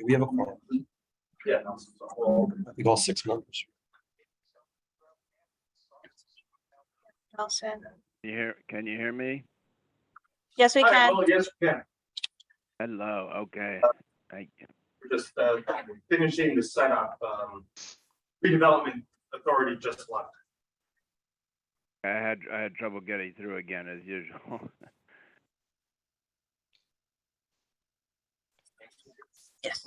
We have a quorum. Yeah. I think all 6 members. Nelson. Can you hear me? Yes, we can. Well, yes, we can. Hello, okay. Thank you. We're just finishing the setup. Redevelopment Authority just left. I had trouble getting through again as usual. Yes.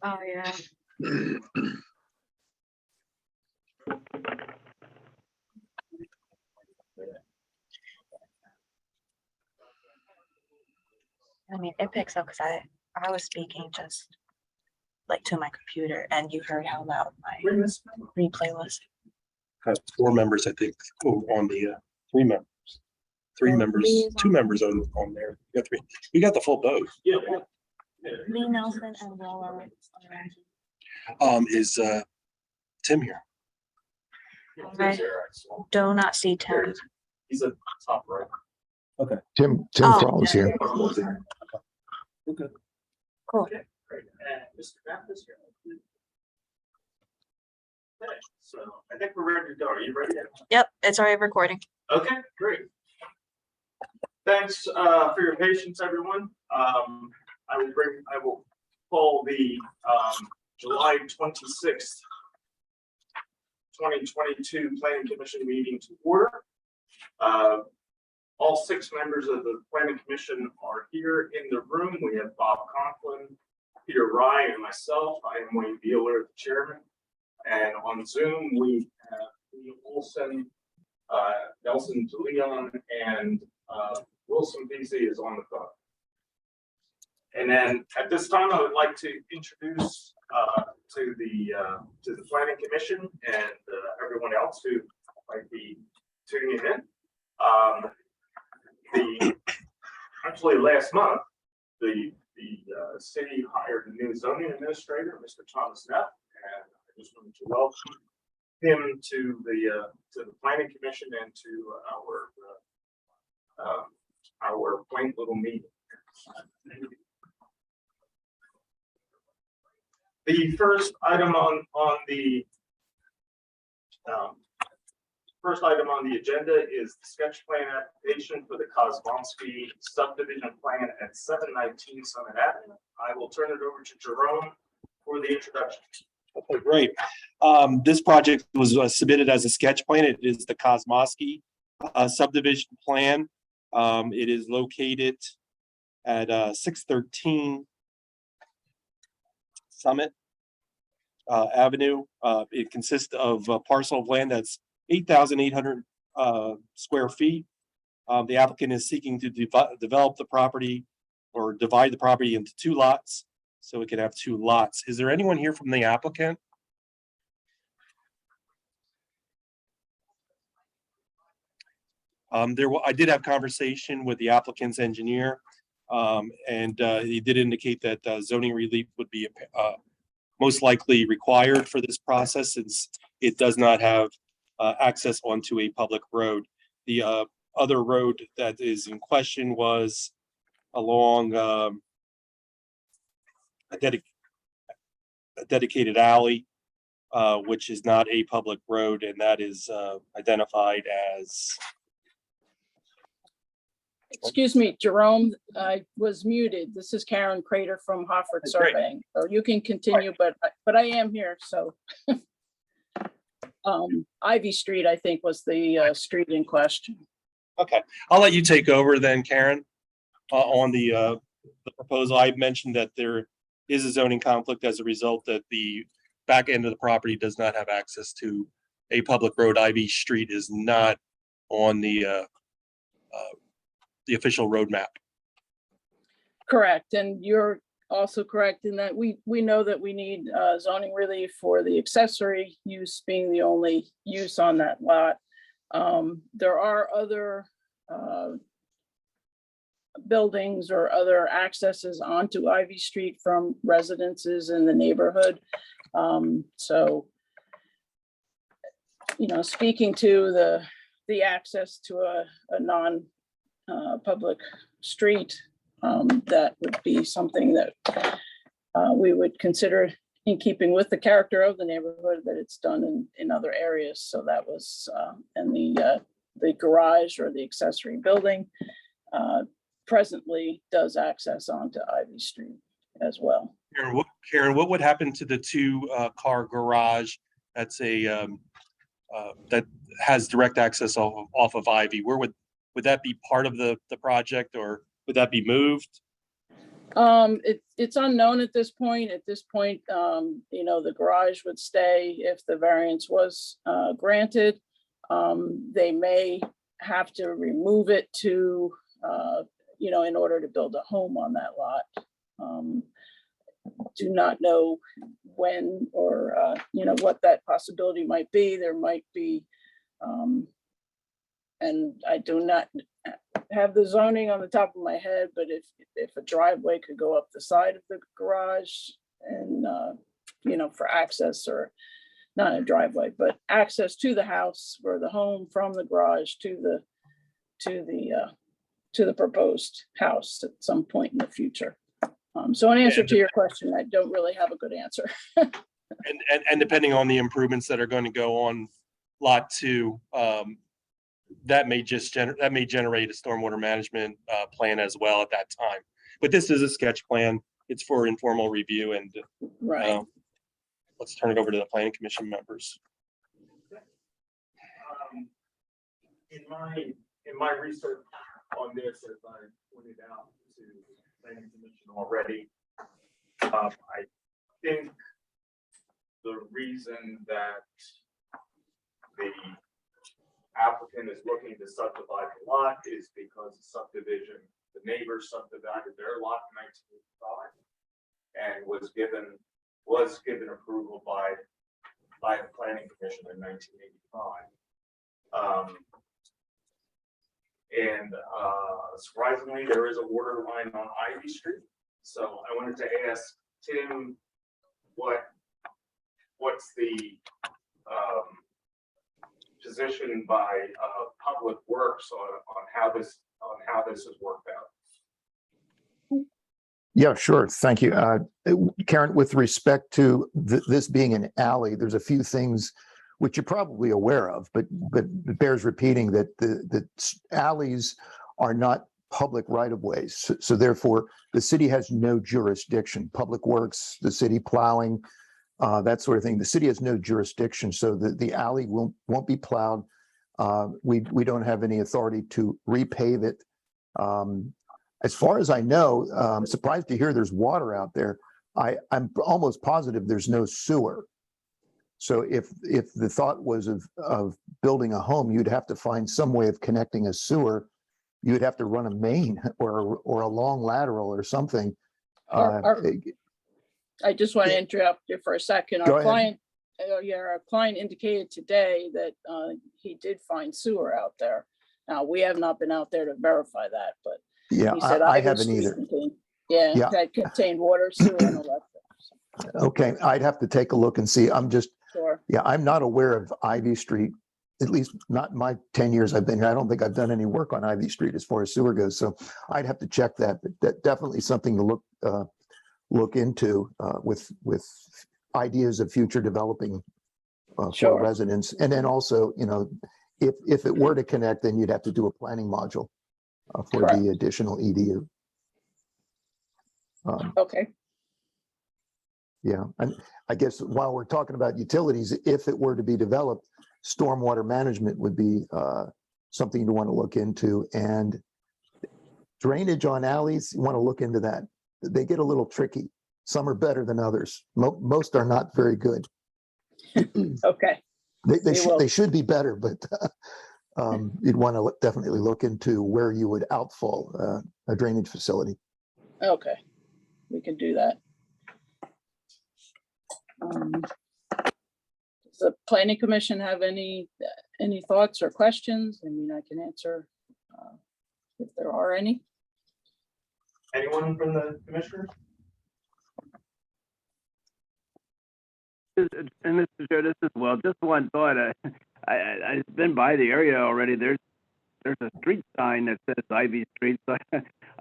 Oh, yeah. I mean, it picks up because I was speaking just like to my computer and you heard how loud my replay was. Have 4 members, I think, on the 3 members. 3 Oh, members, please. 2 members on there. We got 3. We got the full boat. Yeah. Lee Nelson and Willa. Is Tim here? I do not see Tim. He's at the top right. Tim Oh, Crowell's here. Okay. Cool. Okay, great. And Mr. Knapp is here. Okay, so I think we're ready to go. Are you ready? Yep, it's already recording. Okay, great. Thanks for your patience, everyone. I will call the July 26th, 2022 Planning Commission meeting to order. All 6 members of the Planning Commission are here in the room. We have Bob Conklin, Peter Rye, and myself. I am Wayne Beeler, the chairman. And on Zoom, we have Lee Olson, Nelson DeLeon, and Wilson BZ is on the phone. And then at this time, I would like to introduce to the Planning Commission and everyone else who might be tuning in. Actually last month, the city hired a new zoning administrator, Mr. Thomas Neff, and I just wanted to welcome him to the Planning Commission and to our quaint little meeting. The first item on the agenda is the sketch plan application for the Kozlowski subdivision plan at 719 Summit Avenue. I will turn it over to Jerome for the introduction. Okay, great. This project was submitted as a sketch plan. It is the Kozlowski subdivision plan. It is located at 613 Summit Avenue. It consists of a parcel of land that's 8,800 square feet. The applicant is seeking to develop the property or divide the property into 2 lots, so it can have 2 lots. Is there anyone here from the applicant? I did have conversation with the applicant's engineer, and he did indicate that zoning relief would be most likely required for this process, since it does not have access onto a public road. The other road that is in question was along a dedicated alley, which is not a public road, and that is identified as. Excuse me, Jerome, I was muted. This is Karen Crater from Hofford Great. Surveying. So you can continue, but I am here, so. Ivy Street, I think, was the street in question. Okay, I'll let you take over then, Karen, on the proposal. I mentioned that there is a zoning conflict as a result that the back end of the property does not have access to a public road. Ivy Street is not on the official road map. Correct, and you're also correct in that we know that we need zoning relief for the accessory use being the only use on that lot. There are other buildings or other accesses onto Ivy Street from residences in the neighborhood. So, speaking to the access to a non public street, that would be something that we would consider in keeping with the character of the neighborhood, that it's done in other areas. So that was, and the garage or the accessory building presently does access onto Ivy Street as well. Karen, what would happen to the two car garage that's that has direct access off of Ivy? Where would that be part of the project, or would that be moved? It's unknown at this point. The garage would stay if the variance was granted. They may have to remove it to, in order to build a home on that lot. Do not know when or, what that possibility might be. There might be, and I do not have the zoning on the top of my head, but if a driveway could go up the side of the garage and, for access, or not a driveway, but access to the house or the home from the garage to the proposed house at some point in the future. So in answer to your question, I don't really have a good answer. And depending on the improvements that are going to go on lot 2, that may generate a stormwater management plan as well at that time. But this is a sketch plan. It's for informal review, and Right. Let's turn it over to the planning commission members. In my research on this, as I pointed out to the planning commission already, I think the reason that the applicant is looking to subdivide the lot is because the neighbors subdivided their lot in 1985 and was given approval by the planning commission in 1985. Surprisingly, there is a water line on Ivy Street. So I wanted to ask Tim, what's the position by Public Works on how this has worked out? Yeah, sure. Thank you. Karen, with respect to this being an alley, there's a few things which you're probably aware of, but it bears repeating that the alleys are not public right-of-ways. So therefore, the city has no jurisdiction. Public Works, the city plowing, that sort of thing. The city has no jurisdiction, so the alley won't be plowed. We don't have any authority to repave it. As far as I know, I'm surprised to hear there's water out there. I'm almost positive there's no sewer. So if the thought was of building a home, you'd have to find some way of connecting a sewer. You'd have to run a main or a long lateral or something. I just want to interrupt you for a second. Go Our ahead. client indicated today that he did find sewer out there. Now, we have not been out there to verify that, but Yeah, he said I Ivy haven't Street either. Yeah, that contained water, sewer, and electric. Okay, I'd have to take a look and see. Sure. Yeah, I'm not aware of Ivy Street, at least not in my 10 years I've been here. I don't think I've done any work on Ivy Street as far as sewer goes. So I'd have to check that. But that definitely something to look into with ideas of future developing for Sure. residents. And then also, if it were to connect, then you'd have to do a planning module for Correct. the additional EDU. Okay. Yeah, and I guess while we're talking about utilities, if it were to be developed, stormwater management would be something you want to look into, and drainage on alleys, you want to look into that. They get a little tricky. Some are better than others. Most are not very good. Okay. They should be better, but you'd want to definitely look into where you would outfall a drainage facility. Okay. We can do that. Does the planning commission have any any thoughts or questions? I mean, I can answer if there are any. Anyone from the commissioners? And Mr. Chair, this is, well, just one thought. I've been by the area already. There's a street sign that says Ivy Street. So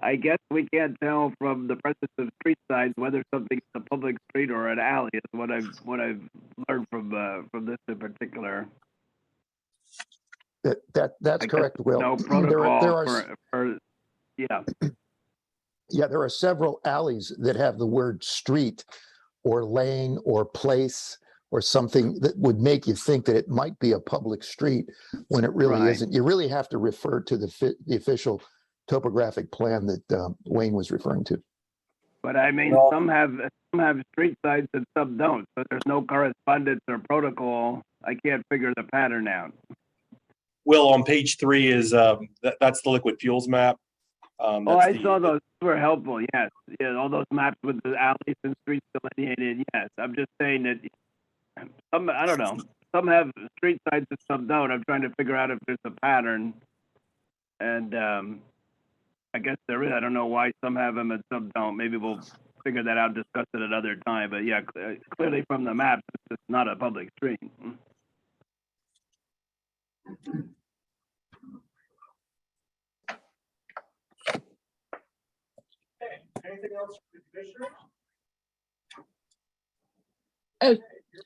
I guess we can't tell from the presence of street signs whether something's a public street or an alley. Is what I've learned from this in particular. That's I guess correct, Will. No There protocol are, for yeah. yeah, there are several alleys that have the word street or lane or place or something that would make you think that it might be a public street when it really Right. isn't. You really have to refer to the official topographic plan that Wayne was referring to. But I mean, Well- some have street signs and some don't. So there's no correspondence or protocol. I can't figure the pattern out. Will, on page 3 is, that's the liquid fuels map. Oh, That's I the- saw those. Were helpful. Yes. Yeah. All those maps with the alleys and streets delineated. Yes. I'm just saying that some, I don't know. Some have street signs and some don't. I'm trying to figure out if there's a pattern. And I guess there is. I don't know why some have them and some don't. Maybe we'll figure that out, discuss it another time. But yeah, clearly from the maps, it's not a public street. Okay, anything else for the commissioners?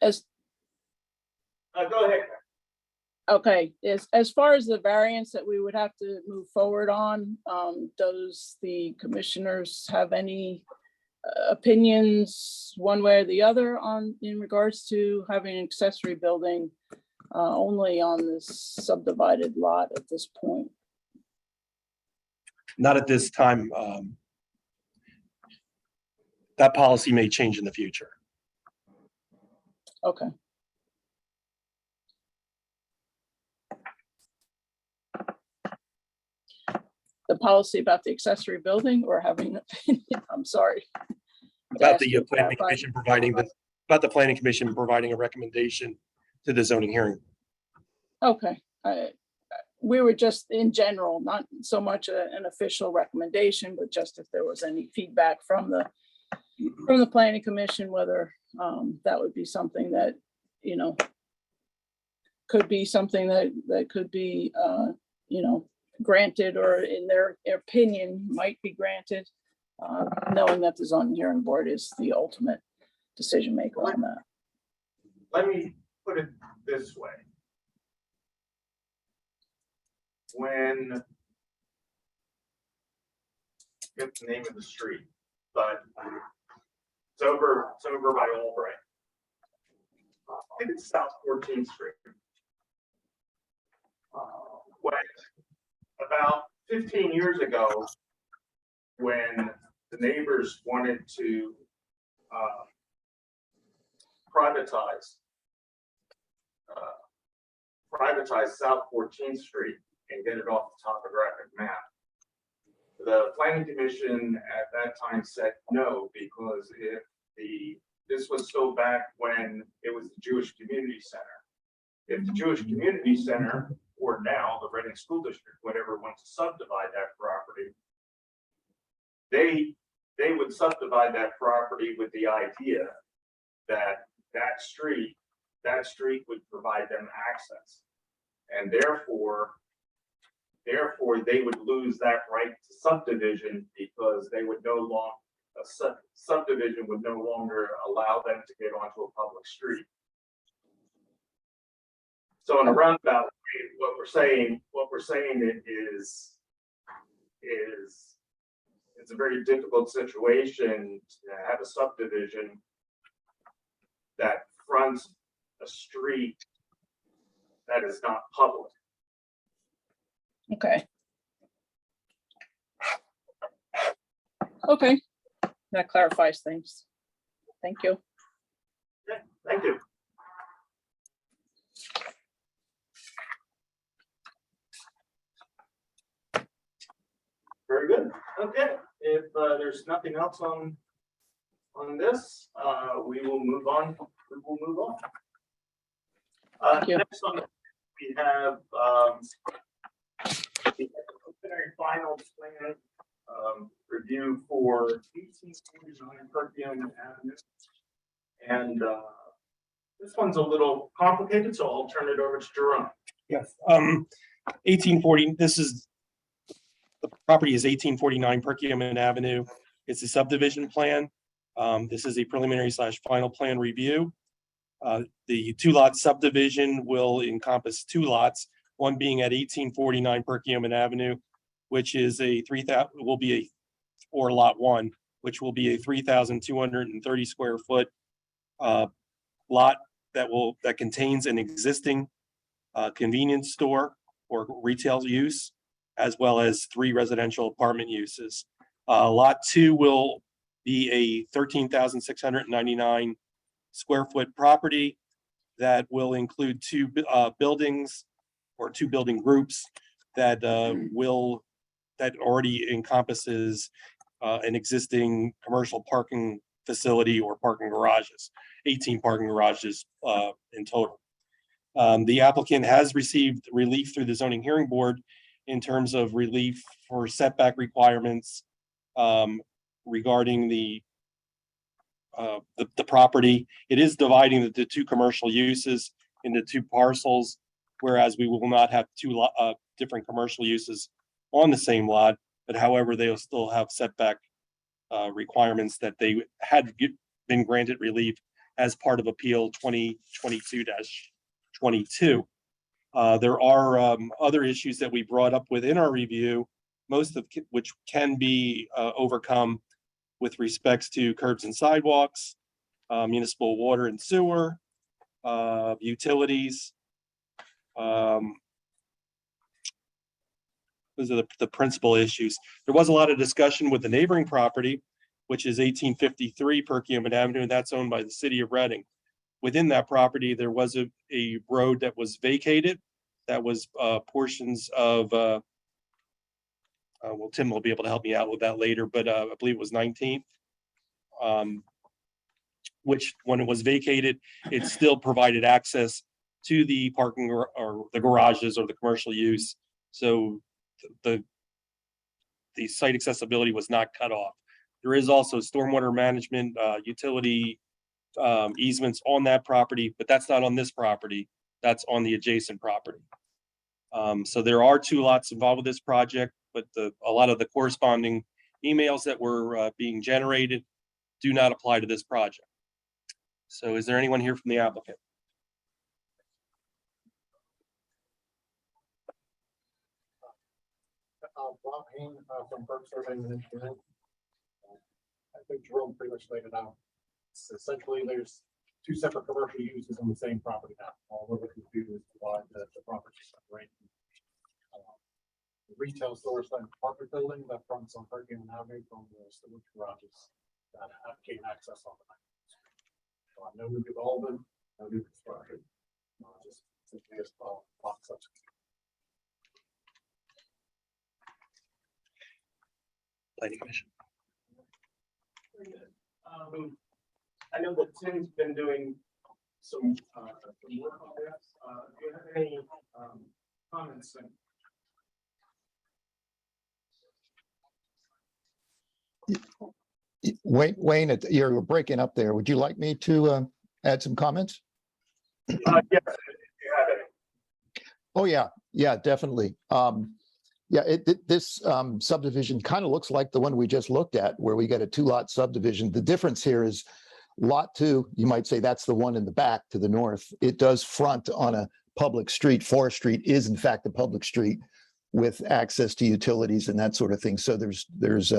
As, Go ahead. okay, as far as the variance that we would have to move forward on, does the commissioners have any opinions one way or the other on, in regards to having an accessory building only on this subdivided lot at this point? Not at this time. That policy may change in the future. Okay. The policy about the accessory building or having an opinion? I'm sorry. About Ask the you to planning clarify. commission providing about the planning commission providing a recommendation to the zoning hearing. Okay, we were just in general, not so much an official recommendation, but just if there was any feedback from the planning commission, whether that would be something that, you know, could be something that could be, you know, granted or in their opinion might be granted, knowing that the zoning hearing board is the ultimate decision maker on that. Let me put it this way. When, get the name of the street, but it's over by Albright. I think it's South 14th Street. When, about 15 years ago, when the neighbors wanted to privatize South 14th Street and get it off the topographic map. The planning commission at that time said no, because this was still back when it was the Jewish Community Center. If the Jewish Community Center, or now the Reading School District, whatever, wants to subdivide that property, they would subdivide that property with the idea that that street would provide them access. And therefore they would lose that right to subdivision, because they would no longer, subdivision would no longer allow them to get onto a public street. So in a roundabout way, what we're saying is it's a very difficult situation to have a subdivision that fronts a street that is not public. Okay. Okay, that clarifies things. Thank you. Okay, thank you. Very good. Okay, if there's nothing else on this, we will move on. Thank you. Next on, we have, the preliminary final plan, review for 1849 Perkins Avenue. And, this one's a little complicated, so I'll turn it over to Jerome. Yes, 1840, the property is 1849 Perkiomen Avenue. It's a subdivision plan. This is a preliminary / final plan review. The 2-lot subdivision will encompass 2 lots, one being at 1849 Perkiomen Avenue, which is or lot 1, which will be a 3,230 square foot lot that contains an existing convenience store or retail use, as well as 3 residential apartment uses. Lot 2 will be a 13,699 square foot property that will include 2 buildings or 2 building groups that already encompasses an existing commercial parking facility or parking garages, 18 parking garages in total. The applicant has received relief through the zoning hearing board in terms of relief for setback requirements regarding the property. It is dividing the 2 commercial uses into 2 parcels, whereas we will not have 2 different commercial uses on the same lot, but however, they'll still have setback requirements that they had been granted relief as part of Appeal 2022-22. There are other issues that we brought up within our review, most of which can be overcome with respects to curbs and sidewalks, municipal water and sewer, utilities. Those are the principal issues. There was a lot of discussion with the neighboring property, which is 1853 Perkiomen Avenue, and that's owned by the city of Reading. Within that property, there was a road that was vacated. That was portions of, well, Tim will be able to help me out with that later, but I believe it was 19th. Which when it was vacated, it still provided access to the parking or the garages or the commercial use. So the site accessibility was not cut off. There is also stormwater management, utility easements on that property, but that's not on this property. That's on the adjacent property. So there are 2 lots involved with this project, but a lot of the corresponding emails that were being generated do not apply to this project. So is there anyone here from the applicant? Bob Hain from Burke Surveying and Engineering. I think Jerome pretty much laid it out. Essentially, there's 2 separate commercial uses on the same property now. All we're looking to do is divide the property separate. The retail store / apartment building that fronts on Perkiomen Avenue from the storage garages that gain access on the night. So no new development, no new construction. Just simply as lot substitute. Planning Commission. I know that Tim's been doing some work on this. Do you have any comments? Wayne, you're breaking up there. Would you like me to add some comments? Yes, if you have any. Oh, yeah, definitely. This subdivision kind of looks like the one we just looked at, where we got a 2-lot subdivision. The difference here is lot 2, you might say that's the one in the back to the north. It does front on a public street. Forest Street is in fact a public street with access to utilities and that sort of thing. So there's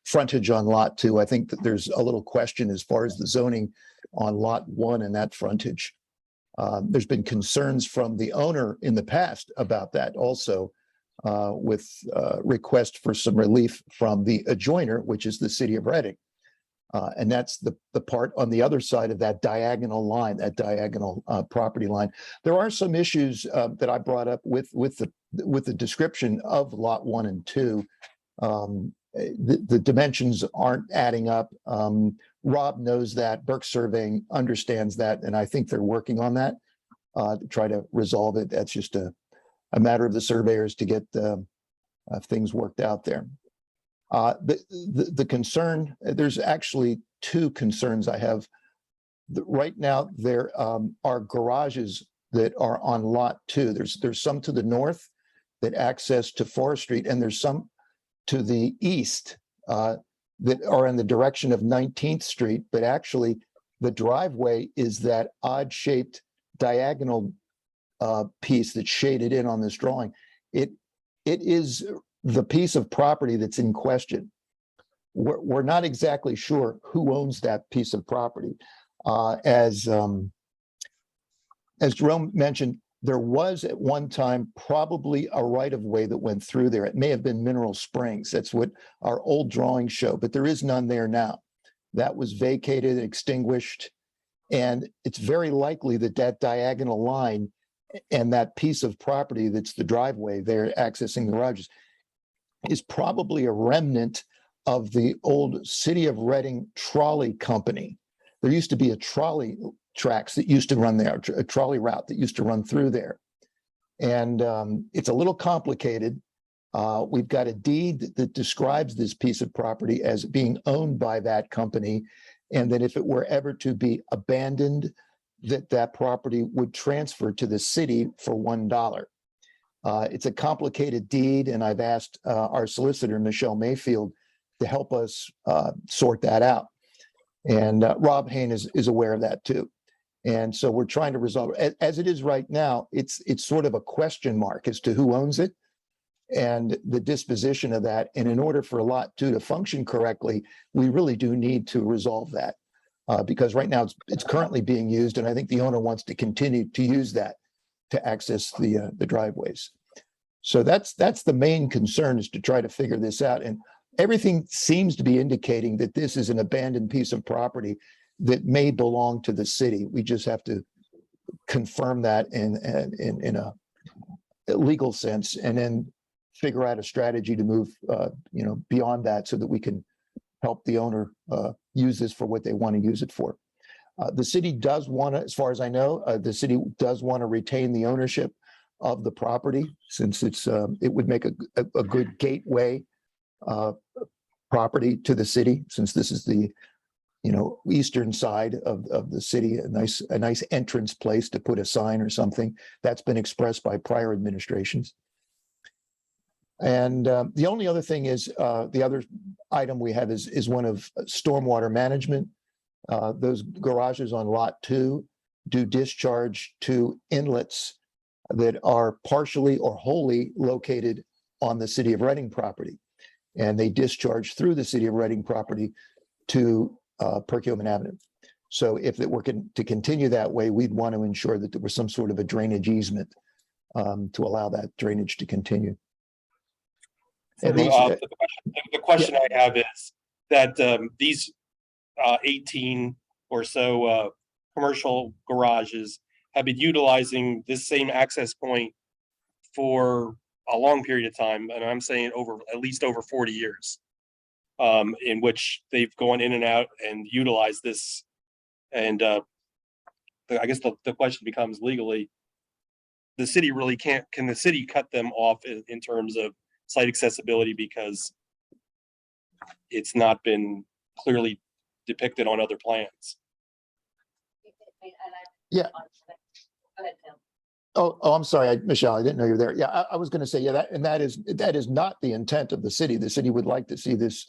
frontage on lot 2. I think that there's a little question as far as the zoning on lot 1 and that frontage. There's been concerns from the owner in the past about that also, with request for some relief from the adjoiner, which is the city of Reading. And that's the part on the other side of that diagonal line, that diagonal property line. There are some issues that I brought up with the description of lot 1 and 2. The dimensions aren't adding up. Rob knows that, Burke Surveying understands that, and I think they're working on that. to try to resolve it. That's just a matter of the surveyors to get things worked out there. The concern, there's actually two concerns I have. Right now, there are garages that are on lot 2. There's some to the north that access to Forest Street, and there's some to the east that are in the direction of 19th Street, but actually the driveway is that odd-shaped diagonal piece that's shaded in on this drawing. It is the piece of property that's in question. We're not exactly sure who owns that piece of property. As Jerome mentioned, there was at one time probably a right-of-way that went through there. It may have been Mineral Springs. That's what our old drawings show, but there is none there now. That was vacated, extinguished, and it's very likely that that diagonal line and that piece of property that's the driveway there accessing the garages is probably a remnant of the old City of Reading trolley company. There used to be a trolley tracks that used to run there, a trolley route that used to run through there. And it's a little complicated. We've got a deed that describes this piece of property as being owned by that company, and that if it were ever to be abandoned, that property would transfer to the city for $1. It's a complicated deed, and I've asked our solicitor, Michelle Mayfield, to help us sort that out. And Rob Hain is aware of that too. And so we're trying to resolve it. As it is right now, it's sort of a question mark as to who owns it and the disposition of that. And in order for Lot 2 to function correctly, we really do need to resolve that because right now it's currently being used, and I think the owner wants to continue to use that to access the driveways. So that's the main concern, is to try to figure this out. And everything seems to be indicating that this is an abandoned piece of property that may belong to the city. We just have to confirm that in a legal sense, and then figure out a strategy to move, beyond that, so that we can help the owner use this for what they want to use it for. The city does want to, as far as I know, the city does want to retain the ownership of the property, since it would make a good gateway property to the city, since this is the eastern side of the city, a nice entrance place to put a sign or something. That's been expressed by prior administrations. And the only other thing is, the other item we have is one of stormwater management. Those garages on Lot 2 do discharge to inlets that are partially or wholly located on the City of Reading property. And they discharge through the City of Reading property to Perkiomen Avenue. So if it were to continue that way, we'd want to ensure that there was some sort of a drainage easement to allow that drainage to continue. And these, the question I have is that these 18 or so commercial garages have been utilizing this same access point for a long period of time, and I'm saying at least over 40 years, in which they've gone in and out and utilized this. And I guess the question becomes, legally, the city really can the city cut them off in terms of site accessibility, because it's not been clearly depicted on other plans? Yeah. Oh, I'm sorry, Michelle, I didn't know you were there. Yeah, I was going to say, yeah, that is not the intent of the city. The city would like to see this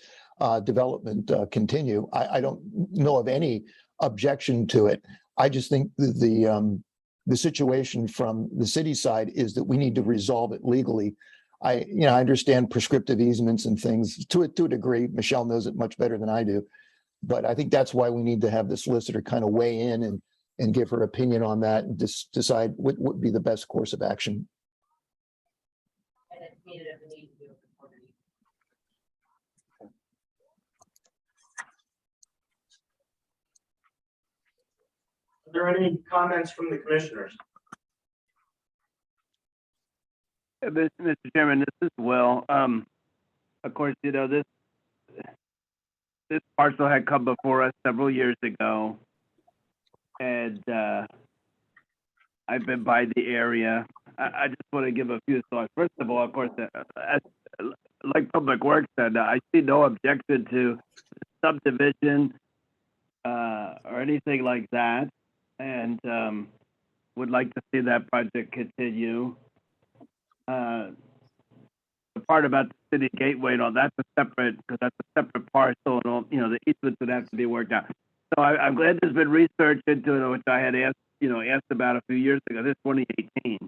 development continue. I don't know of any objection to it. I just think the situation from the city side is that we need to resolve it legally. I understand prescriptive easements and things to a degree. Michelle knows it much better than I do, but I think that's why we need to have the solicitor kind of weigh in and give her opinion on that and decide what would be the best course of action. Are there any comments from the commissioners? Mr. Chairman, this is Will. Of course, this parcel had come before us several years ago, and I've been by the area. I just want to give a few thoughts. First of all, of course, as, like Public Works said, I see no objection to subdivision or anything like that, and would like to see that project continue. The part about the city gateway and all, that's a separate, because that's a separate parcel and all, you know, the easements would have to be worked out. So I'm glad there's been research into it, which I had asked about a few years ago, this 2018,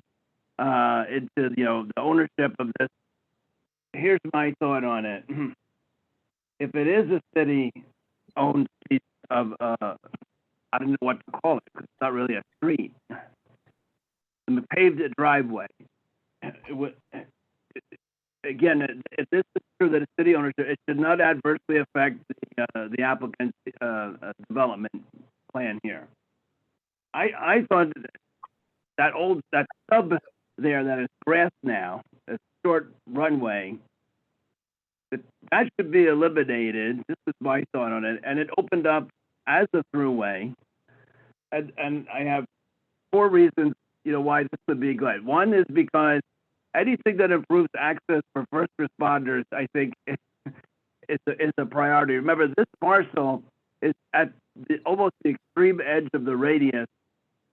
into, the ownership of this. Here's my thought on it. If it is a city-owned piece of, I don't know what to call it, because it's not really a street, and the paved driveway, again, if this is true that it's city ownership, it should not adversely affect the applicant's development plan here. I thought that stub there that is grass now, a short runway, that should be eliminated. This is my thought on it, and it opened up as a throughway, and I have 4 reasons, why this would be good. One is because anything that improves access for first responders, I think, is a priority. Remember, this parcel is at almost the extreme edge of the radius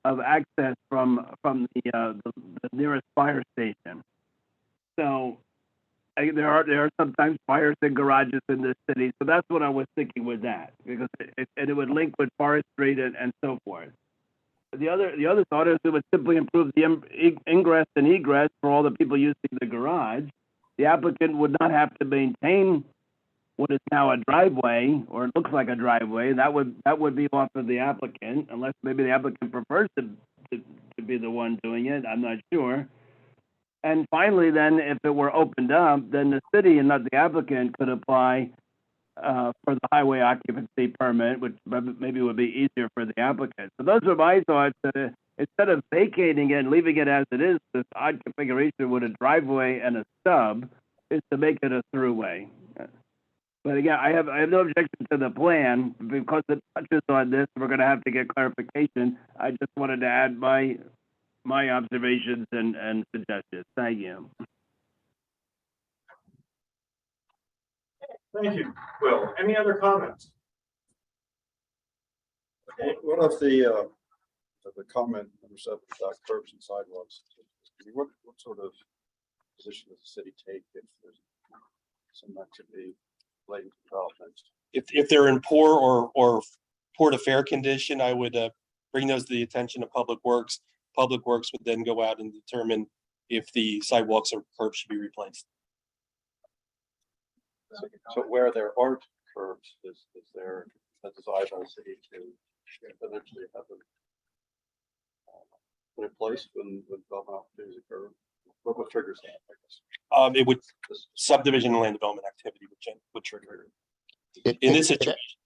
of access from the nearest fire station. So there are sometimes fires in garages in this city. So that's what I was thinking with that, because it would link with Forest Street and so forth. The other thought is it would simply improve the ingress and egress for all the people using the garage. The applicant would not have to maintain what is now a driveway, or it looks like a driveway. That would be off of the applicant, unless maybe the applicant prefers to be the one doing it. I'm not sure. And finally, then, if it were opened up, then the city and not the applicant could apply for the highway occupancy permit, which maybe would be easier for the applicant. So those are my thoughts. Instead of vacating it and leaving it as it is, this odd configuration with a driveway and a stub, is to make it a throughway. But again, I have no objection to the plan, because it touches on this. We're going to have to get clarification. I just wanted to add my observations and suggestions. Thank you. Thank you, Will. Any other comments? What of the comment number 7 about curbs and sidewalks? What sort of position does the city take if there's some activity related to development? If they're in poor or poor to fair condition, I would bring those to the attention of Public Works. Public Works would then go out and determine if the sidewalks or curbs should be replaced. So where there aren't curbs, is there a desire by the city to eventually have them put in place when development opportunities occur? What triggers that, I guess? It would subdivision and land development activity would trigger it. In this situation.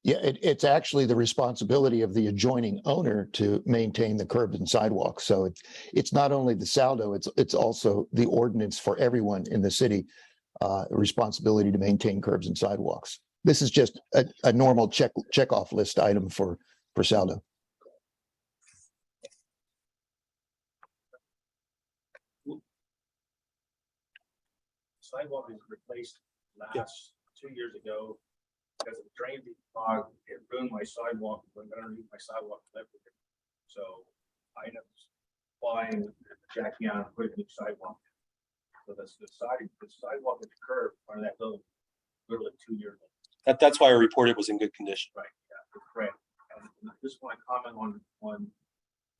It's actually the responsibility of the adjoining owner to maintain the curbs and sidewalks. So it's not only the Saldo, it's also the ordinance for everyone in the city, responsibility to maintain curbs and sidewalks. This is just a normal check off list item for Saldo. Sidewalk was replaced last 2 years ago because of drain fog. It ruined my sidewalk, went underneath my sidewalk. So I ended up buying, jacking out and putting a new sidewalk. So the sidewalk at the curb, part of that building, literally 2 years ago. That's why I reported it was in good condition. Right, yeah, it's great. And I just want to comment on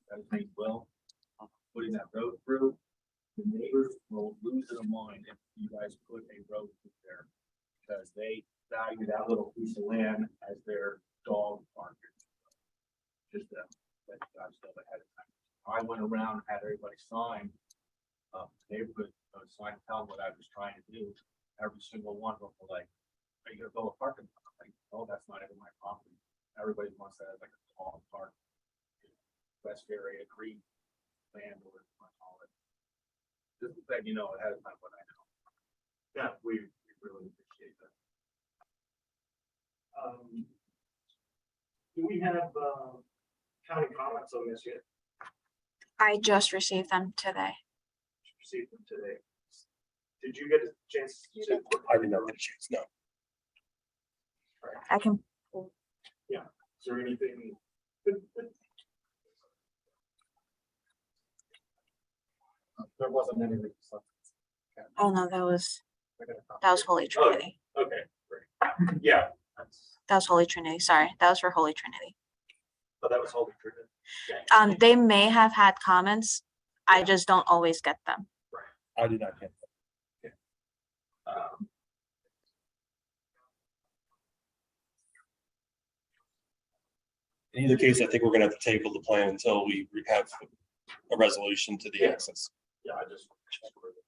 that his name Will, putting that road through. The neighbors will lose their mind if you guys put a road through there, because they value that little piece of land as their dog park. Just let you guys know ahead of time. I went around and had everybody sign neighborhood sign tell what I was trying to do. Every single one of them were like, "Are you gonna build a parking lot?" I'm like, "Oh, that's not even my property." Everybody wants that as like a small park, West area green land or all it. Just letting you know ahead of time what I know. Yeah, we really appreciate that. Do we have county comments on this yet? I just received them today. Received them today. Did you get a chance to? I did not get a chance, no. I can, Is there anything? There wasn't anything. So oh no, that was we're gonna copy. Holy Trinity. Okay, great. Yeah. That was Holy Trinity. Sorry, that was for Holy Trinity. So that was Holy Trinity. They may have had comments. I just don't always get them. I did not get that. Um, In either case, I think we're gonna have to table the plan until we have a resolution to the Yeah. access. Yeah, I just. checked with it.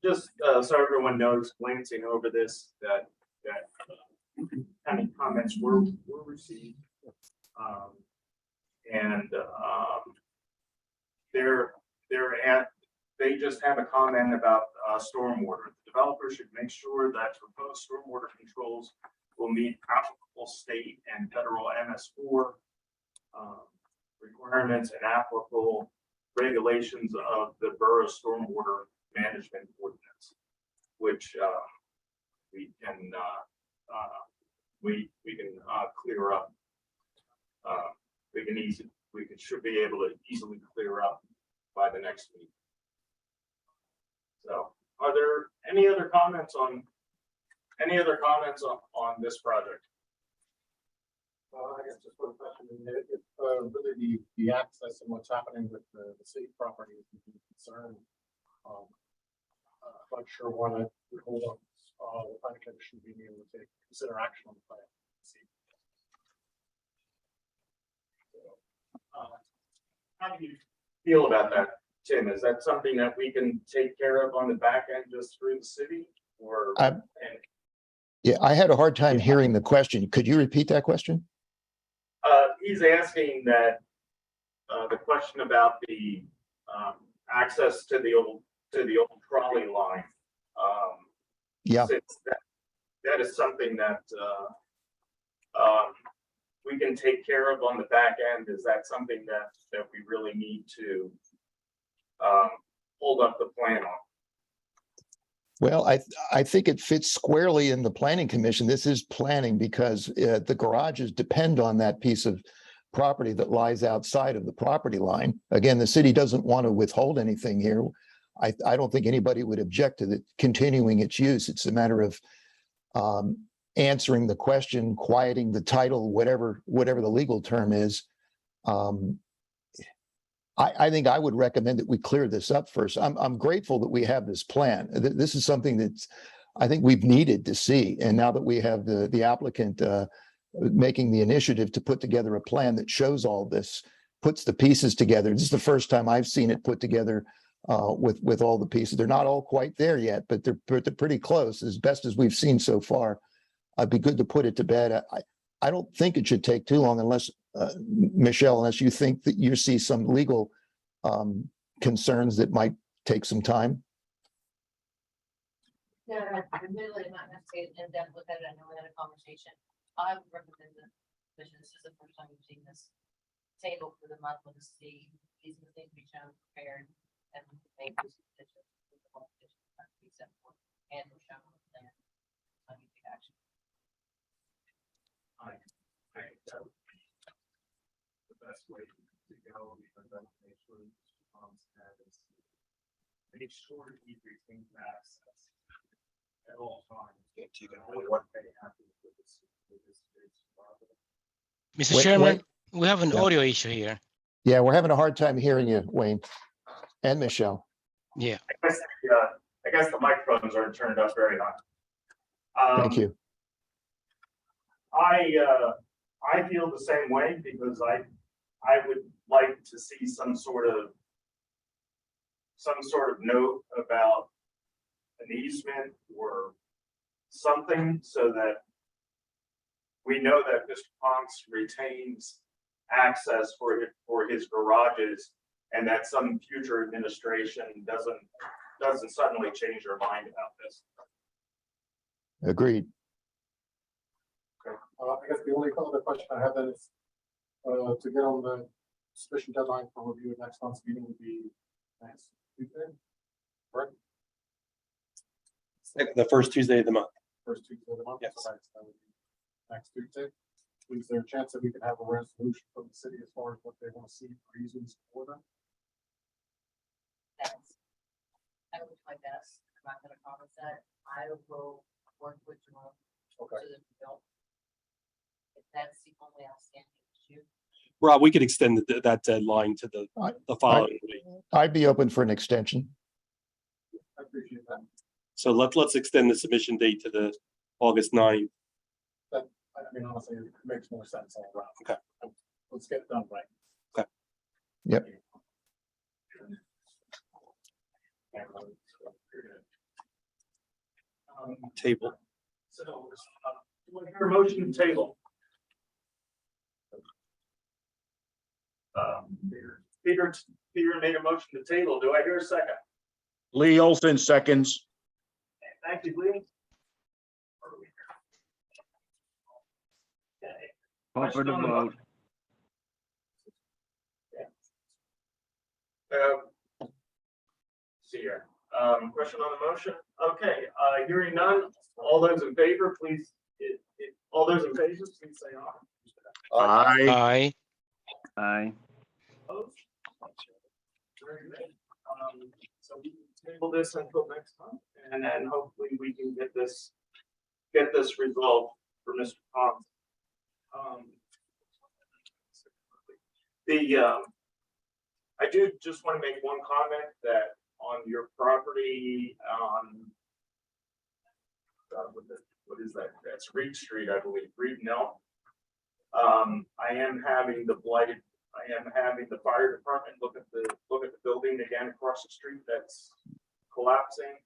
So so everyone knows, glancing over this, that any comments were received. And they just have a comment about stormwater. The developer should make sure that proposed stormwater controls will meet applicable state and federal MS4 requirements and applicable regulations of the borough stormwater management ordinance, which we can clear up. Should be able to easily clear up by the next meeting. So, are there any other comments on this project? I guess just one question. If really the access and what's happening with the city property is a concern. Not sure why that would hold up the planning commission being able to consider action on the plan. How do you feel about that, Tim? Is that something that we can take care of on the back end just through the city, or? Yeah, I had a hard time hearing the question. Could you repeat that question? He's asking that, the question about the, access to the old trolley line. Yeah. Since that is something that, we can take care of on the back end. Is that something that we really need to, hold up the plan on? Well, I think it fits squarely in the planning commission. This is planning because the garages depend on that piece of property that lies outside of the property line. Again, the city doesn't want to withhold anything here. I don't think anybody would object to the continuing its use. It's a matter of answering the question, quieting the title, whatever the legal term is. I think I would recommend that we clear this up first. I'm grateful that we have this plan. This is something that I think we've needed to see. And now that we have the applicant making the initiative to put together a plan that shows all this, puts the pieces together. This is the first time I've seen it put together with all the pieces. They're not all quite there yet, but they're pretty close, as best as we've seen so far. It'd be good to put it to bed. I don't think it should take too long unless, Michelle, unless you think that you see some legal concerns that might take some time. No, admittedly, I'm not necessarily in depth with it. I know we had a conversation. I would recommend the commission, this is the first time we've seen this table for the month, with the see these are the things we shown prepared and make those decisions. And we're showing the plan. So you take action. The best way to go, because I make sure make sure he retains access at all times. Mr. Wait, Chairman, we have an Yeah. audio issue here. Yeah, we're having a hard time hearing you, Wayne and Michelle. Yeah. I guess the microphones aren't turned up very high. Thank you. I feel the same way, because I would like to see some sort of note about an easement or something, so that we know that Mr. Ponce retains access for his garages, and that some future administration doesn't suddenly change their mind about this. Agreed. I guess the only other question I have then is, to get on the sufficient deadline for review at next month's meeting would be next Tuesday, correct? The first Tuesday of the month. First Tuesday of the month? Yes. So that would be next Tuesday. Is there a chance that we can have a resolution from the city as far as what they want to see reasons for them? That's, I will do my best. I'm not gonna promise that. I will work with Jerome Okay. to the bill. If that's the only outstanding issue. Rob, we could extend that deadline to I- the following week. I'd be open for an extension. I appreciate that. So let's extend the submission date to the August 9th. I mean, honestly, it makes more sense all around. Okay. Let's get it done right. Okay. Yep. Table. So, do I hear a motion to table? Peter made a motion to table. Do I hear a second? Lee Olson seconds. Thank you, Lee. Okay. Call for the Question on the vote. See here, question on the motion? Okay, hearing none, all those in favor, please, all those in favor, please say aye. Aye. Aye. Opposed? Very good. So we can table this until next month, and then hopefully we can get this resolved for Mr. Thompson. I do just want to make one comment that on your property, what is that? That's Reed Street, I believe, Reed Mill. I am having the fire department look at the building again across the street that's collapsing.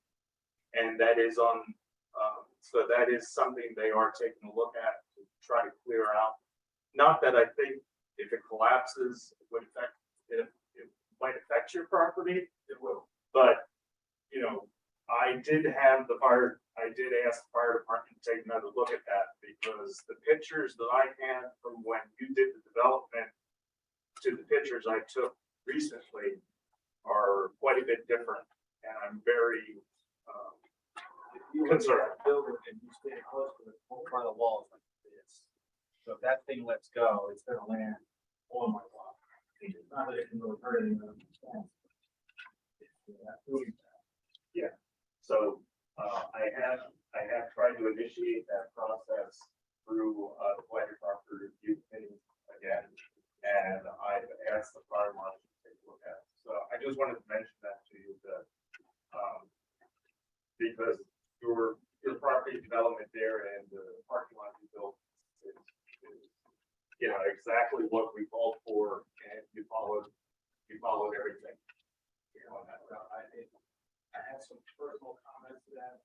And that is so that is something they are taking a look at to try to clear out. Not that I think if it collapses, it might affect your property, it will. But, you know, I did ask the fire department to take another look at that, because the pictures that I had from when you did the development to the pictures I took recently are quite a bit different, and I'm very concerned. Building and you stay close to the front of the walls like this. So if that thing lets go, it's gonna land on my wall. It's not that it can really hurt anyone. Yeah, so I have tried to initiate that process through the fire department review committee again, and I've asked the fire marshal to take a look at it. So I just wanted to mention that to you, that because your property development there and the parking lot you built is you know, exactly what we called for, and you followed everything. You know, I have some personal comments to that.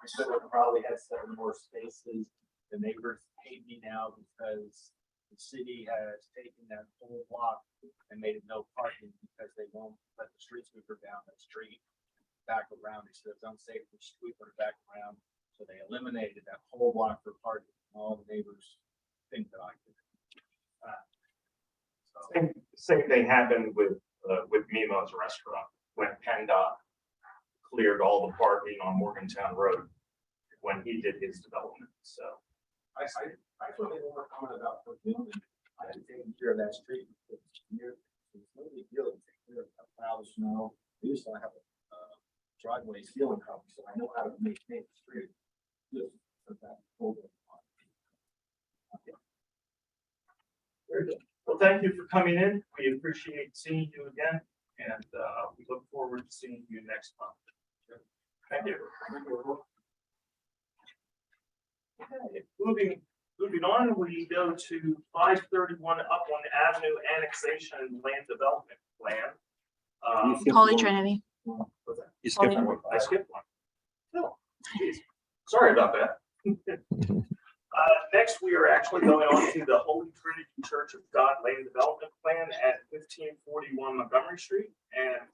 I said I probably had 7 more spaces. The neighbors hate me now because the city has taken that whole block and made it no parking because they won't let the street sweeper down that street back around. They said it's unsafe for sweeper back around. So they eliminated that whole block for parking. All the neighbors think that I could. Same thing happened with Mimo's restaurant when PennDOT cleared all the parking on Morgantown Road when he did his development. So I put a more comment about for building. I had taken care of that street for 15 years. It's no big deal to take care of that plow of snow. I used to have a driveway ceiling company, so I know how to maintain the street. Just for that whole thing. very good. Well, thank you for coming in. We appreciate seeing you again, and we look forward to seeing you next month. Thank you. Okay, moving on, we go to 531 Upland Avenue Annexation and Land Development Plan. Holy Trinity. What's that? You skipped Holy- one. I skipped one. Oh, geez. Sorry about that. Next, we are actually going on to the Holy Trinity Church of God Land Development Plan at 1541 Montgomery Street. And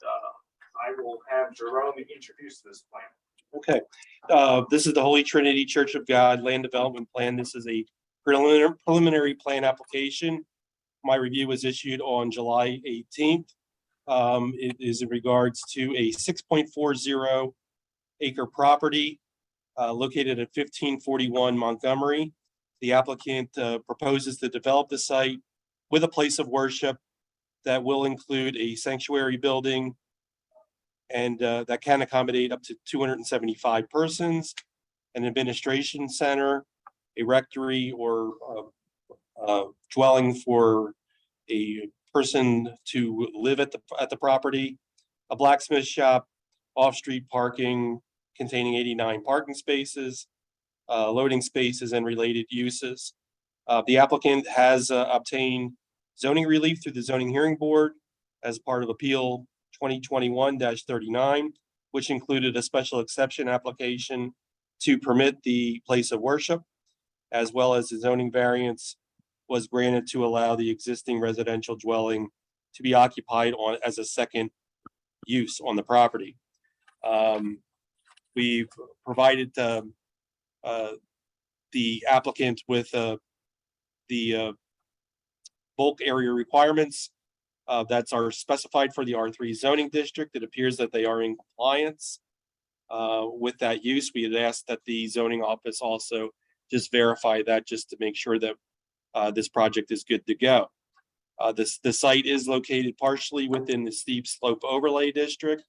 I will have Jerome introduce this plan. Okay, this is the Holy Trinity Church of God Land Development Plan. This is a preliminary plan application. My review was issued on July 18th. It is in regards to a 6.40 acre property located at 1541 Montgomery. The applicant proposes to develop the site with a place of worship that will include a sanctuary building and that can accommodate up to 275 persons, an administration center, a rectory or dwelling for a person to live at the property, a blacksmith shop, off-street parking containing 89 parking spaces, loading spaces and related uses. The applicant has obtained zoning relief through the Zoning Hearing Board as part of Appeal 2021-39, which included a special exception application to permit the place of worship, as well as the zoning variance was granted to allow the existing residential dwelling to be occupied on as a second use on the property. We've provided the applicant with the bulk area requirements that are specified for the R3 zoning district. It appears that they are in compliance with that use. We had asked that the zoning office also just verify that, just to make sure that this project is good to go. The site is located partially within the steep slope overlay district.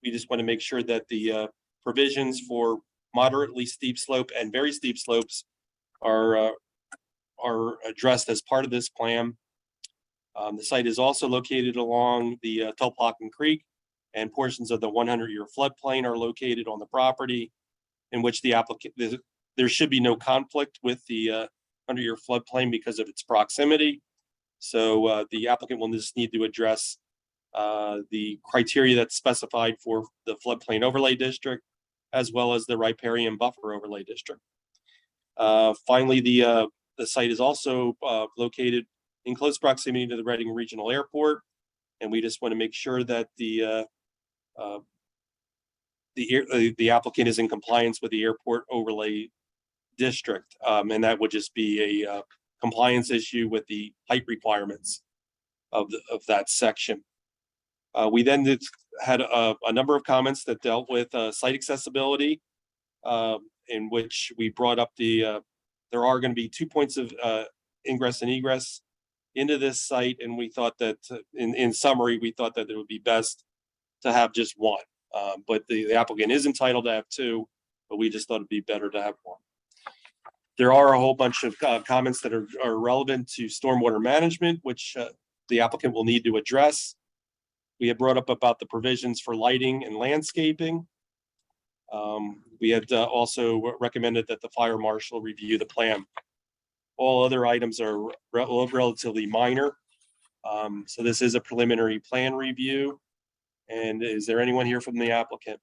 We just want to make sure that the provisions for moderately steep slope and very steep slopes are addressed as part of this plan. The site is also located along the Tulpahawken Creek, and portions of the 100-year floodplain are located on the property, in which the applicant, there should be no conflict with the 100-year floodplain because of its proximity. So the applicant will just need to address the criteria that's specified for the floodplain overlay district, as well as the riparian buffer overlay district. Finally, the site is also located in close proximity to the Reading Regional Airport, and we just want to make sure that the applicant is in compliance with the airport overlay district, and that would just be a compliance issue with the height requirements of that section. We then had a number of comments that dealt with site accessibility, in which we brought up there are going to be 2 points of ingress and egress into this site, and we thought that in summary, we thought that it would be best to have just one, but the applicant is entitled to have two, but we just thought it'd be better to have one. There are a whole bunch of comments that are relevant to stormwater management, which the applicant will need to address. We had brought up about the provisions for lighting and landscaping. We had also recommended that the fire marshal review the plan. All other items are relatively minor. So this is a preliminary plan review. And is there anyone here from the applicant?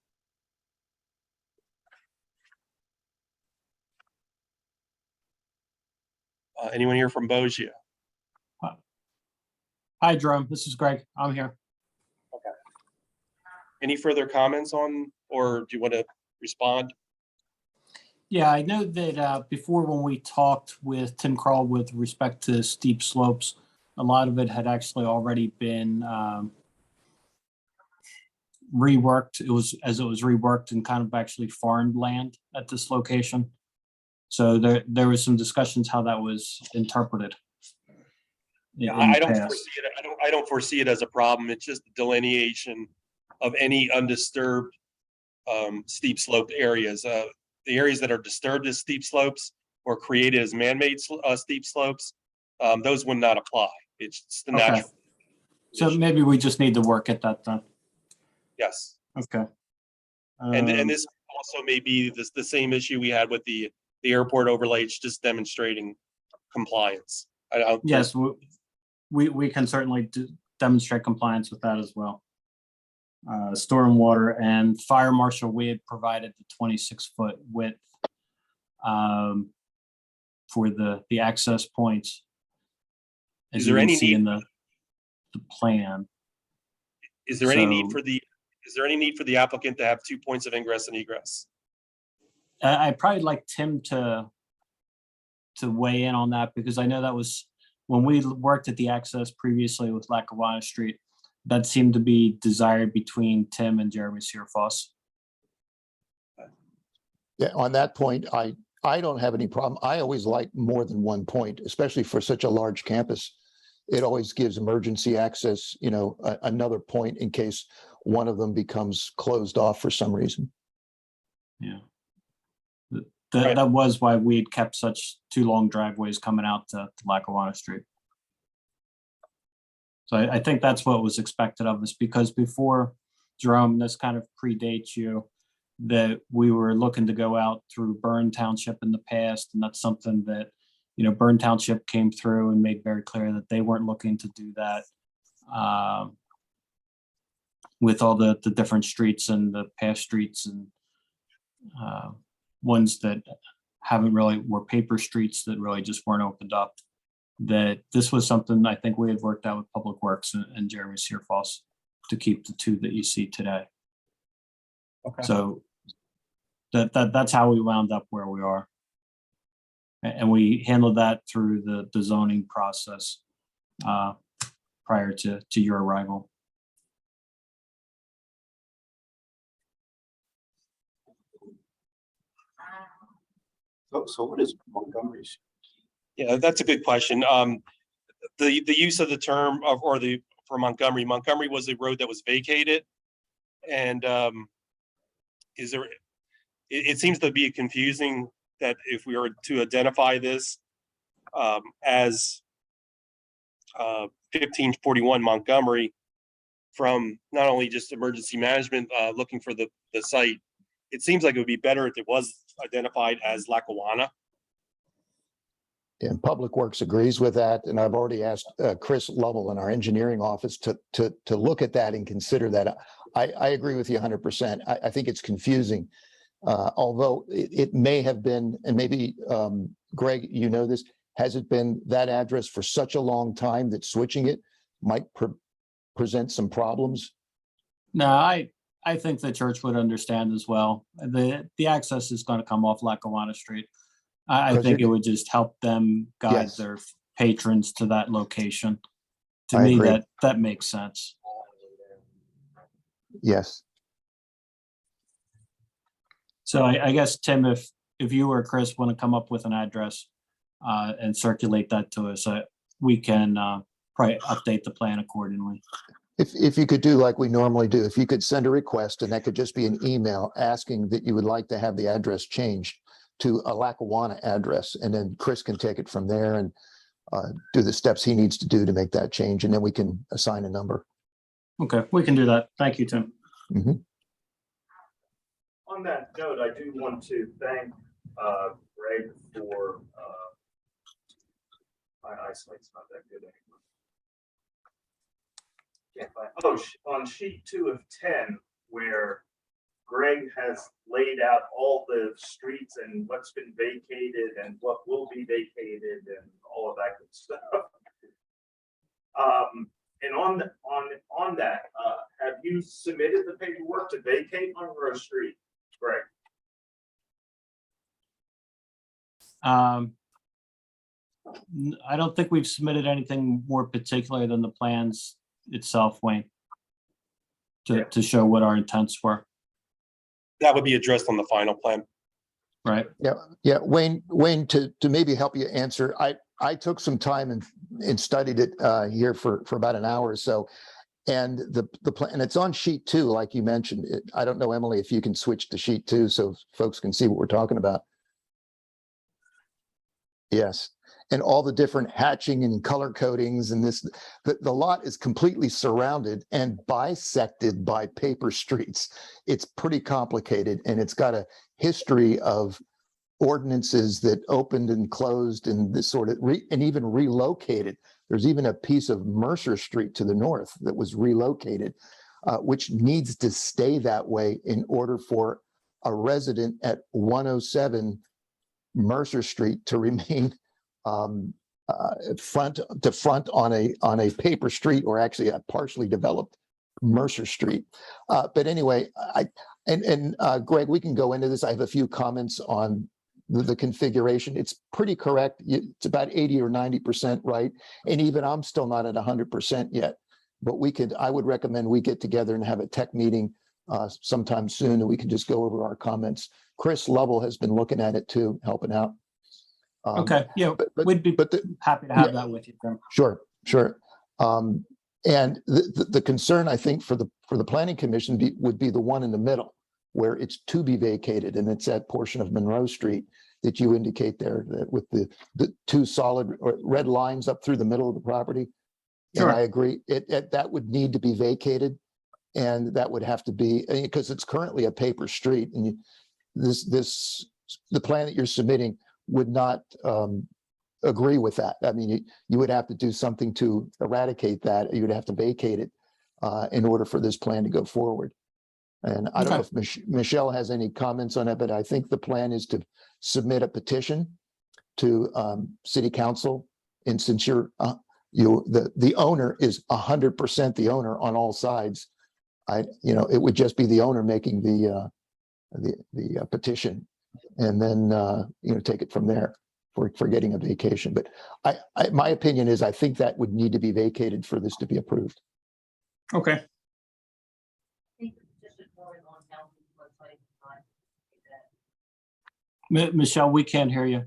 Anyone here from Bosia? Hi, Jerome. This is Greg. I'm here. Any further comments on, or do you want to respond? Yeah, I know that before, when we talked with Tim Kroll with respect to steep slopes, a lot of it had actually already been reworked. It was reworked and kind of actually farmed land at this location. So there was some discussions how that was interpreted. Yeah, I don't foresee it. I don't foresee it as a problem. It's just the delineation of any undisturbed steep slope areas. The areas that are disturbed as steep slopes or created as man-made steep slopes, those would not apply. It's the natural. So maybe we just need to work at that then. Yes. Okay. And this also may be the same issue we had with the airport overlay. It's just demonstrating compliance. Yes, we can certainly demonstrate compliance with that as well. Stormwater and fire marshal, we had provided the 26-foot width for the access points. As Is you there can any see need- in the plan. Is there any need So- for is there any need for the applicant to have 2 points of ingress and egress? I'd probably like Tim to weigh in on that, because I know that was when we worked at the access previously with Lackawanna Street, that seemed to be desired between Tim and Jeremy Searfoss. Yeah, on that point, I don't have any problem. I always like more than 1 point, especially for such a large campus. It always gives emergency access, another point in case one of them becomes closed off for some reason. Yeah. Right. That was why we had kept such 2 long driveways coming out to Lackawanna Street. So I think that's what was expected of us, because before, Jerome, this kind of predates you, that we were looking to go out through Byrne Township in the past, and that's something that, Byrne Township came through and made very clear that they weren't looking to do that. With all the different streets and the past streets and ones that were paper streets that really just weren't opened up, that this was something I think we had worked out with Public Works and Jeremy Searfoss to keep the 2 that you see today. Okay. So that's how we wound up where we are. And we handled that through the zoning process prior to your arrival. So what is Montgomery's? Yeah, that's a good question. The use of the term for Montgomery was a road that was vacated. And it seems to be confusing that if we were to identify this as 1541 Montgomery, from not only just emergency management looking for the site, it seems like it would be better if it was identified as Lackawanna. And Public Works agrees with that. And I've already asked Chris Lovell in our engineering office to look at that and consider that. I agree with you 100%. I think it's confusing. Although it may have been, and maybe Greg, this, has it been that address for such a long time that switching it might present some problems? No, I think the church would understand as well. The access is going to come off Lackawanna Street. I Because think it you're- would just help them guide Yes. their patrons to that location. To I me, agree. that makes sense. Yes. So I guess, Tim, if you or Chris want to come up with an address and circulate that to us, we can probably update the plan accordingly. If you could do like we normally do, if you could send a request, and that could just be an email asking that you would like to have the address changed to a Lackawanna address, and then Chris can take it from there and do the steps he needs to do to make that change, and then we can assign a number. Okay, we can do that. Thank you, Tim. On that note, I do want to thank Greg for my eyesight's not that good anymore. Can't find, on sheet 2 of 10, where Greg has laid out all the streets and what's been vacated and what will be vacated and all of that good stuff. And on that, have you submitted the paperwork to vacate Monroe Street, Greg? I don't think we've submitted anything more particular than the plans itself, Wayne, to show what our intents were, That would be addressed on the final plan. right? Yeah, Wayne, to maybe help you answer, I took some time and studied it here for about an hour or so. And the plan, and it's on sheet 2, like you mentioned. I don't know, Emily, if you can switch to sheet 2 so folks can see what we're talking about. Yes, and all the different hatching and color codings and this, the lot is completely surrounded and bisected by paper streets. It's pretty complicated, and it's got a history of ordinances that opened and closed and this sort of and even relocated. There's even a piece of Mercer Street to the north that was relocated, which needs to stay that way in order for a resident at 107 Mercer Street to remain front to front on a paper street, or actually a partially developed Mercer Street. But anyway, Greg, we can go into this. I have a few comments on the configuration. It's pretty correct. It's about 80 or 90% right. And even I'm still not at 100% yet. But I would recommend we get together and have a tech meeting sometime soon, and we can just go over our comments. Chris Lovell has been looking at it too, helping out. Okay, yeah, we'd be happy to have that with you, Jim. Sure. And the concern, I think, for the planning commission would be the one in the middle, where it's to be vacated, and it's that portion of Monroe Street that you indicate there, that with the two solid or red lines up through the middle of the property. Sure. And I agree, that would need to be vacated, and that would have to be, because it's currently a paper street, and the plan that you're submitting would not agree with that. I mean, you would have to do something to eradicate that. You would have to vacate it in order for this plan to go forward. And I don't know if Michelle has any comments on it, but I think the plan is to submit a petition to City Council. And since the owner is 100% the owner on all sides, it would just be the owner making the petition, and then take it from there for getting a vacation. But my opinion is, I think that would need to be vacated for this to be approved. Okay. I think the petition forward on council's website, Michelle, we can't hear you.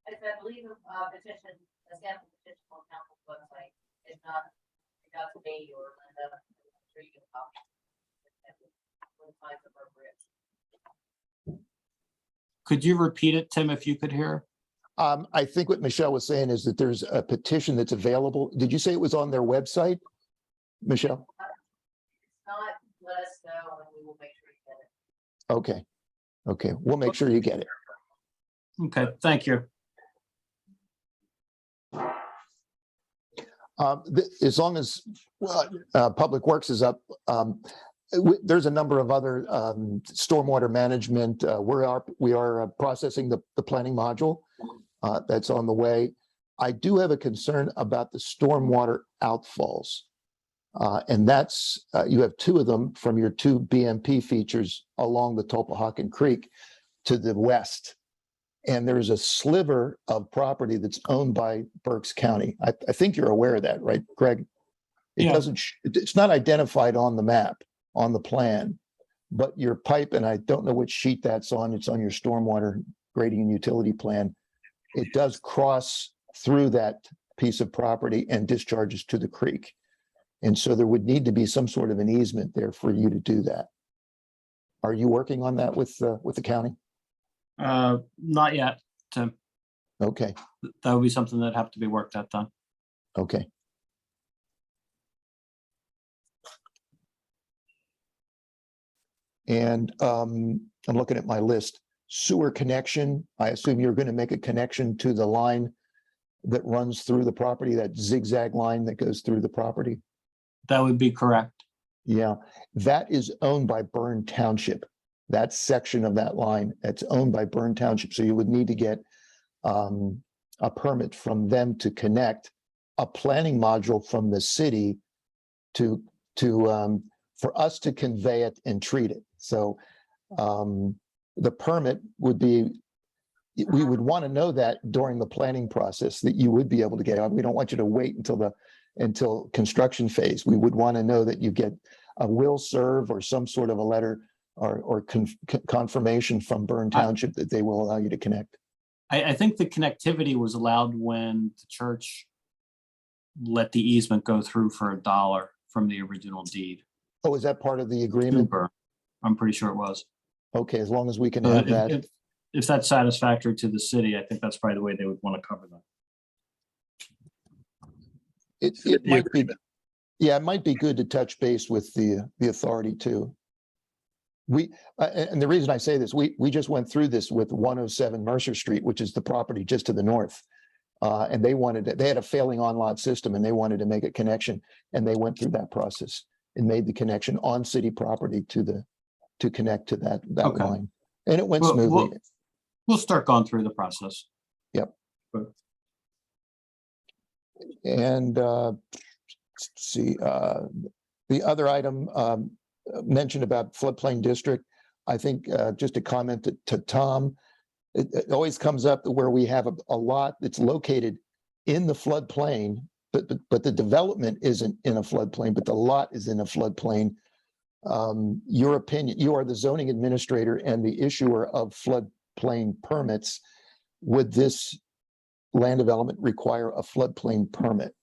I believe petition, a sample petition on council's website, if not, reach out to me or Linda, I'm sure you can copy. Could you repeat it, Tim, if you could hear? I think what Michelle was saying is that there's a petition that's available. Did you say it was on their website, Michelle? If not, let us know and we will make sure you get it. Okay, we'll make sure you get it. Okay, thank you. As long as Public Works is up, there's a number of other stormwater management. We are processing the planning module that's on the way. I do have a concern about the stormwater outfalls. And that's, you have two of them from your two BMP features along the Topahawken Creek to the west. And there's a sliver of property that's owned by Berks County. I think you're aware of that, right, Greg? It doesn't, it's not identified on the map, on the plan, but your pipe, and I don't know which sheet that's on, it's on your stormwater grading and utility plan. It does cross through that piece of property and discharges to the creek. And so there would need to be some sort of an easement there for you to do that. Are you working on that with the county? Not yet, Tim. Okay, That would be something that'd have to be worked out then. okay. And I'm looking at my list. Sewer connection, I assume you're going to make a connection to the line that runs through the property, that zigzag line that goes through the property? That would be correct. Yeah, that is owned by Byrne Township. That section of that line, that's owned by Byrne Township. So you would need to get a permit from them to connect a planning module from the city to for us to convey it and treat it. So the permit would be, we would want to know that during the planning process that you would be able to get out. We don't want you to wait until construction phase. We would want to know that you get a will serve or some sort of a letter or confirmation from Byrne Township that they will allow you to connect. I think the connectivity was allowed when the church let the easement go through for $1 from the original deed. Oh, is that part of the agreement? Super. I'm pretty sure it was. Okay, as long as we can have that. If that's satisfactory to the city, I think that's probably the way they would want to cover that. It might be, yeah, it might be good to touch base with the authority too. And the reason I say this, we just went through this with 107 Mercer Street, which is the property just to the north. And they had a failing on-lot system and they wanted to make a connection, and they went through that process and made the connection on city property to connect to that Okay. line. And it went Well, smoothly. We'll start going through the process. And let's see, the other item mentioned about floodplain district, I think just a comment to Tom, it always comes up where we have a lot that's located in the floodplain, but the development isn't in a floodplain, but the lot is in a floodplain. Your opinion, you are the zoning administrator and the issuer of floodplain permits. Would this land development require a floodplain permit?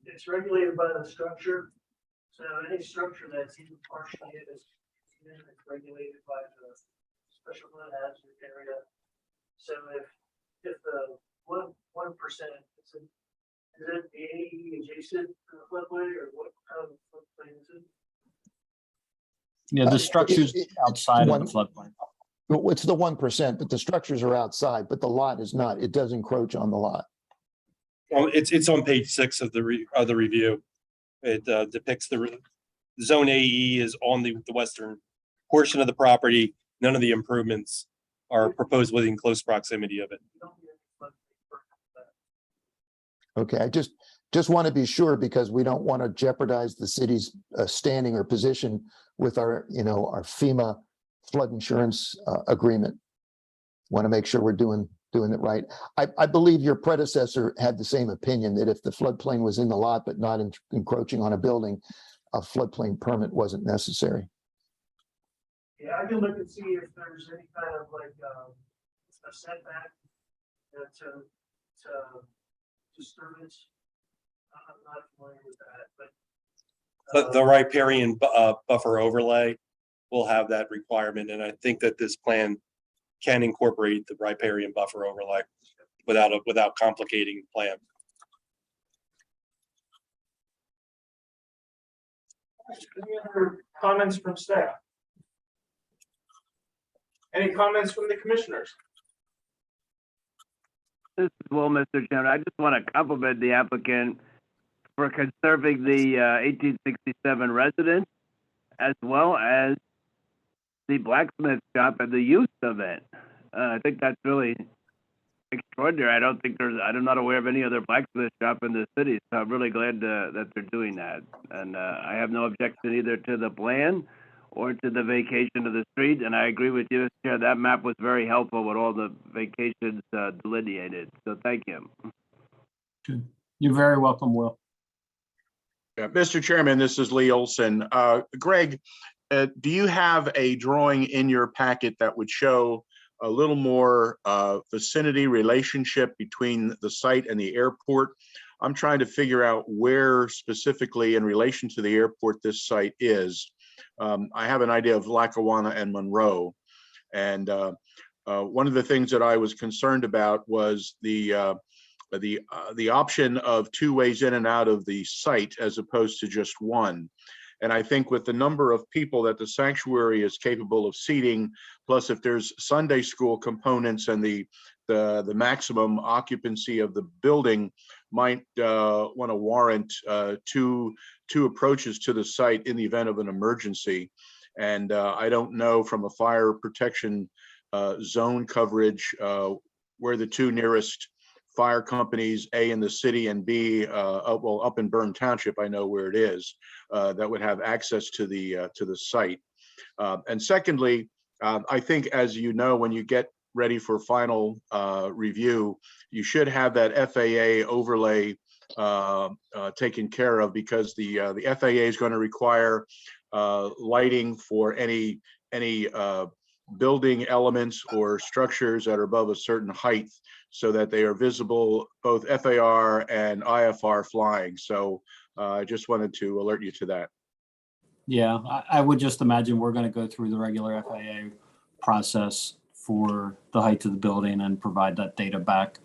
It's regulated by the structure. So any structure that's even partially is regulated by the special flood hazard area. So if the 1%, is it the AE adjacent to the floodway, or what kind of floodplain is it? Yeah, the structure's outside of the floodplain. Well, it's the 1%, but the structures are outside, but the lot is not. It does encroach on the lot. Well, it's on page 6 of the review. It depicts zone AE is on the western portion of the property. None of the improvements are proposed within close proximity of it. You don't need a floodplain permit for that. Okay, I just want to be sure because we don't want to jeopardize the city's standing or position with our, our FEMA flood insurance agreement. Want to make sure we're doing it right. I believe your predecessor had the same opinion that if the floodplain was in the lot but not encroaching on a building, a floodplain permit wasn't necessary. Yeah, I can look and see if there's any kind of like a setback to disturbance. I'm not familiar with that, But the riparian buffer overlay will have that requirement, and I think that this plan can incorporate the riparian buffer overlay without complicating the plan. Any other comments from staff? Any comments from the commissioners? This is Will, Mr. Chairman. I just want to compliment the applicant for conserving the 1867 residence as well as the blacksmith shop and the use of it. I think that's really extraordinary. I'm not aware of any other blacksmith shop in the city, so I'm really glad that they're doing that. And I have no objection either to the plan or to the vacation of the street. And I agree with you, Mr. Chair, that map was very helpful with all the vacations delineated. So thank you. You're very welcome, Will. Yeah, Mr. Chairman, this is Lee Olson. Greg, do you have a drawing in your packet that would show a little more vicinity relationship between the site and the airport? I'm trying to figure out where specifically in relation to the airport this site is. I have an idea of Lackawanna and Monroe. And one of the things that I was concerned about was the option of 2 ways in and out of the site as opposed to just one. And I think with the number of people that the sanctuary is capable of seating, plus if there's Sunday school components and the maximum occupancy of the building might want to warrant two approaches to the site in the event of an emergency. And I don't know from a fire protection zone coverage where the 2 nearest fire companies, A in the city and B, up in Bern Township, I know where it is, that would have access to the site. And secondly, I think, as you know, when you get ready for final review, you should have that FAA overlay taken care of, because the FAA is going to require lighting for any building elements or structures that are above a certain height, so that they are visible, both FAR and IFR flying. So I just wanted to alert you to that. Yeah, I would just imagine we're going to go through the regular FAA process for the height of the building and provide that data back.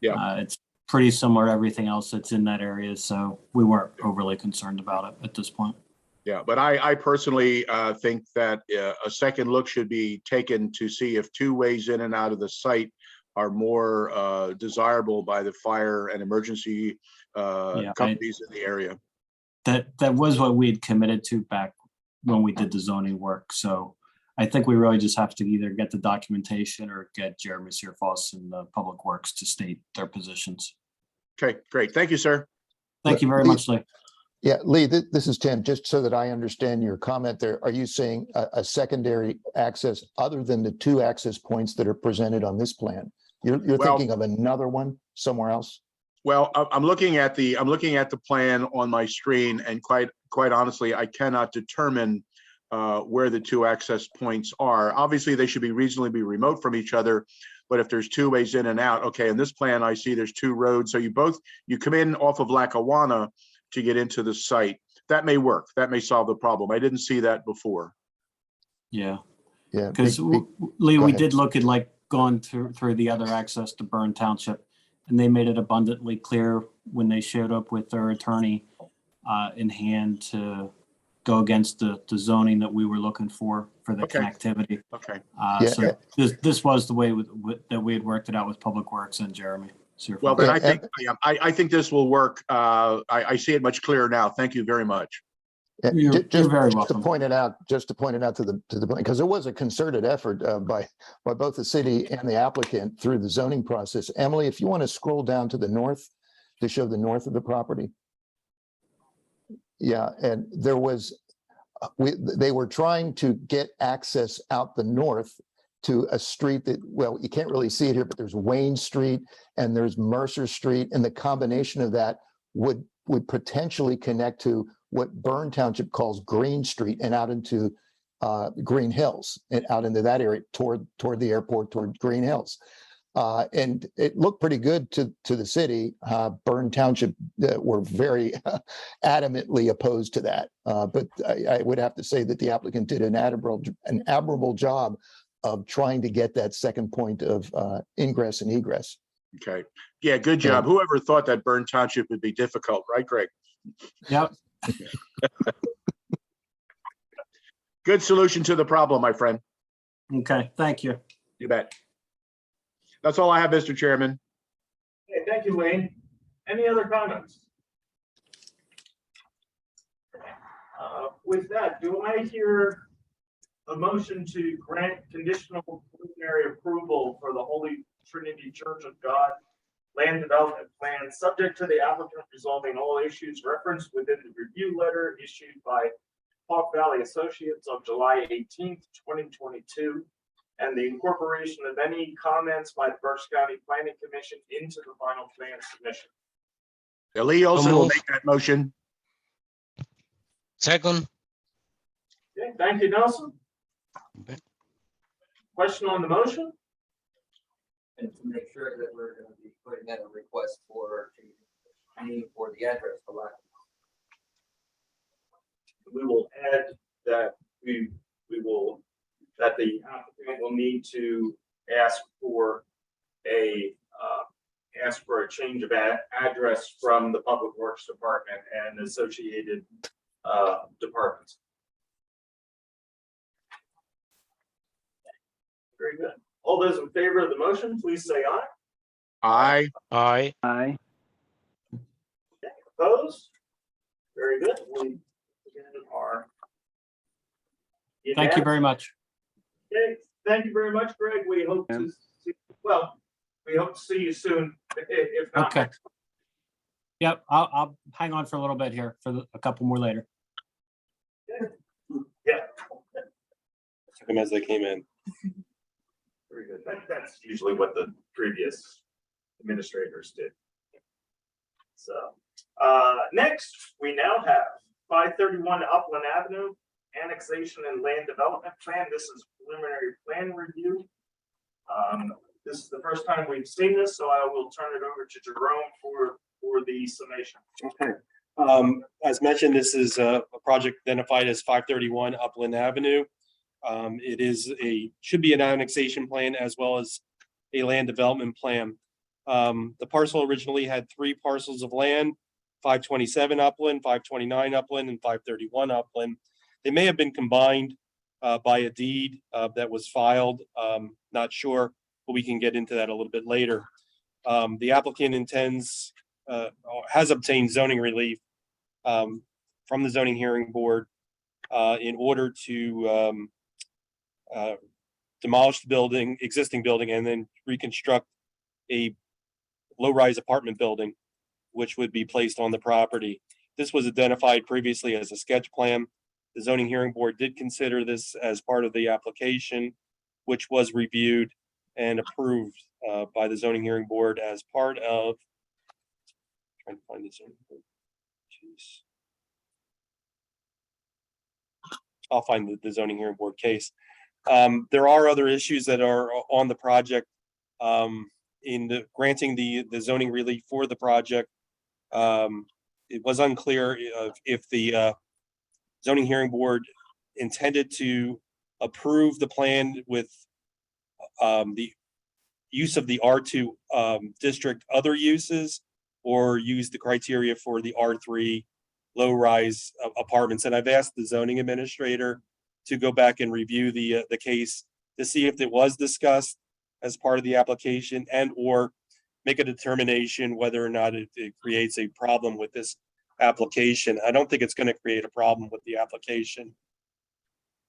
Yeah. It's pretty similar to everything else that's in that area, so we weren't overly concerned about it at this point. Yeah, but I personally think that a second look should be taken to see if 2 ways in and out of the site are more desirable by the fire and emergency companies in the area. That was what we had committed to back when we did the zoning work. So I think we really just have to either get the documentation or get Jeremy Searfoss and the Public Works to state their positions. Okay, great. Thank you, sir. Thank you very much, Lee. Yeah, Lee, this is Tim. Just so that I understand your comment there, are you saying a secondary access other than the 2 access points that are presented on this plan? You're Well- thinking of another one somewhere else? Well, I'm looking at the plan on my screen, and quite honestly, I cannot determine where the 2 access points are. Obviously, they should be reasonably be remote from each other, but if there's 2 ways in and out, okay, in this plan, I see there's 2 roads. So you come in off of Lackawanna to get into the site. That may work. That may solve the problem. I didn't see that before. Yeah, Yeah. because Lee, we did look at like going through the other access to Byrne Township, and they made it abundantly clear when they showed up with their attorney in hand to go against the zoning that we were looking for the Okay. connectivity. Okay. So this was the way that we had worked it out with Public Works and Jeremy. Searfoss. Well, then Yeah, I think this will work. I see it much clearer now. Thank you very much. You're very To welcome. point it out, to the because there was a concerted effort by both the city and the applicant through the zoning process. Emily, if you want to scroll down to the north to show the north of the property. Yeah, and there was, they were trying to get access out the north to a street that, well, you can't really see it here, but there's Wayne Street and there's Mercer Street, and the combination of that would potentially connect to what Byrne Township calls Green Street and out into Green Hills and out into that area toward the airport, toward Green Hills. And it looked pretty good to the city. Byrne Township were very adamantly opposed to that. But I would have to say that the applicant did an admirable job of trying to get that second point of ingress and egress. Okay. Yeah, good job. Whoever thought that Byrne Township would be difficult, right, Greg? Yep. Good solution to the problem, my friend. Okay, thank you. You bet. That's all I have, Mr. Chairman. Okay, thank you, Wayne. Any other comments? With that, do I hear a motion to grant conditional preliminary approval for the Holy Trinity Church of God land development plan, subject to the applicant resolving all issues referenced within the review letter issued by Hawk Valley Associates on July 18th, 2022, and the incorporation of any comments by the Berks County Planning Commission into the final plan submission? Lee Olson will make that motion. Second. Okay, thank you, Nelson. Question on the motion? And to make sure that we're gonna be putting in a request for the address for lack. We will add that that the applicant will need to ask for a change of address from the Public Works Department and associated departments. Very good. All those in favor of the motion, please say aye. Aye. Aye. Opposed? Very good. We are. Thank you very much. Okay, thank you very much, Greg. We hope to see, we hope to see you soon, if not. Okay. Yep, I'll hang on for a little bit here for a couple more later. Yeah. Took them as they came in. Very good. That's usually what the previous administrators did. So, next, we now have 531 Upland Avenue, annexation and land development plan. This is preliminary plan review. This is the first time we've seen this, so I will turn it over to Jerome for the summation. Okay. As mentioned, this is a project identified as 531 Upland Avenue. It should be an annexation plan as well as a land development plan. The parcel originally had 3 parcels of land, 527 Upland, 529 Upland, and 531 Upland. They may have been combined by a deed that was filed. Not sure, but we can get into that a little bit later. The applicant has obtained zoning relief from the zoning hearing board in order to demolish the building, existing building, and then reconstruct a low-rise apartment building, which would be placed on the property. This was identified previously as a sketch plan. The zoning hearing board did consider this as part of the application, which was reviewed and approved by the zoning hearing board as part of, trying to find the zoning board. Jeez. I'll find the zoning hearing board case. There are other issues that are on the project. In the granting the zoning relief for the project, it was unclear if the zoning hearing board intended to approve the plan with the use of the R2 district other uses, or use the criteria for the R3 low-rise apartments. And I've asked the zoning administrator to go back and review the case to see if it was discussed as part of the application, and or make a determination whether or not it creates a problem with this application. I don't think it's going to create a problem with the application.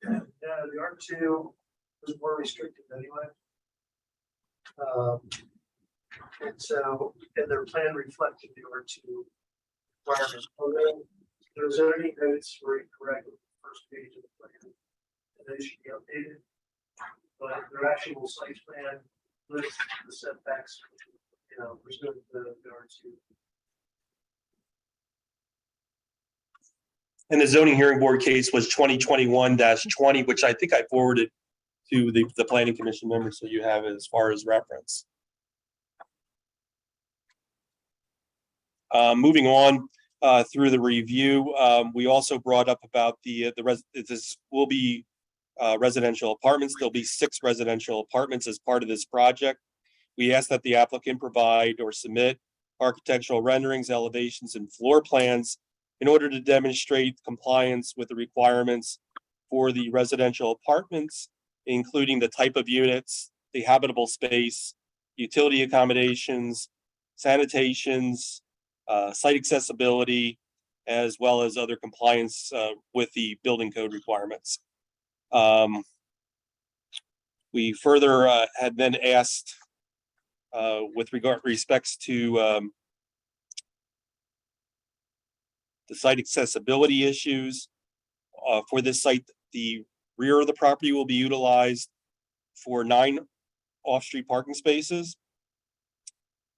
Yeah, the R2 is more restricted anyway. And so, and their plan reflected the R2 requirement. Although there's zoning notes were incorrect on the first page of the plan, and they should be updated. But their actual site plan lists the setbacks, pursuant to the R2. And the zoning hearing board case was 2021-20, which I think I forwarded to the planning commission members, so you have it as far as reference. Moving on through the review, we also brought up about this will be residential apartments. There'll be 6 residential apartments as part of this project. We asked that the applicant provide or submit architectural renderings, elevations, and floor plans in order to demonstrate compliance with the requirements for the residential apartments, including the type of units, the habitable space, utility accommodations, sanitations, site accessibility, as well as other compliance with the building code requirements. We further had then asked with respects to the site accessibility issues for this site. The rear of the property will be utilized for 9 off-street parking spaces.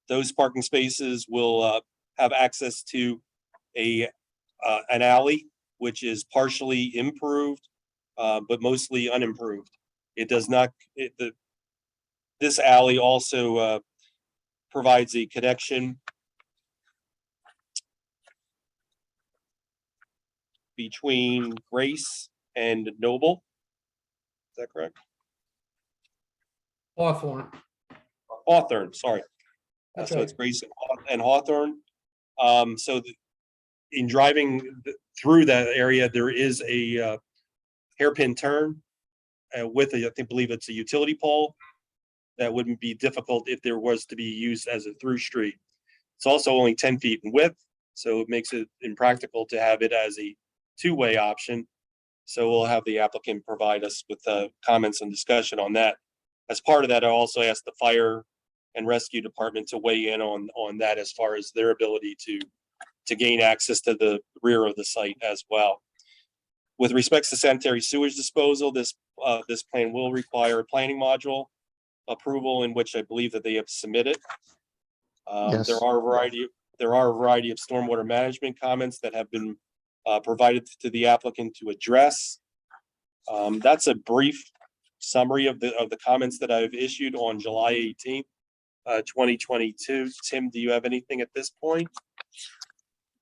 Those parking spaces will have access to an alley, which is partially improved, but mostly unimproved. It does not, this alley also provides a connection between Grace and Noble. Is that correct? Hawthorne, sorry. So it's Grace and Hawthorne. So in driving through that area, there is a hairpin turn with I believe it's a utility pole that wouldn't be difficult if there was to be used as a through street. It's also only 10 feet in width, so it makes it impractical to have it as a 2-way option. So we'll have the applicant provide us with comments and discussion on that. As part of that, I also asked the fire and rescue department to weigh in on that as far as their ability to gain access to the rear of the site as well. With respects to sanitary sewage disposal, this plan will require a planning module approval, in which I believe that they have submitted. Yes. There are a variety of stormwater management comments that have been provided to the applicant to address. That's a brief summary of the comments that I've issued on July 18th, 2022. Tim, do you have anything at this point?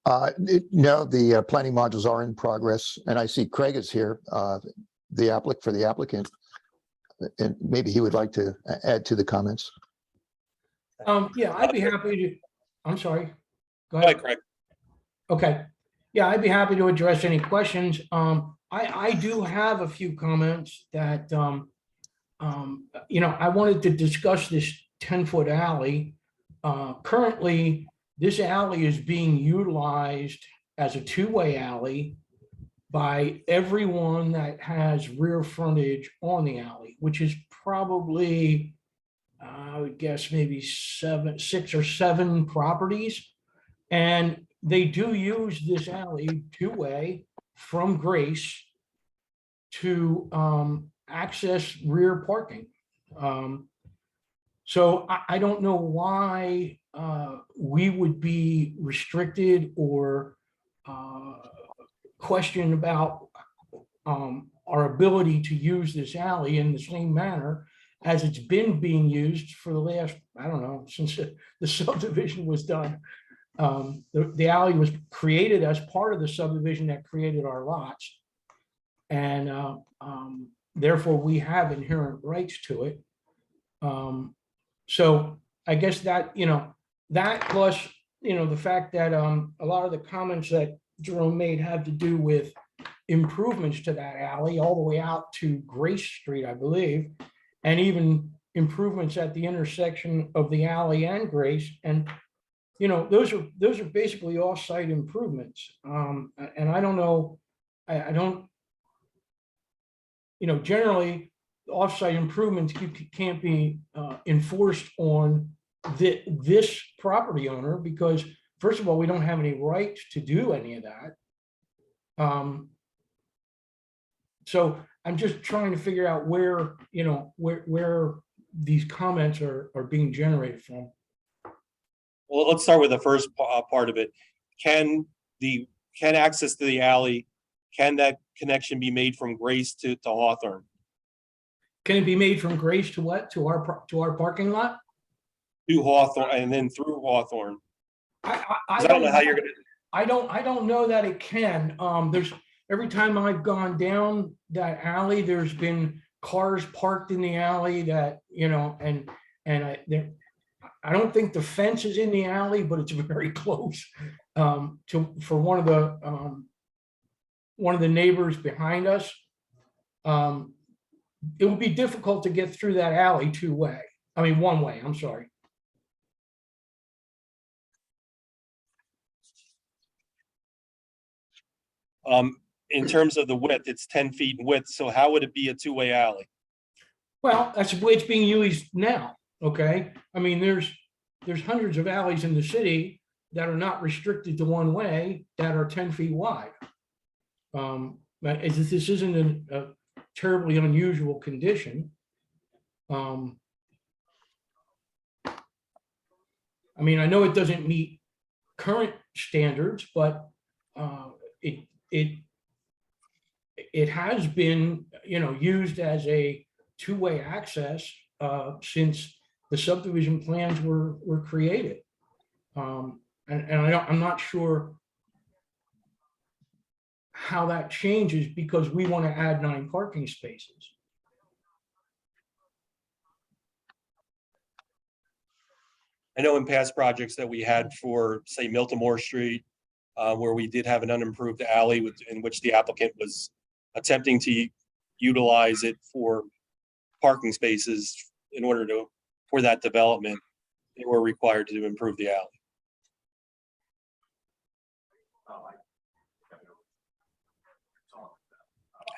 No, the planning modules are in progress, and I see Craig is here, the applicant, and maybe he would like to add to the comments. Yeah, I'd be happy to, I'm sorry. Go Go ahead, ahead. Craig. Okay. Yeah, I'd be happy to address any questions. I do have a few comments that, I wanted to discuss this 10-foot alley. Currently, this alley is being utilized as a 2-way alley. by everyone that has rear frontage on the alley, which is probably, I would guess maybe 6 or 7 properties. And they do use this alley two-way from Grace to access rear parking. So I don't know why we would be restricted or questioned about our ability to use this alley in the same manner as it's been being used for the last, I don't know, since the subdivision was done. The alley was created as part of the subdivision that created our lots. And therefore we have inherent rights to it. So I guess that, that plus, the fact that a lot of the comments that Jerome made had to do with improvements to that alley all the way out to Grace Street, I believe, and even improvements at the intersection of the alley and Grace. And, those are basically off-site improvements. And I don't know, I don't, generally off-site improvements can't be enforced on this property owner because, first of all, we don't have any rights to do any of that. So I'm just trying to figure out where, where these comments are being generated from. Well, let's start with the first part of it. Can access to the alley, can that connection be made from Grace to Hawthorne? Can it be made from Grace to what? To our parking lot? To Hawthorne and then through Hawthorne? I don't know how you're gonna. I don't know that it can. There's every time I've gone down that alley, there's been cars parked in the alley that, and I don't think the fence is in the alley, but it's very close for one of the neighbors behind us. It would be difficult to get through that alley two-way. I mean, one way, I'm sorry. In terms of the width, it's 10 feet in width. So how would it be a two-way alley? Well, that's the way it's being used now. Okay. I mean, there's hundreds of alleys in the city that are not restricted to one way that are 10 feet wide. But this isn't a terribly unusual condition. I mean, I know it doesn't meet current standards, but it has been, used as a two-way access since the subdivision plans were created. And I'm not sure how that changes because we want to add 9 parking spaces. I know in past projects that we had for, say, Milton Moore Street, where we did have an unimproved alley in which the applicant was attempting to utilize it for parking spaces in order for that development, they were required to improve the alley.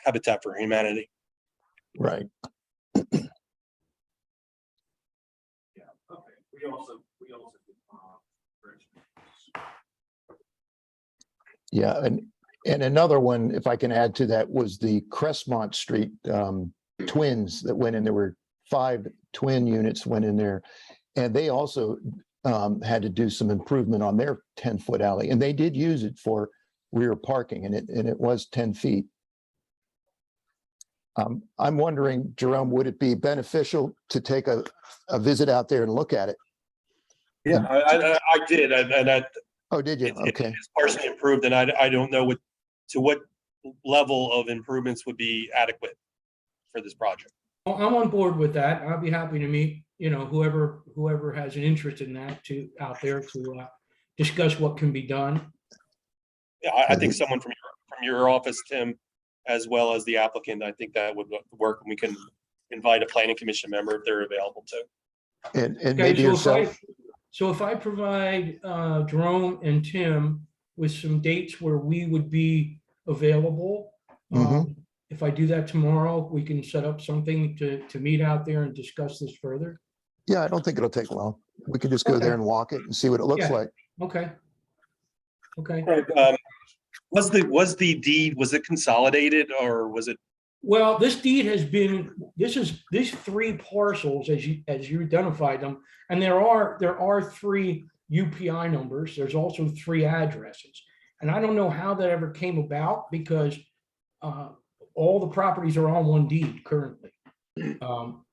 Habitat for Humanity. Right. Yeah, okay. We also Yeah, and another one, if I can add to that, was the Crestmont Street twins that went in. There were 5 twin units went in there, and they also had to do some improvement on their 10-foot alley, and they did use it for rear parking, and it was 10 feet. I'm wondering, Jerome, would it be beneficial to take a visit out there and look at it? Yeah, I did, and Oh, did you? Okay. It's partially improved, and I don't know what level of improvements would be adequate for this project. I'm on board with that. I'll be happy to meet, whoever has an interest in that out there to discuss what can be done. Yeah, I think someone from your office, Tim, as well as the applicant, I think that would work, and we can invite a planning commission member if they're available too. And Okay, maybe yourself. So if I provide Jerome and Tim with some dates where we would be available. Mhm. If I do that tomorrow, we can set up something to meet out there and discuss this further. Yeah, I don't think it'll take long. We can just go there Okay. and walk it and see what it looks Yeah. like. Okay. Okay. Craig, was the deed, was it consolidated or was it? Well, this deed has been, these three parcels as you identified them, and there are three UPI numbers. There's also three addresses. And I don't know how that ever came about because all the properties are on one deed currently.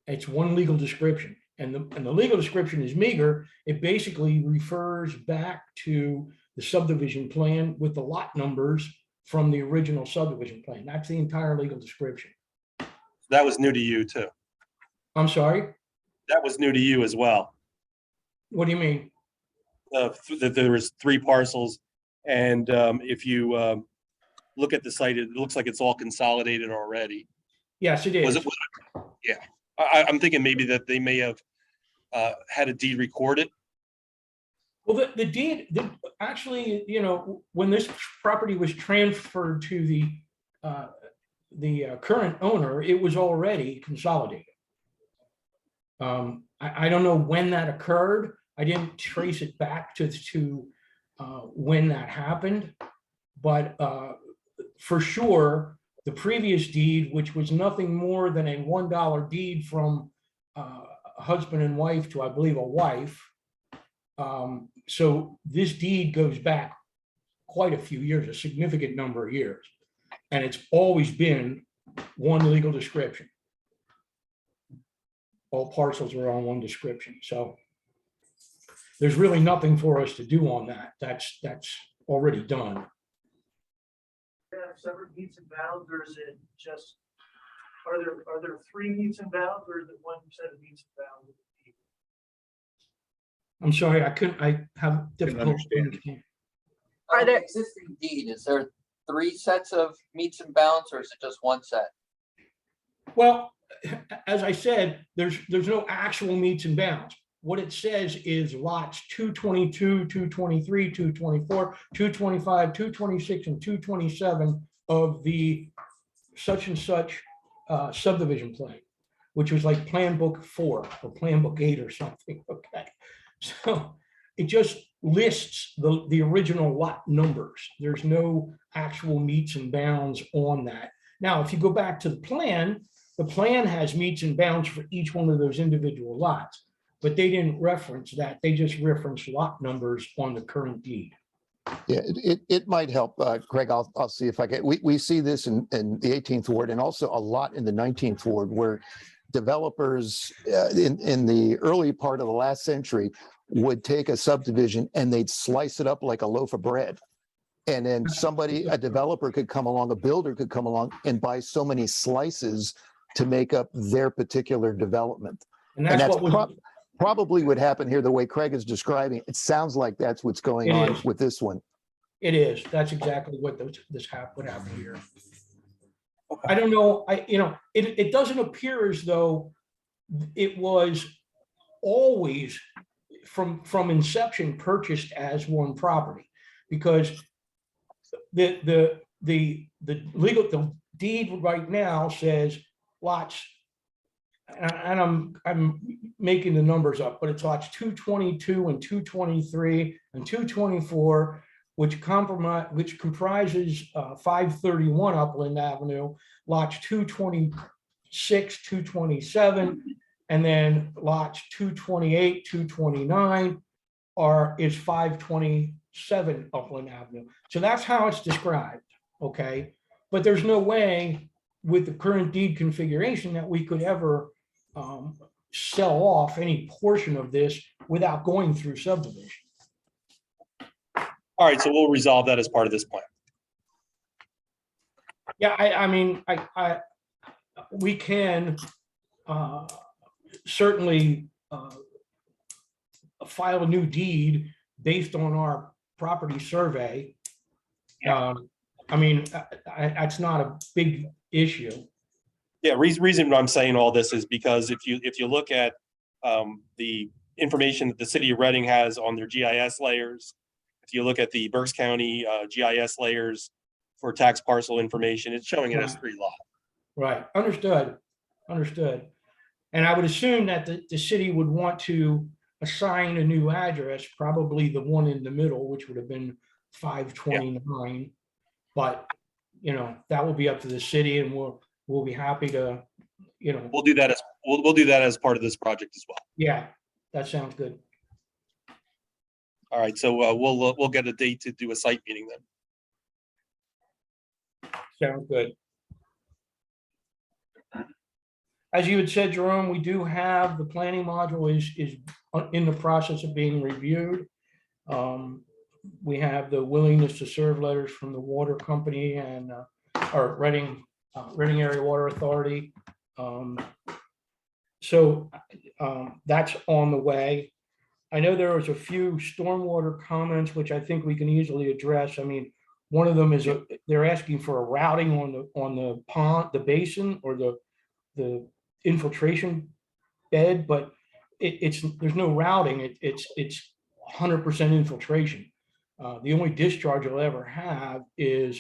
It's one legal description, and the legal description is meager. It basically refers back to the subdivision plan with the lot numbers from the original subdivision plan. That's the entire legal description. That was new to you too. I'm sorry, That was new to you as well. what do you mean? That there was three parcels, and if you look at the site, it looks like it's all consolidated already. Yes, it Was is. it? Yeah, I'm thinking maybe that they may have had a deed recorded. Well, the deed, actually, when this property was transferred to the current owner, it was already consolidated. I don't know when that occurred. I didn't trace it back to when that happened, but for sure, the previous deed, which was nothing more than a $1 deed from a husband and wife to, I believe, a wife. So this deed goes back quite a few years, a significant number of years. And it's always been one legal description. All parcels are on one description. So there's really nothing for us to do on that. That's already done. Have separate meets and bounds, or is it just, are there three meets and bounds, or is it one set of meets and bounds? I'm sorry, I have difficulty understand. understanding. Are there- Existing deed, is there three sets of meets and bounds, or is it just one set? Well, as I said, there's no actual meets and bounds. What it says is lots 222, 223, 224, 225, 226, and 227 of the such and such subdivision plan, which was like Plan Book 4 or Plan Book 8 or something, okay? So it just lists the original lot numbers. There's no actual meets and bounds on that. Now, if you go back to the plan has meets and bounds for each one of those individual lots, but they didn't reference that. They just referenced lot numbers on the current deed. Yeah, it might help, Craig. I'll see if I can. We see this in the 18th ward and also a lot in the 19th ward where developers in the early part of the last century would take a subdivision and they'd slice it up like a loaf of bread. And then a developer could come along, a builder could come along and buy so many slices to make up their particular development. And And that's that's what was, probably what happened here, the way Craig is describing. It sounds like that's what's going It on is. with this one. it is. That's exactly what what happened here. I don't know, it doesn't appear as though it was always from inception purchased as one property, because the deed right now says lots, and I'm making the numbers up, but it's lots 222 and 223 and 224, which comprises 531 Upland Avenue, lots 226, 227, and then lots 228, 229 is 527 Upland Avenue. So that's how it's described, okay? But there's no way with the current deed configuration that we could ever sell off any portion of this without going through subdivision. All right, so we'll resolve that as part of this plan. Yeah, I mean, we can certainly file a new deed based on our property survey. I mean, that's not a big issue. Yeah, reason I'm saying all this is because if you look at the information that the city of Reading has on their GIS layers, if you look at the Berks County GIS layers, for tax parcel information. It's showing it as 3 lot. Right, understood, understood. And I would assume that the city would want to assign a new address, probably the one in the middle, which would have been 529. But, you know, that will be up to the city, and we'll be happy to, you know, We'll do that as, we'll do that as part of this project as well. yeah, that sounds good. All right, so we'll get a date to do a site meeting then. Sounds good. As you had said, Jerome, we do have the planning module is in the process of being reviewed. We have the willingness to serve letters from the water company and our Reading Area Water Authority. So that's on the way. I know there was a few stormwater comments, which I think we can easily address. I mean, one of them is they're asking for a routing on the pond, the basin, or the infiltration bed, but there's no routing. It's 100% infiltration. The only discharge you'll ever have is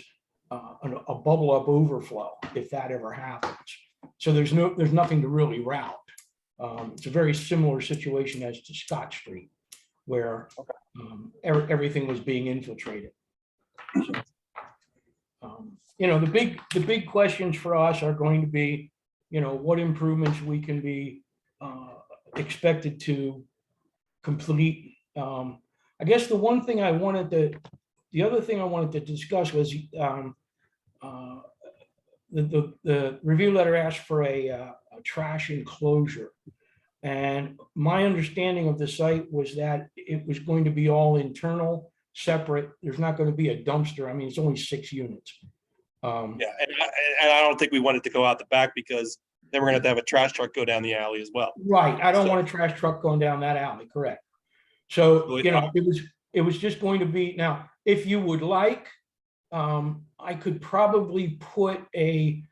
a bubble up overflow, if that ever happens. So there's nothing to really route. It's a very similar situation as to Scott Street, where everything was being infiltrated. So, you know, the big questions for us are going to be, you know, what improvements we can be expected to complete. I guess the other thing I wanted to discuss was the review letter asked for a trash enclosure. And my understanding of the site was that it was going to be all internal, separate. There's not going to be a dumpster. I mean, it's only 6 units. Yeah, and I don't think we wanted to go out the back, because then we're gonna have to have a trash truck go down the alley as well. Right. I don't want a trash truck going down that alley. Correct. So, you know, it was just going to be, now, if you would like, I could probably put a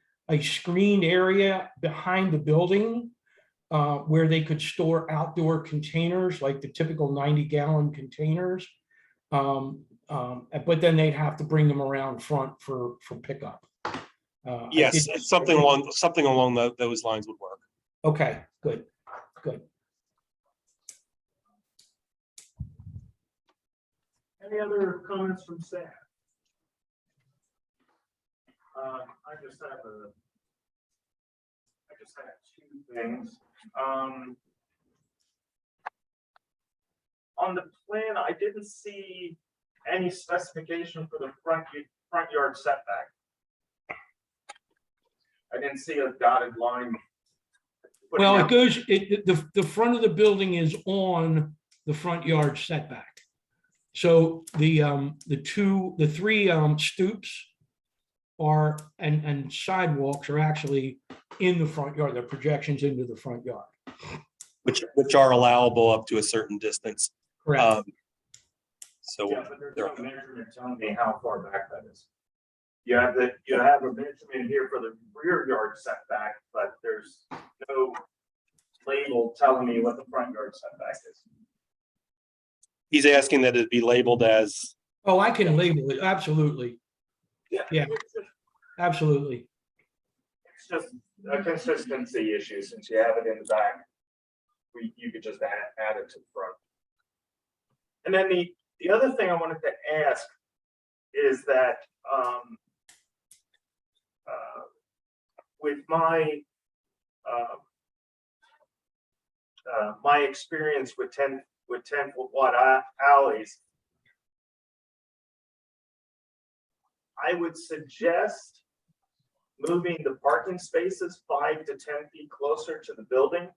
screened area behind the building where they could store outdoor containers, like the typical 90-gallon containers. But then they'd have to bring them around front for pickup. Yes, something along those lines would work. Okay, good. Any other comments from staff? I just have 2 things. On the plan, I didn't see any specification for the front yard setback. I didn't see a dotted line. Well, it goes, the front of the building is on the front yard setback. So the 3 stoops are, and sidewalks are actually in the front yard. They're projections into the front yard. Which are allowable up to a certain distance. Correct. So yeah, but there's no measurement telling me how far back that is. You have a measurement here for the rear yard setback, but there's no label telling me what the front yard setback is. He's asking that it be labeled as. Oh, I can label it. Absolutely. Yeah, absolutely. It's just a consistency issue. Since you have it in the back, you could just add it to the front. And then the other thing I wanted to ask is that with my my experience with 10-foot wide alleys, I would suggest moving the parking spaces 5 to 10 feet closer to the building.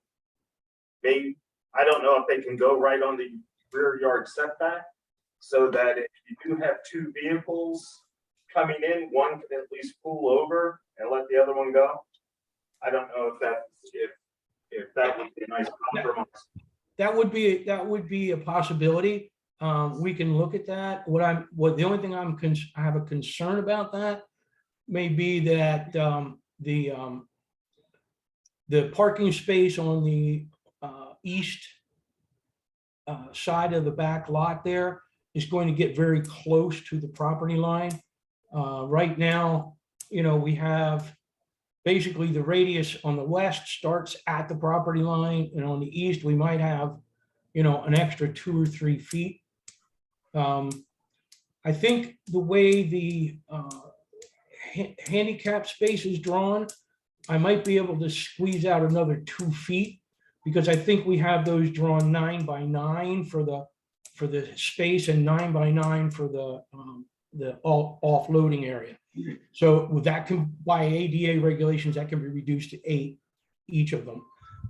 Maybe, I don't know if they can go right on the rear yard setback, so that if you do have 2 vehicles coming in, one can at least pull over and let the other one go. I don't know if that would be a nice compromise. That would be a possibility. We can look at that. The only thing I have a concern about that may be that the parking space on the east side of the back lot there is going to get very close to the property line. Right now, we have basically the radius on the west starts at the property line, and on the east, we might have, an extra 2 or 3 feet. I think the way the handicap space is drawn, I might be able to squeeze out another 2 feet, because I think we have those drawn 9 by 9 for the space and 9 by 9 for the offloading area. So with that, by ADA regulations, that can be reduced to 8, each of them.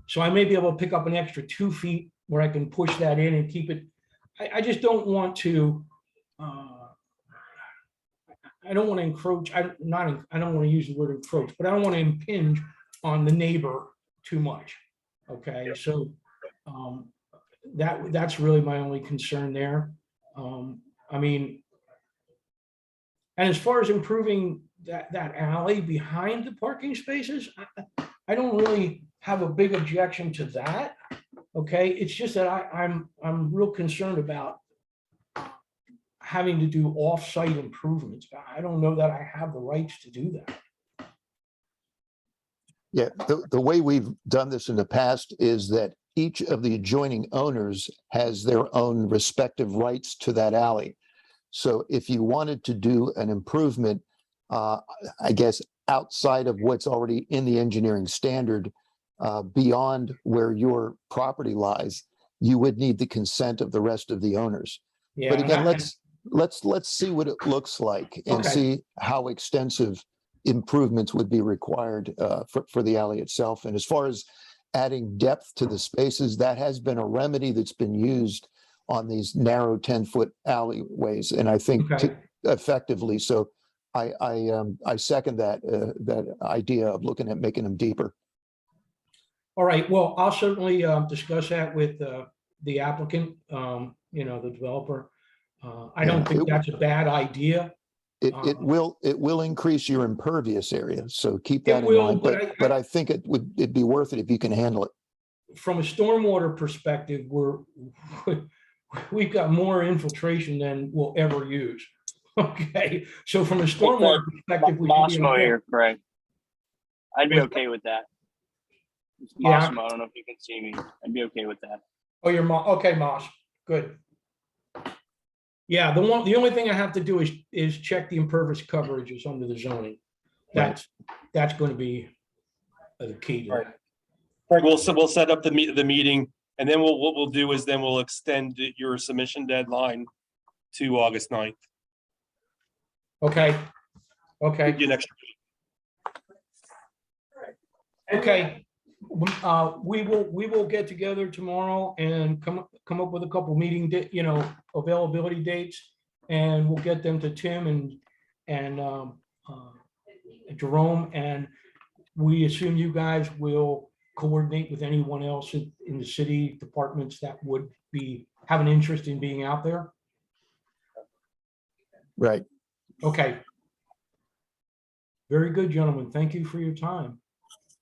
So I may be able to pick up an extra 2 feet where I can push that in and keep it. I just don't want to, I don't want to encroach. I don't want to use the word encroach, but I don't want to impinge on the neighbor too much. Okay, so that's really my only concern there. I mean, and as far as improving that alley behind the parking spaces, I don't really have a big objection to that. Okay, it's just that I'm real concerned about having to do off-site improvements. I don't know that I have the rights to do that. Yeah, the way we've done this in the past is that each of the adjoining owners has their own respective rights to that alley. So if you wanted to do an improvement, I guess, outside of what's already in the engineering standard, beyond where your property lies, you would need the consent of the rest of the owners. Yeah, But again, let's see what it looks like and Okay. see how extensive improvements would be required for the alley itself. And as far as adding depth to the spaces, that has been a remedy that's been used on these narrow 10-foot alleyways, and I think Okay. effectively. So I second that idea of looking at making them deeper. All right, well, I'll certainly discuss that with the applicant, the developer. I don't think that's a bad idea. It will increase your impervious area, so keep It that in will, mind. but But I think it'd be worth it if you can handle it. From a stormwater perspective, we've got more infiltration than we'll ever use. Okay, so from a stormwater perspective, we should be Mossimo okay. here, Greg. I'd be okay with that. It's Yeah. Mossimo. I don't know if you can see me. I'd be okay with that. Oh, you're okay, Moss. Good. Yeah, the only thing I have to do is check the impervious coverages under the zoning. That's going to be the key to Right. that. Greg, we'll set up the meeting, and then what we'll do is then we'll extend your submission deadline to August 9th. Okay. Okay. Give you an extra. Okay. We will get together tomorrow and come up with a couple meeting, availability dates, and we'll get them to Tim and Jerome, and we assume you guys will coordinate with anyone else in the city departments that would have an interest in being out there. Right. Okay. Very good, gentlemen. Thank you for your time.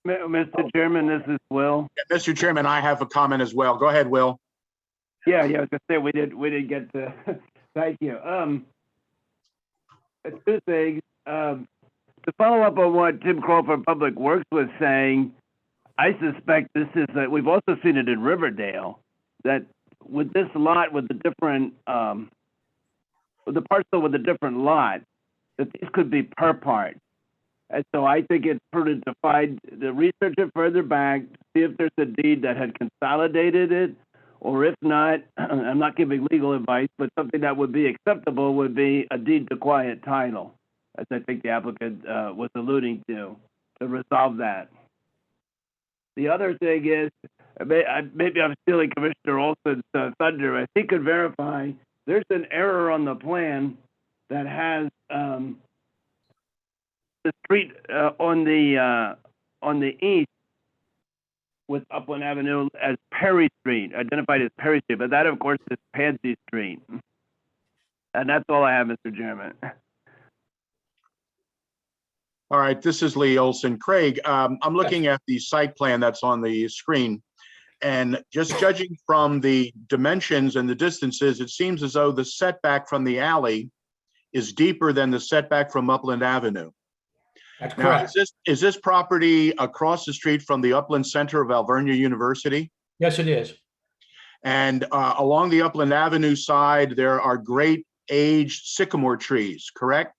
Mr. Chairman, this is Will. Mr. Chairman, I have a comment as well. Go ahead, Will. Yeah, I was gonna say we did get to. Thank you. Two things. To follow up on what Tim Crawford Public Works was saying, I suspect this is we've also seen it in Riverdale, that with this lot with the different with the parcel with a different lot, that these could be per part. And so I think it's prudent to research it further back, see if there's a deed that had consolidated it, or if not, I'm not giving legal advice, but something that would be acceptable would be a deed to quiet title, as I think the applicant was alluding to resolve that. The other thing is, maybe I'm stealing Commissioner Olson's thunder. If he could verify, there's an error on the plan that has the street on the east with Upland Avenue as Perry Street, identified as Perry Street, but that of course is Pansy Street. And that's all I have, Mr. Chairman. All right, this is Lee Olson. Craig, I'm looking at the site plan that's on the screen, and just judging from the dimensions and the distances, it seems as though the setback from the alley is deeper than the setback from Upland Avenue. That's Now, correct. is this property across the street from the Upland Center of Alvernia University? Yes, it is. And along the Upland Avenue side, there are great aged sycamore trees, correct?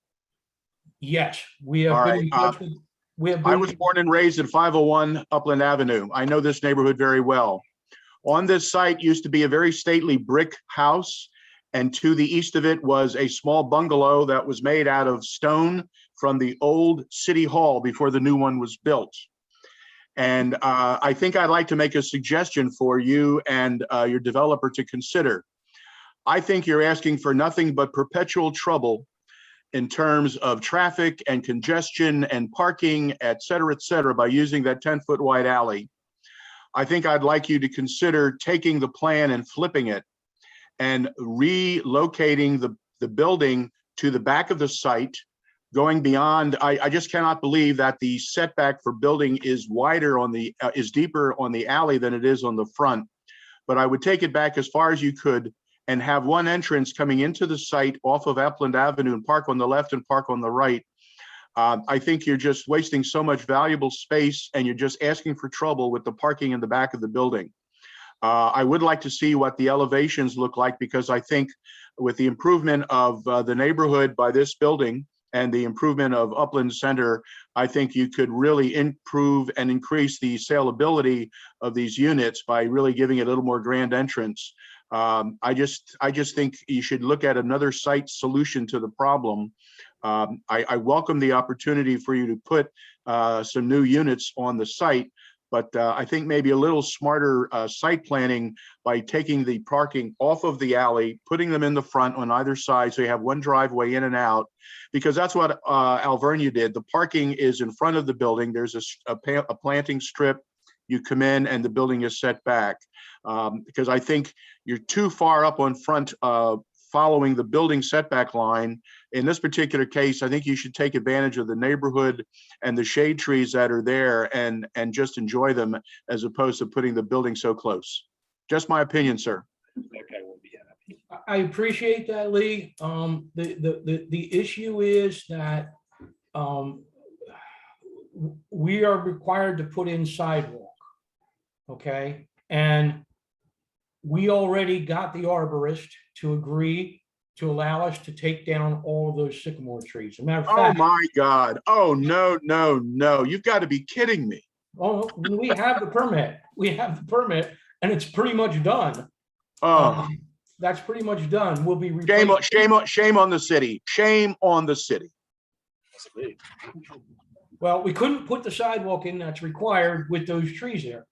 Yes, we have All been right, in touch with, we have I been, was born and raised at 501 Upland Avenue. I know this neighborhood very well. On this site used to be a very stately brick house, and to the east of it was a small bungalow that was made out of stone from the old city hall before the new one was built. And I think I'd like to make a suggestion for you and your developer to consider. I think you're asking for nothing but perpetual trouble in terms of traffic and congestion and parking, et cetera, by using that 10-foot wide alley. I think I'd like you to consider taking the plan and flipping it and relocating the building to the back of the site, going beyond. I just cannot believe that the setback for building is wider on the, is deeper on the alley than it is on the front. But I would take it back as far as you could and have one entrance coming into the site off of Upland Avenue and park on the left and park on the right. I think you're just wasting so much valuable space and you're just asking for trouble with the parking in the back of the building. I would like to see what the elevations look like, because I think with the improvement of the neighborhood by this building and the improvement of Upland Center, I think you could really improve and increase the saleability of these units by really giving it a little more grand entrance. I just think you should look at another site solution to the problem. I welcome the opportunity for you to put some new units on the site, but I think maybe a little smarter site planning by taking the parking off of the alley, putting them in the front on either side, so you have one driveway in and out, because that's what Alvernia did. The parking is in front of the building. There's a planting strip. You come in and the building is set back, because I think you're too far up on front following the building setback line. In this particular case, I think you should take advantage of the neighborhood and the shade trees that are there and just enjoy them, as opposed to putting the building so close. Just my opinion, sir. Okay, we'll be happy. I appreciate that, Lee. The issue is that we are required to put in sidewalk. Okay, and we already got the arborist to agree to allow us to take down all of those sycamore trees. As a matter of Oh fact, my God. Oh, no, no, no. You've got to be kidding me. oh, we have the permit. We have the permit, and it's pretty much done. Oh, That's pretty much done. We'll be shame replacing. shame on the city. Shame on the city. Well, we couldn't put the sidewalk in that's required with those trees there.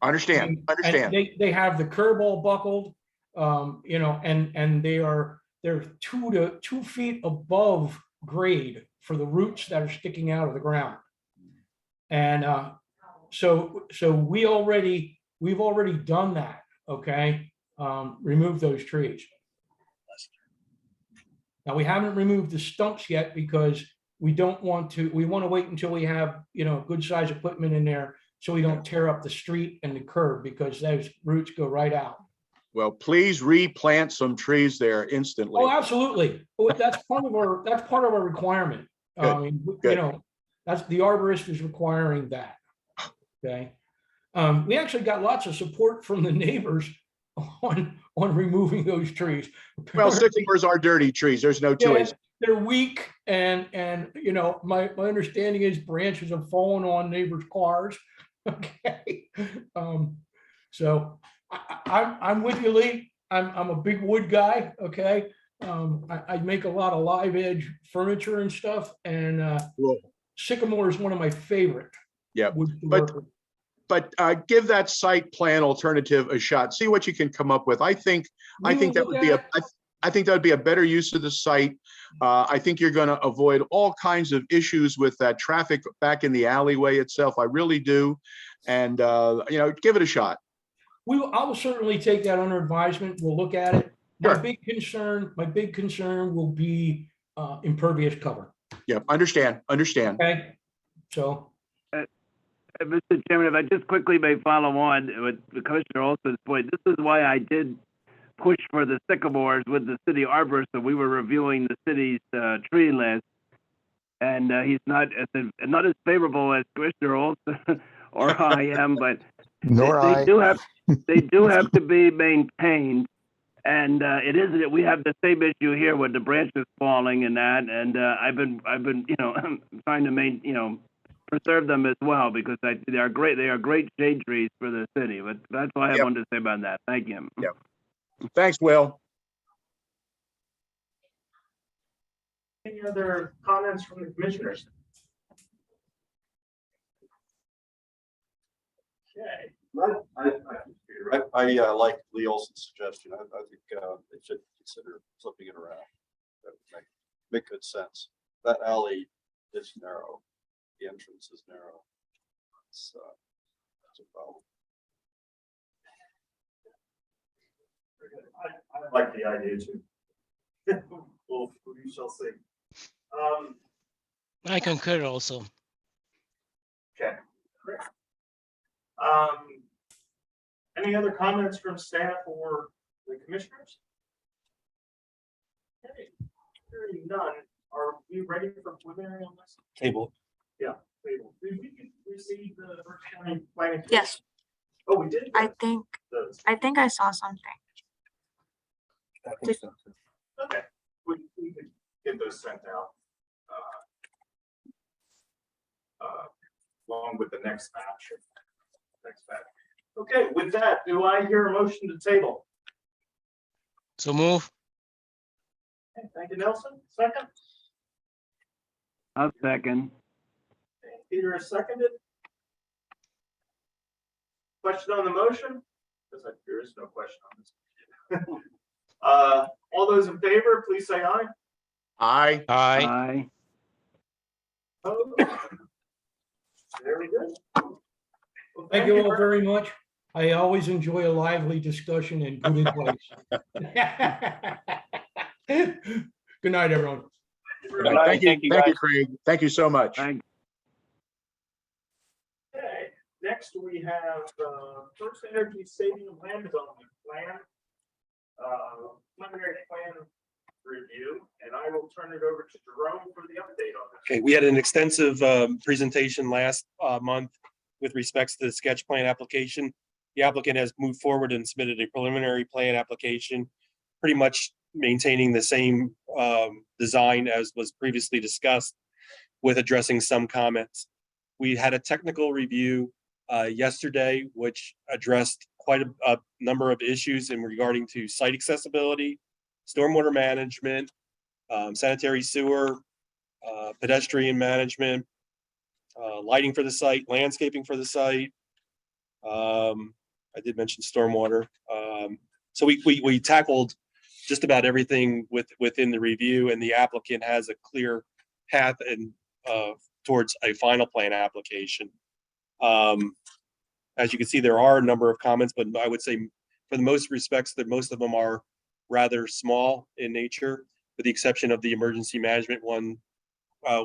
Understand, And understand. they have the curb all buckled, you know, and they're 2 feet above grade for the roots that are sticking out of the ground. And so we've already done that, okay? Remove those trees. Now, we haven't removed the stumps yet because we want to wait until we have, you know, good size equipment in there, so we don't tear up the street and the curb, because those roots go right out. Well, please replant some trees there instantly. Oh, absolutely. That's part of our requirement. Good, You good. know, that's the arborist is requiring that. Okay. We actually got lots of support from the neighbors on removing those trees. Well, sycamores are dirty trees. There's no two Yeah, ways. they're weak, and you know, my understanding is branches have fallen on neighbors' cars. Okay. So I'm with you, Lee. I'm a big wood guy. Okay. I make a lot of live edge furniture and stuff, and Cool. sycamore is one of my favorite. Yeah, woods to but- work with. But give that site plan alternative a shot. See what you can come up with. I think We will that look would be at I think that would be a better use of the site. I think you're going to avoid all kinds of issues with that traffic back in the alleyway itself. I really do. And you know, give it a shot. I will certainly take that under advisement. We'll look at it. My Sure. big concern will be impervious cover. Yep, understand. Okay. So, Mr. Chairman, if I just quickly may follow on with Commissioner Olson's point, this is why I did push for the sycamores with the city arborist, so we were reviewing the city's tree list. And he's not as favorable as Commissioner Olson or I am, but Nor they I. do have to be maintained. And it is that we have the same issue here with the branches falling and that. And I've been trying to preserve them as well, because they are great. They are great shade trees for the city. But that's all I have wanted to say about that. Thank you. Yep. Thanks, Will. Any other comments from the commissioners? Okay. I like Lee Olson's suggestion. I think they should consider flipping it around. That would make good sense. That alley is narrow. The entrance is narrow. It's that's a problem. I like the idea too. Well, we shall see. I concur also. Okay. Great. Any other comments from staff or the commissioners? Okay, hearing none, are we ready for preliminary on this? Table. Yeah, table. Did we receive the Berks County planning? Yes, Oh, we did? I think I saw something. I think so. Okay, we could get those sent out. Along with the next batch. Okay, with that, do I hear a motion to table? So move. Okay, thank you, Nelson. Second? I'll second. Peter is seconded. Question on the motion? Because there is no question on this. All those in favor, please say aye. Aye. Aye. Aye. Opposed? Very good. Well, Thank you all very much. I always enjoy a lively discussion and good advice. Good night, everyone. Thank you, guys. Craig. Thank you so much. Thank Okay, next we have First Energy Stadium Land Development Plan. Preliminary plan review, and I will turn it over to Jerome for the update on this. Okay, we had an extensive presentation last month with respects to the sketch plan application. The applicant has moved forward and submitted a preliminary plan application, pretty much maintaining the same design as was previously discussed, with addressing some comments. We had a technical review yesterday, which addressed quite a number of issues in regarding to site accessibility, stormwater management, sanitary sewer, pedestrian management, lighting for the site, landscaping for the site. I did mention stormwater. So we tackled just about everything within the review, and the applicant has a clear path and towards a final plan application. As you can see, there are a number of comments, but I would say for the most respects that most of them are rather small in nature, with the exception of the emergency management one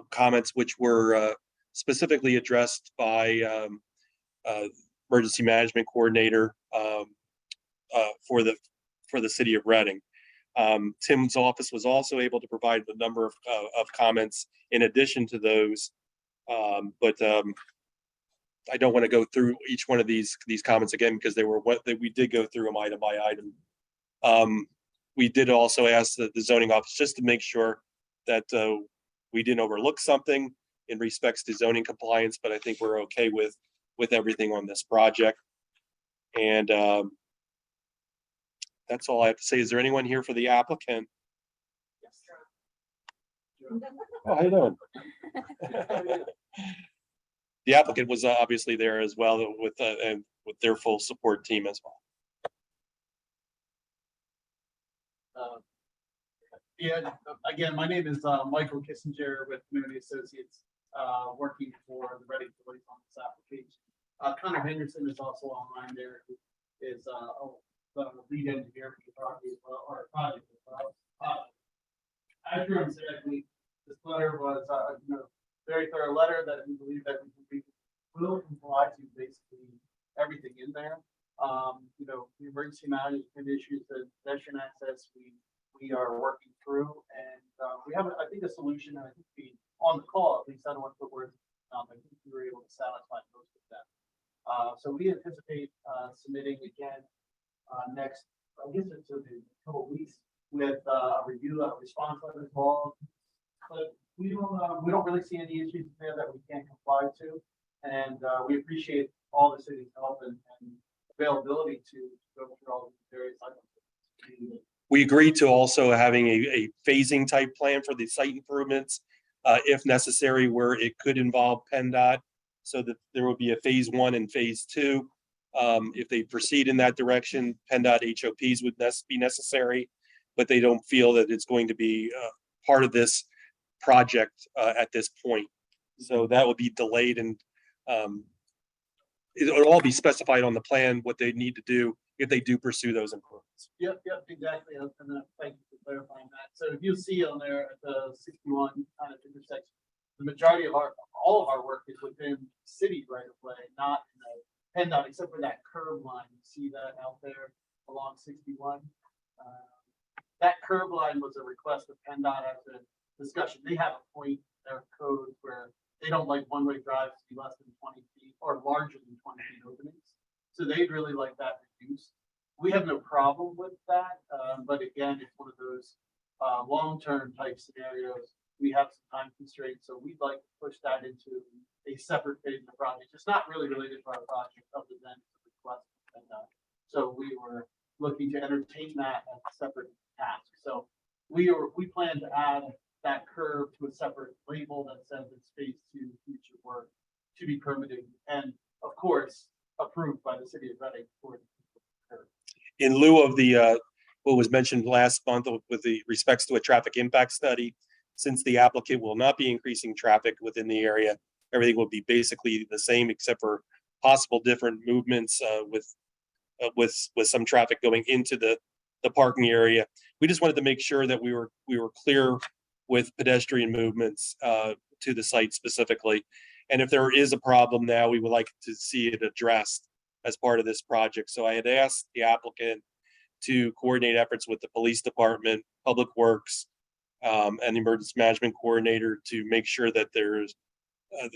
comments, which were specifically addressed by emergency management coordinator for the city of Reading. Tim's office was also able to provide a number of comments in addition to those, but I don't want to go through each one of these comments again, because they were we did go through them item by item. We did also ask the zoning office just to make sure that we didn't overlook something in respects to zoning compliance, but I think we're okay with everything on this project. And that's all I have to say. Is there anyone here for the applicant? Oh, how you doing? The applicant was obviously there as well with and with their full support team as well. Yeah, again, my name is Michael Kissinger with Community Associates, working for the Reading Police on this application. Connor Henderson is also online there, who is the lead engineer for the property or project. As Jerome said, this letter was very thorough letter that we believe that we will comply to basically everything in there. You know, the emergency management issues, the pedestrian access, we are working through, and we have, I think, a solution. And I think we on the call, at least I don't want to put words. I think we were able to satisfy most of them. So we anticipate submitting again next, I guess it's in a couple of weeks, with a review, a response letter involved. But we don't really see any issues there that we can't comply to, and we appreciate all the city's help and availability to go through all the various items. We agreed to also having a phasing type plan for the site improvements, if necessary, where it could involve PennDOT, so that there will be a phase 1 and phase 2. If they proceed in that direction, PennDOT HOPs would be necessary, but they don't feel that it's going to be part of this project at this point. So that will be delayed, and it'll all be specified on the plan what they need to do if they do pursue those improvements. Yep, exactly. And thank you for clarifying that. So if you see on there at the 61 kind of intersection, the majority of all of our work is within city right of way, not in the PennDOT, except for that curb line. You see that out there along 61. That curb line was a request of PennDOT after discussion. They have a point in their code where they don't like one-way drives to be less than 20 feet or larger than 20 feet openings. So they'd really like that reduced. We have no problem with that, but again, it's one of those long-term type scenarios. We have some time constraints, so we'd like to push that into a separate phase of the project. It's not really related to our project other than the request. So we were looking to entertain that as a separate task. So we plan to add that curve to a separate label that says it's phase 2 future work to be permitted and of course approved by the city of Reading for the curve. In lieu of the what was mentioned last month with the respects to a traffic impact study, since the applicant will not be increasing traffic within the area, everything will be basically the same except for possible different movements with some traffic going into the parking area. We just wanted to make sure that we were clear with pedestrian movements to the site specifically. And if there is a problem now, we would like to see it addressed as part of this project. So I had asked the applicant to coordinate efforts with the police department, Public Works, and the emergency management coordinator to make sure that there's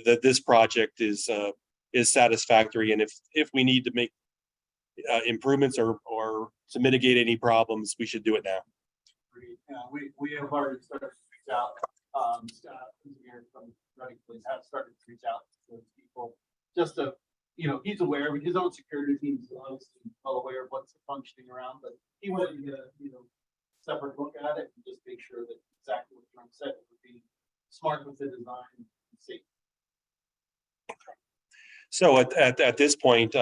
that this project is satisfactory. And if we need to make improvements or to mitigate any problems, we should do it now. We have already started to reach out. Scott here from Reading Police have started to reach out to those people just to, he's aware of his own security team is obviously well aware of what's functioning around, but he wanted to get a separate look at it and just make sure that exactly what John said would be smart with the design and safe. So at this point,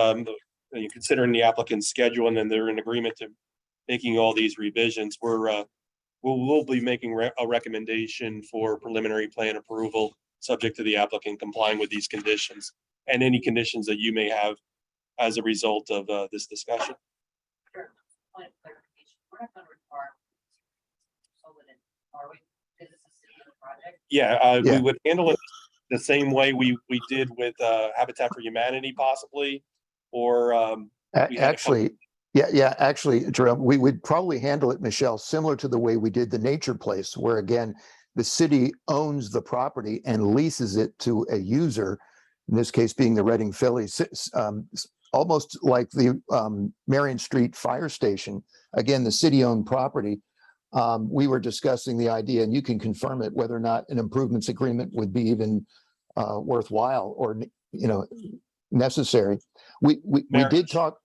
considering the applicant's schedule and then they're in agreement to making all these revisions, we'll be making a recommendation for preliminary plan approval, subject to the applicant complying with these conditions and any conditions that you may have as a result of this discussion. Sure. Point of clarification, we're not going to require are we? Because it's a city project. Yeah, we would handle it the same way we did with Habitat for Humanity, possibly, or actually, Jerome, we would probably handle it, Michelle, similar to the way we did the Nature Place, where again, the city owns the property and leases it to a user, in this case being the Reading Phillies, almost like the Marion Street Fire Station. Again, the city-owned property. We were discussing the idea, and you can confirm it, whether or not an improvements agreement would be even worthwhile or necessary. We did talk.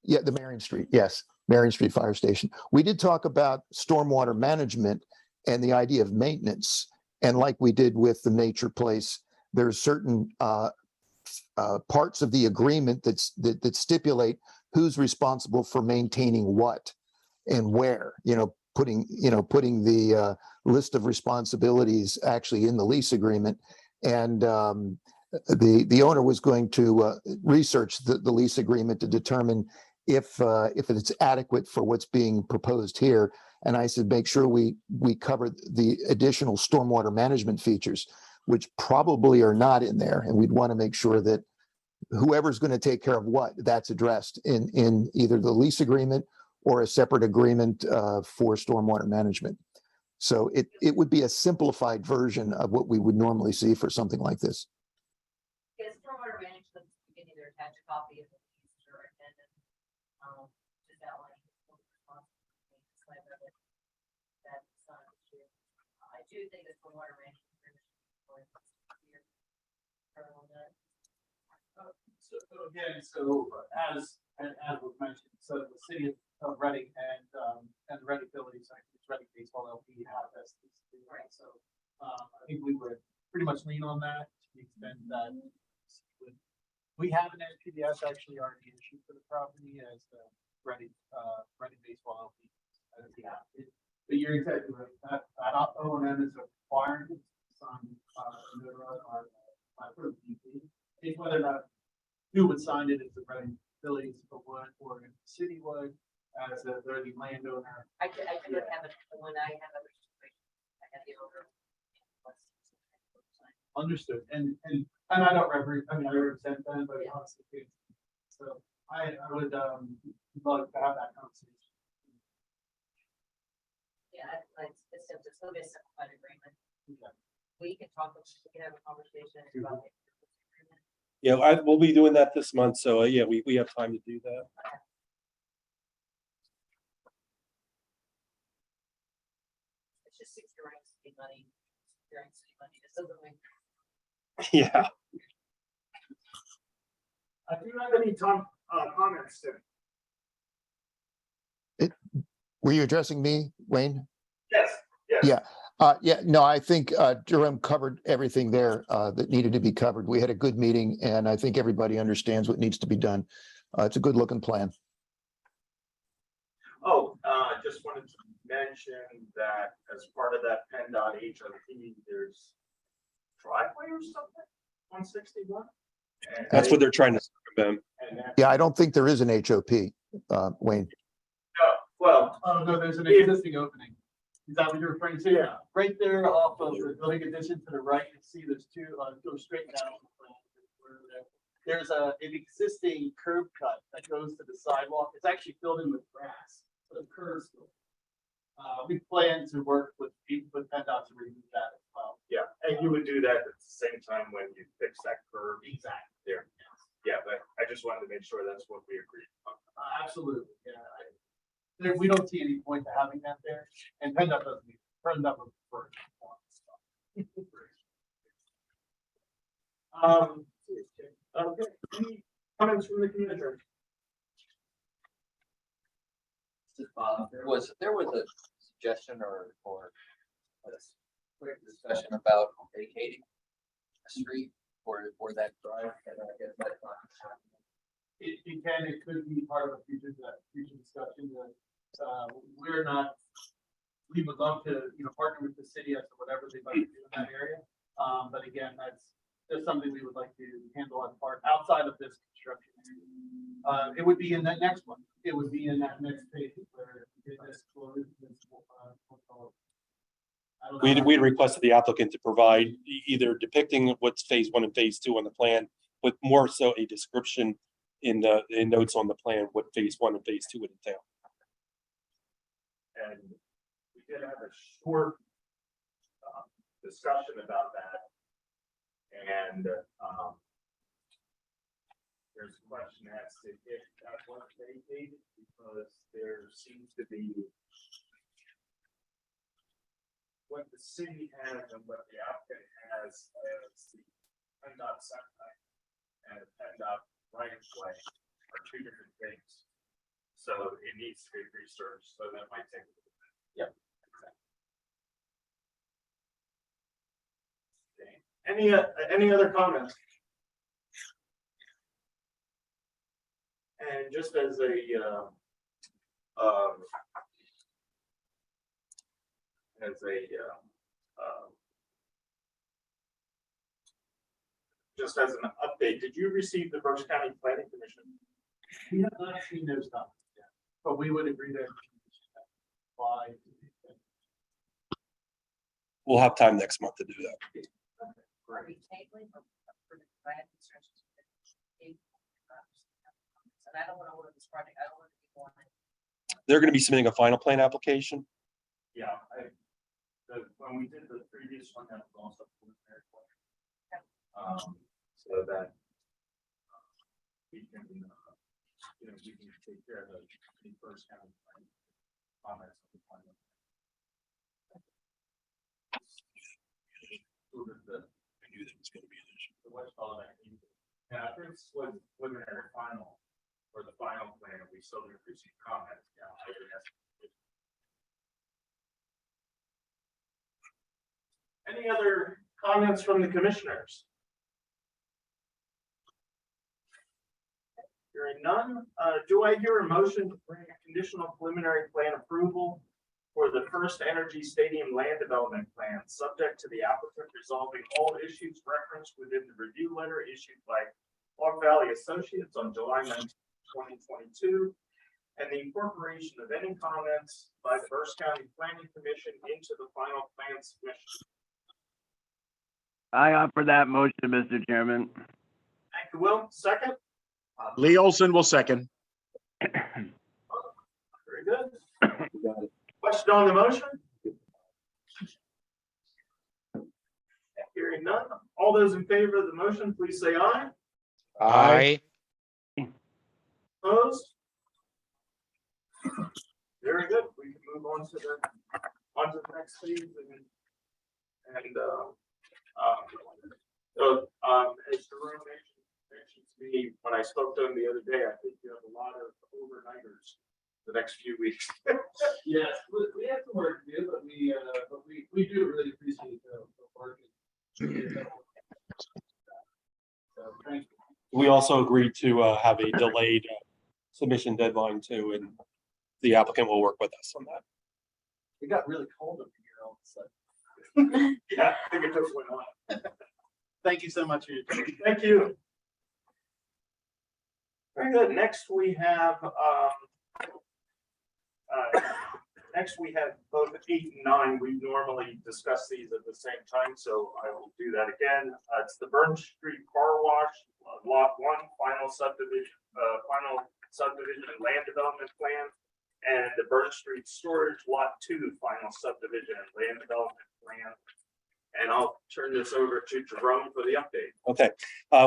Yeah, the Marion Street, yes, Marion Street Fire Station. We did talk about stormwater management and the idea of maintenance. And like we did with the Nature Place, there's certain parts of the agreement that stipulate who's responsible for maintaining what and where. Putting the list of responsibilities actually in the lease agreement, and the owner was going to research the lease agreement to determine if it's adequate for what's being proposed here. And I said, make sure we cover the additional stormwater management features, which probably are not in there, and we'd want to make sure that whoever's going to take care of what, that's addressed in either the lease agreement or a separate agreement for stormwater management. So it would be a simplified version of what we would normally see for something like this. Yes, stormwater management, you can either attach a copy of the lease or addendum, just outlining what the responsibilities of it. That's not an issue. I do think that stormwater management. So again, as was mentioned, so the city of Reading and the Reading Village, it's Reading Baseball LP have this. Right. So I think we would pretty much lean on that to the extent that we have an NPDS actually already issued for the property as the Reading Baseball LP. But you're exactly right. That O&M is required to sign for the DP. It's whether or not who would sign it, if the Reading Village would, or if the city would, as they're the landowner. I could have it when I have a situation. I have the owner. Understood. And I don't represent, I represent them, but honestly, so I would love to have that conversation. Yeah, it's just a simplified agreement. Okay. We can talk, we can have a conversation about it. Yeah, we'll be doing that this month, so yeah, we have time to do that. It's just securing city money, This doesn't make. Yeah. Do you have any comments, Tim? Were you addressing me, Wayne? Yes, yes. Yeah. No, I think Jerome covered everything there that needed to be covered. We had a good meeting and I think everybody understands what needs to be done. It's a good looking plan. Oh, just wanted to mention that as part of that PennDOT HOP, there's driveway or something, 161? That's what they're trying to circumvent. Yeah, I don't think there is an HOP, Wayne. Well, No, there's an existing opening. Is that what you're referring to? Yeah. Right there off of the building addition to the right, you see there's two, go straight down. There's an existing curb cut that goes to the sidewalk. It's actually filled in with grass, so the curves. We plan to work with PennDOT to remove that as well. yeah, and you would do that at the same time when you fix that curve. Exactly. There. Yeah, but I just wanted to make sure that's what we agreed on. Absolutely, yeah. We don't see any point to having that there, and PennDOT doesn't need, PennDOT would prefer. Okay, any comments from the community? There was a suggestion or a quick discussion about vacating a street or that drive, and I guess that's not happening. It could be part of a future discussion. We're not, we would love to, partner with the city as to whatever they'd like to do in that area. But again, that's just something we would like to handle as part outside of this construction. It would be in that next one. It would be in that next phase where it is closed. We requested the applicant to provide either depicting what's phase 1 and phase 2 on the plan, but more so a description in notes on the plan, what phase 1 and phase 2 would entail. And we did have a short discussion about that. And there's a question asked if that was vacated, because there seems to be what the city has and what the applicant has as the PennDOT setback and PennDOT right of way are two different things. So it needs to be researched, so that might take a little bit. Yep. Okay. Any other comments? And just as a just as an update, did you receive the Berks County Planning Commission? We have not seen those documents yet, but we would agree to apply. We'll have time next month to do that. Are we tabling or for the plan instructions? And I don't want to order this project, I don't want to be more. They're going to be submitting a final plan application. Yeah, when we did the previous one, that was also preliminary. So that we can, we can take care of the first kind of comments. of the final. I knew that was going to be an issue. What's called that? Yeah, this was preliminary final, or the final plan, we still didn't receive comments. Yeah. I think that's- Any other comments from the commissioners? Hearing none, do I hear a motion to bring a conditional preliminary plan approval for the First Energy Stadium Land Development Plan, subject to the applicant resolving all issues referenced within the review letter issued by Hog Valley Associates on July 19, 2022, and the incorporation of any comments by the Berks County Planning Commission into the final plan submission? I offer that motion, Mr. Chairman. Thank you, Will. Second? Lee Olson will second. Very good. Question on the motion? Hearing none. All those in favor of the motion, please say aye. Aye. Opposed? Very good. We can move on to the next phase as Jerome mentioned to me when I spoke to him the other day, I think you have a lot of overnighters the next few weeks. Yes, we have some work to do, but we do really appreciate the work. So, thank you. We also agreed to have a delayed submission deadline too, and the applicant will work with us on that. It got really cold up here all of a sudden. Yeah, I think it just went on. Thank you so much for your time. Thank you. Very good. Next, we have both 8 and 9. We normally discuss these at the same time, so I will do that again. It's the Burn Street Car Wash, Lot 1, final subdivision and land development plan, and the Burn Street Storage, Lot 2, final subdivision and land development plan. And I'll turn this over to Jerome for the update. Okay,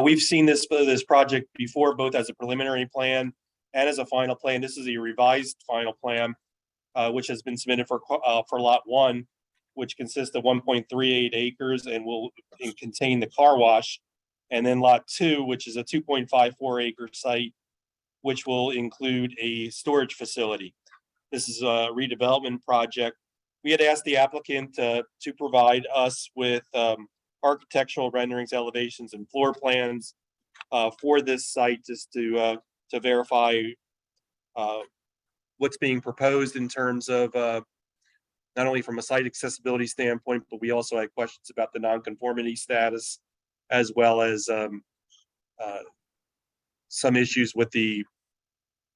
we've seen this project before, both as a preliminary plan and as a final plan. This is a revised final plan, which has been submitted for Lot 1, which consists of 1.38 acres and will contain the car wash. And then Lot 2, which is a 2.54 acre site, which will include a storage facility. This is a redevelopment project. We had asked the applicant to provide us with architectural renderings, elevations, and floor plans for this site, just to verify what's being proposed in terms of not only from a site accessibility standpoint, but we also had questions about the nonconformity status, as well as some issues with the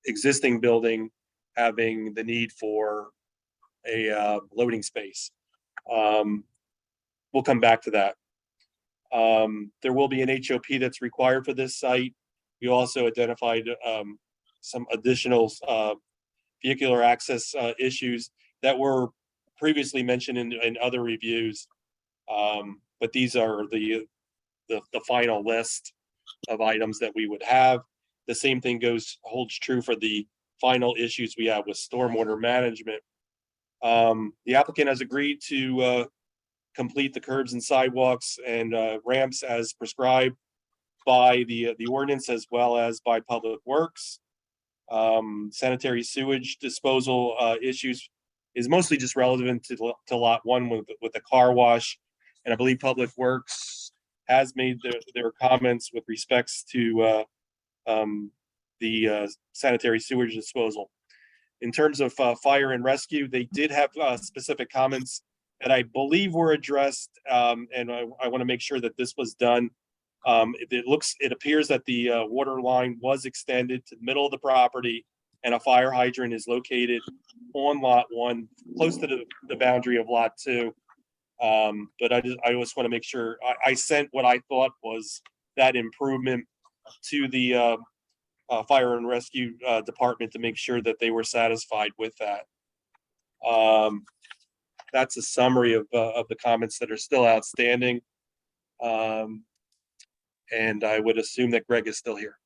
existing building having the need for a loading space. We'll come back to that. There will be an HOP that's required for this site. We also identified some additional vehicular access issues that were previously mentioned in other reviews. But these are the final list of items that we would have. The same thing holds true for the final issues we have with stormwater management. The applicant has agreed to complete the curbs and sidewalks and ramps as prescribed by the ordinance, as well as by Public Works. Sanitary sewage disposal issues is mostly just relevant to Lot 1 with the car wash. And I believe Public Works has made their comments with respects to the sanitary sewage disposal. In terms of fire and rescue, they did have specific comments that I believe were addressed, and I want to make sure that this was done. It appears that the water line was extended to the middle of the property, and a fire hydrant is located on Lot 1, close to the boundary of Lot 2. But I just want to make sure I sent what I thought was that improvement to the fire and rescue department to make sure that they were satisfied with that. That's a summary of the comments that are still outstanding. And I would assume that Greg is still here.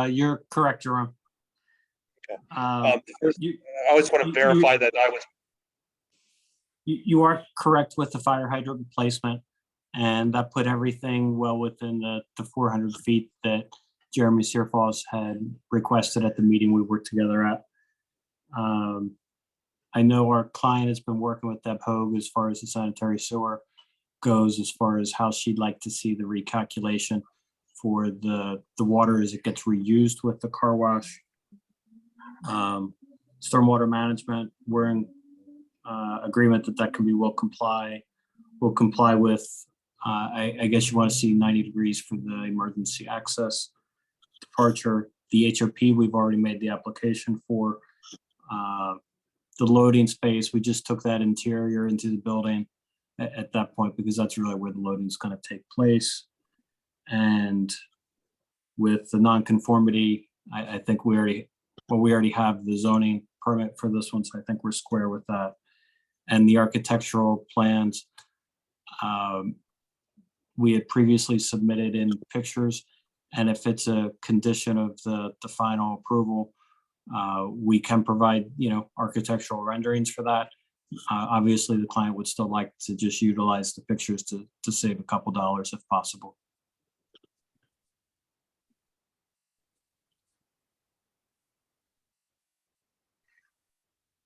You're correct, Jerome. Okay. First, I just want to verify that I was. You are correct with the fire hydrant replacement, and that put everything well within the 400 feet that Jeremy Searfoss had requested at the meeting we worked together at. I know our client has been working with Deb Hogue as far as the sanitary sewer goes, as far as how she'd like to see the recalculation for the water as it gets reused with the car wash. Stormwater management, we're in agreement that can be will comply with, I guess you want to see 90 degrees for the emergency access departure. The HOP, we've already made the application for. The loading space, we just took that interior into the building at that point, because that's really where the loading is going to take place. And with the nonconformity, I think we already have the zoning permit for this one, so I think we're square with that. And the architectural plans, we had previously submitted in pictures, and if it's a condition of the final approval, we can provide, architectural renderings for that. Obviously, the client would still like to just utilize the pictures to save a couple dollars if possible.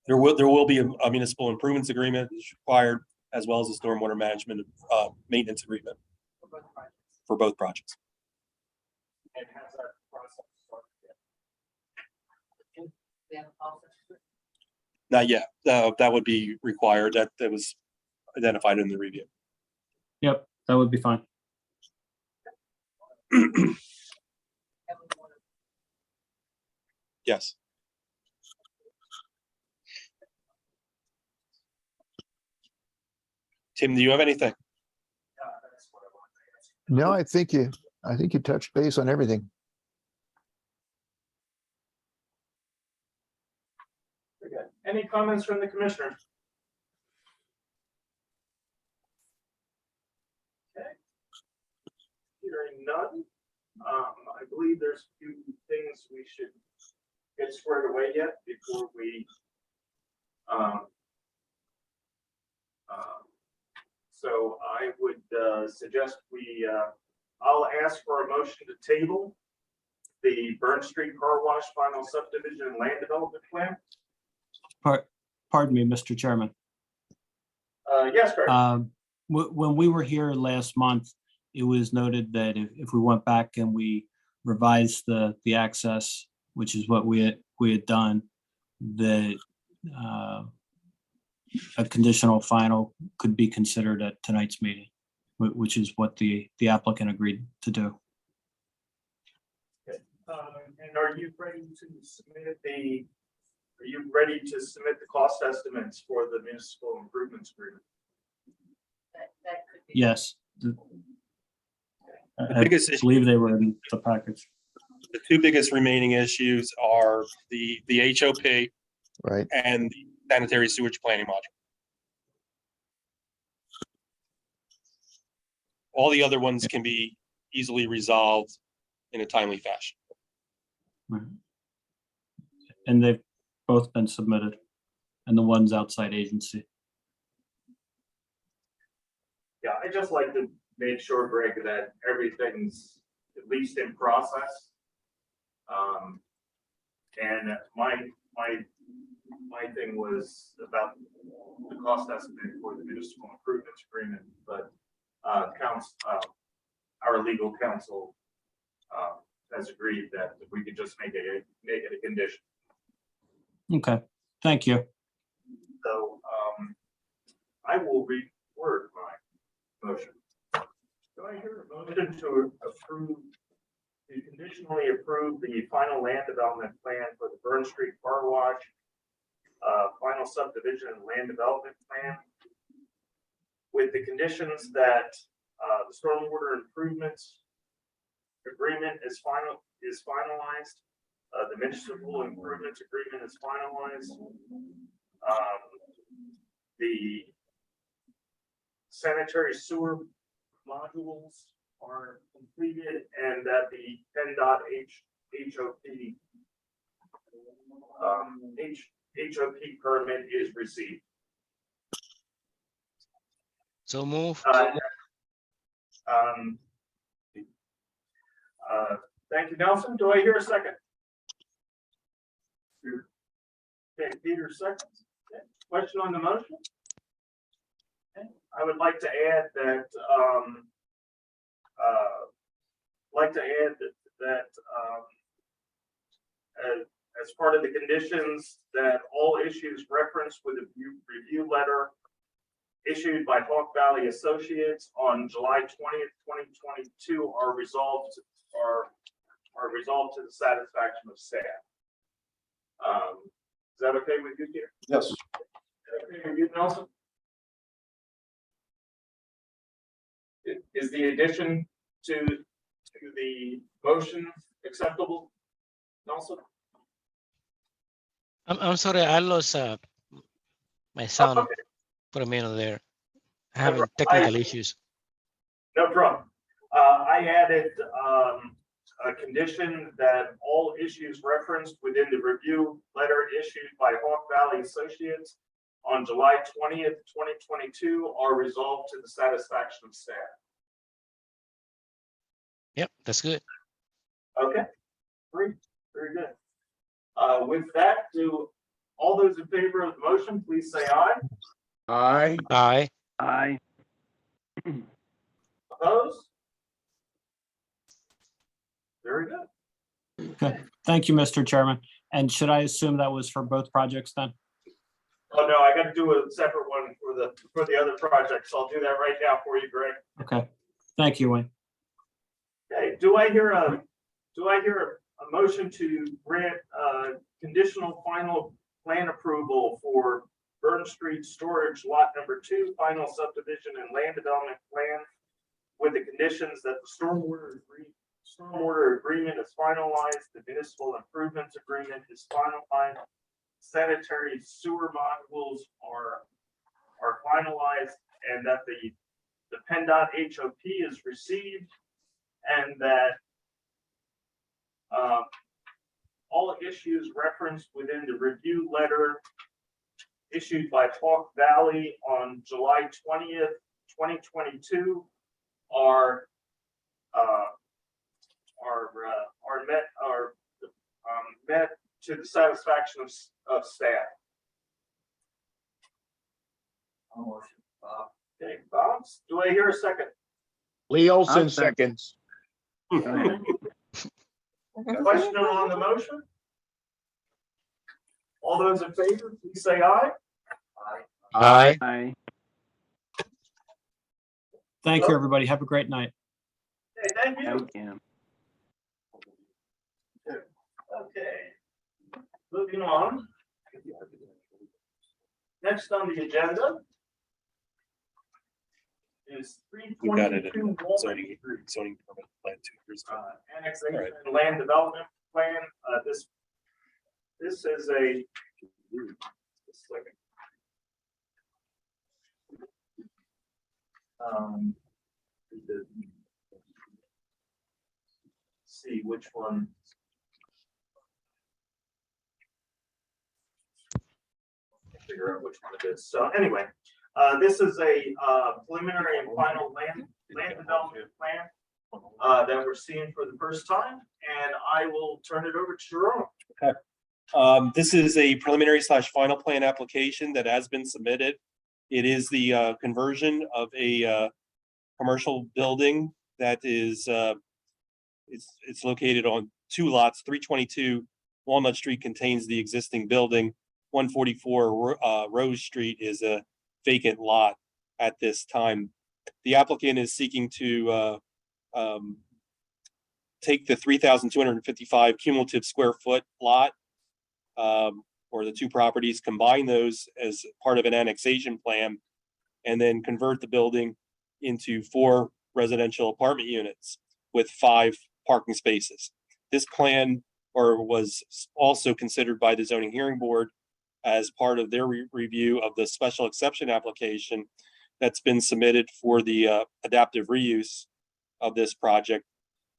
There will be a municipal improvements agreement that's required, as well as a stormwater management maintenance agreement for both projects. And has that process started yet? We have a process for it. Not yet. That would be required. That was identified in the review. Yep, that would be fine. Yes. Tim, do you have anything? No, I think you touched base on everything. Very good. Any comments from the commissioner? Okay. Hearing none, I believe there's a few things we should get squared away yet before we so I would suggest I'll ask for a motion to table the Burn Street Car Wash Final Subdivision and Land Development Plan. Pardon me, Mr. Chairman. Yes, Greg. When we were here last month, it was noted that if we went back and we revised the access, which is what we had done, that a conditional final could be considered at tonight's meeting, which is what the applicant agreed to do. Okay. And are you ready to submit the cost estimates for the municipal improvements agreement? That could be. Yes. I biggest issue- believe they were in the package. The two biggest remaining issues are the HOP Right. and the sanitary sewage planning module. All the other ones can be easily resolved in a timely fashion. Right. And they've both been submitted, and the one's outside agency. Yeah, I just like to make sure, Greg, that everything's at least in process. And my thing was about the cost estimate for the municipal improvements agreement, but our legal counsel has agreed that we could just make it a condition. Okay, thank you. So I will reword my motion. Do I hear a motion to conditionally approve the final land development plan for the Burn Street Car Wash, final subdivision and land development plan, with the conditions that the stormwater improvements agreement agreement is finalized. The municipal improvements agreement is finalized. The sanitary sewer modules are completed and that the PennDOT HOP permit is received. So move. Thank you, Nelson. Do I hear a second? Okay, Peter seconds. Okay. Question on the motion? Okay. I would like to add that, as part of the conditions, that all issues referenced with a review letter issued by Hawk Valley Associates on July 20th, 2022 are resolved to the satisfaction of staff. Is that okay with you, Peter? Yes. Okay with you, Nelson? Is the addition to the motion acceptable, Nelson? I'm sorry, I lost my sound Okay. for a minute there. Having technical issues. No problem. I added a condition that all issues referenced within the review letter issued by Hawk Valley Associates on July 20th, 2022 are resolved to the satisfaction of staff. Yep, that's good. Okay, great, very good. With that, do all those in favor of the motion, please say aye. Aye. Aye. Aye. Opposed? Very good. Okay, thank you, Mr. Chairman. And should I assume that was for both projects then? Oh, no, I got to do a separate one for the other projects. I'll do that right now for you, Greg. Okay, thank you, Wayne. Okay, do I hear a motion to grant conditional final plan approval for Burn Street Storage Lot Number 2, final subdivision and land development plan with the conditions that the stormwater agreement is finalized, the municipal improvements agreement is finalized, sanitary sewer modules are finalized, and that the PennDOT HOP is received, and that all issues referenced within the review letter issued by Hawk Valley on July 20th, 2022 are met to the satisfaction of staff. Okay, Bob, do I hear a second? Lee Olson I'll second. seconds. Question on the motion? All those in favor, please say aye. Aye. Aye. Thank you, everybody. Have a great night. Okay, thank you. Yeah. Okay, moving on. Next on the agenda is We got it in 322 zoning permit plan 2 years ago. annexation All right. and land development plan. This is a. Just a second. See which one. Figure out which one it is. So anyway, this is a preliminary and final land development plan that we're seeing for the first time, and I will turn it over to Jerome. This is a preliminary / final plan application that has been submitted. It is the conversion of a commercial building that is it's located on 2 lots. 322 Walnut Street contains the existing building. 144 Rose Street is a vacant lot at this time. The applicant is seeking to take the 3,255 cumulative square foot lot or the 2 properties, combine those as part of an annexation plan, and then convert the building into 4 residential apartment units with 5 parking spaces. This plan was also considered by the zoning hearing board as part of their review of the special exception application that's been submitted for the adaptive reuse of this project.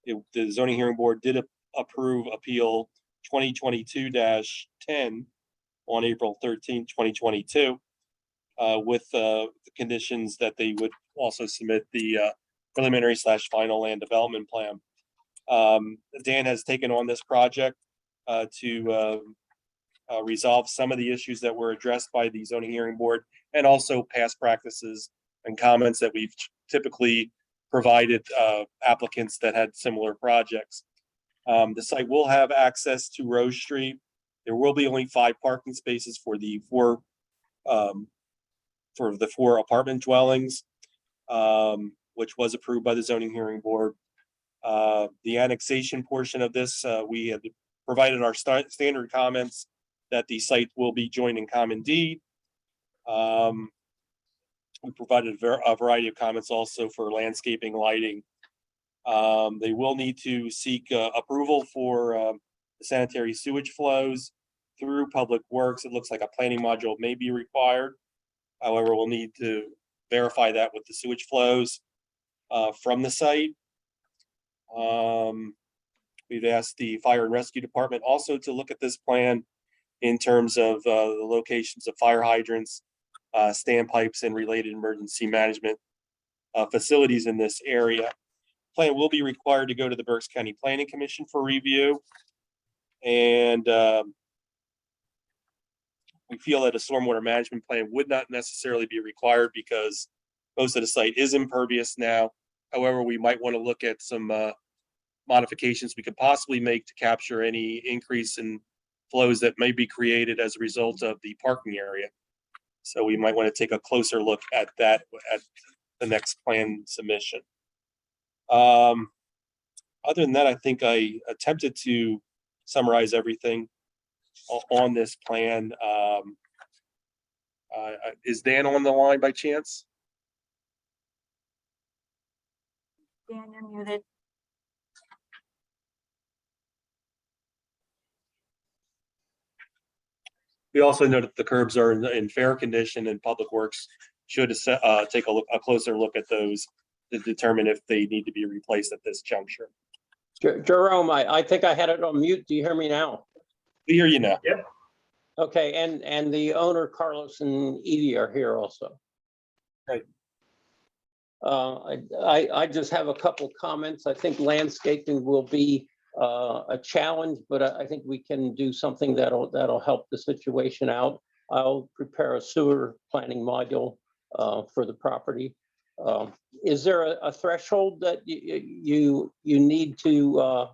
The zoning hearing board did approve appeal 2022-10 on April 13, 2022, with the conditions that they would also submit the preliminary / final land development plan. Dan has taken on this project to resolve some of the issues that were addressed by the zoning hearing board, and also past practices and comments that we've typically provided applicants that had similar projects. The site will have access to Rose Street. There will be only 5 parking spaces for the 4 apartment dwellings, which was approved by the zoning hearing board. The annexation portion of this, we had provided our standard comments that the site will be joined in common deed. We provided a variety of comments also for landscaping, lighting. They will need to seek approval for the sanitary sewage flows through Public Works. It looks like a planning module may be required. However, we'll need to verify that with the sewage flows from the site. We've asked the fire and rescue department also to look at this plan in terms of the locations of fire hydrants, standpipes, and related emergency management facilities in this area. Plan will be required to go to the Berks County Planning Commission for review. And we feel that a stormwater management plan would not necessarily be required because most of the site is impervious now. However, we might want to look at some modifications we could possibly make to capture any increase in flows that may be created as a result of the parking area. So we might want to take a closer look at that at the next plan submission. Other than that, I think I attempted to summarize everything on this plan. Is Dan on the line by chance? Dan, you're muted. We also know that the curbs are in fair condition, and Public Works should take a closer look at those to determine if they need to be replaced at this juncture. Jerome, I think I had it on mute. Do you hear me now? We hear you now. Yep. Okay, and the owner, Carlos and Edie, are here also. Right. I just have a couple comments. I think landscaping will be a challenge, but I think we can do something that'll help the situation out. I'll prepare a sewer planning module for the property. Is there a threshold that you need to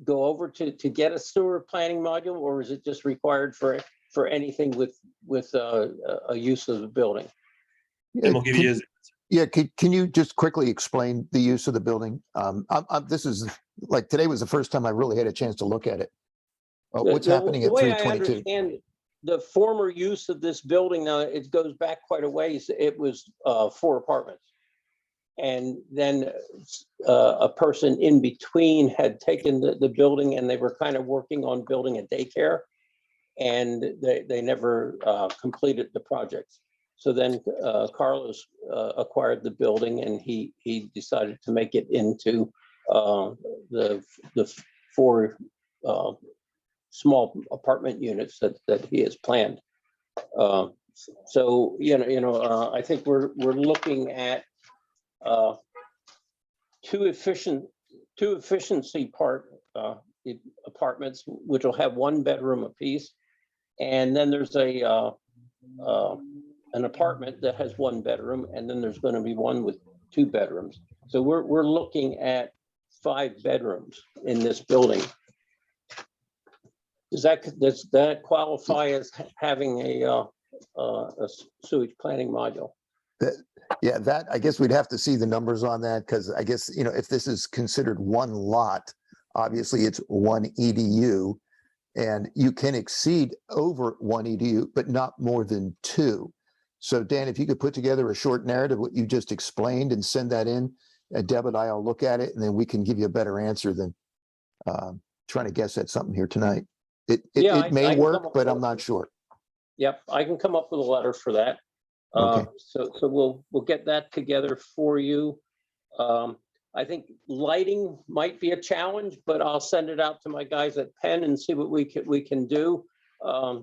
go over to get a sewer planning module, or is it just required for anything with a use of the building? And we'll give you his. Yeah, can you just quickly explain the use of the building? This is like, today was the first time I really had a chance to look at it. What's happening at The way I 322? understand it, the former use of this building, now it goes back quite a ways. It was 4 apartments. And then a person in between had taken the building, and they were kind of working on building a daycare, and they never completed the project. So then Carlos acquired the building, and he decided to make it into the 4 small apartment units that he has planned. So I think we're looking at 2 efficiency apartments, which will have 1 bedroom apiece, and then there's an apartment that has 1 bedroom, and then there's going to be one with 2 bedrooms. So we're looking at 5 bedrooms in this building. Does that qualify as having a sewage planning module? Yeah, that, I guess we'd have to see the numbers on that, because I guess, if this is considered 1 lot, obviously it's 1 EDU, and you can exceed over 1 EDU, but not more than 2. So Dan, if you could put together a short narrative, what you just explained, and send that in, Deb and I'll look at it and then we can give you a better answer than trying to guess at something here tonight. Yeah, It may I can work, come up but with- I'm not sure. Yep, I can come up with a letter for that. Okay. So we'll get that together for you. I think lighting might be a challenge, but I'll send it out to my guys at Penn and see what we can do.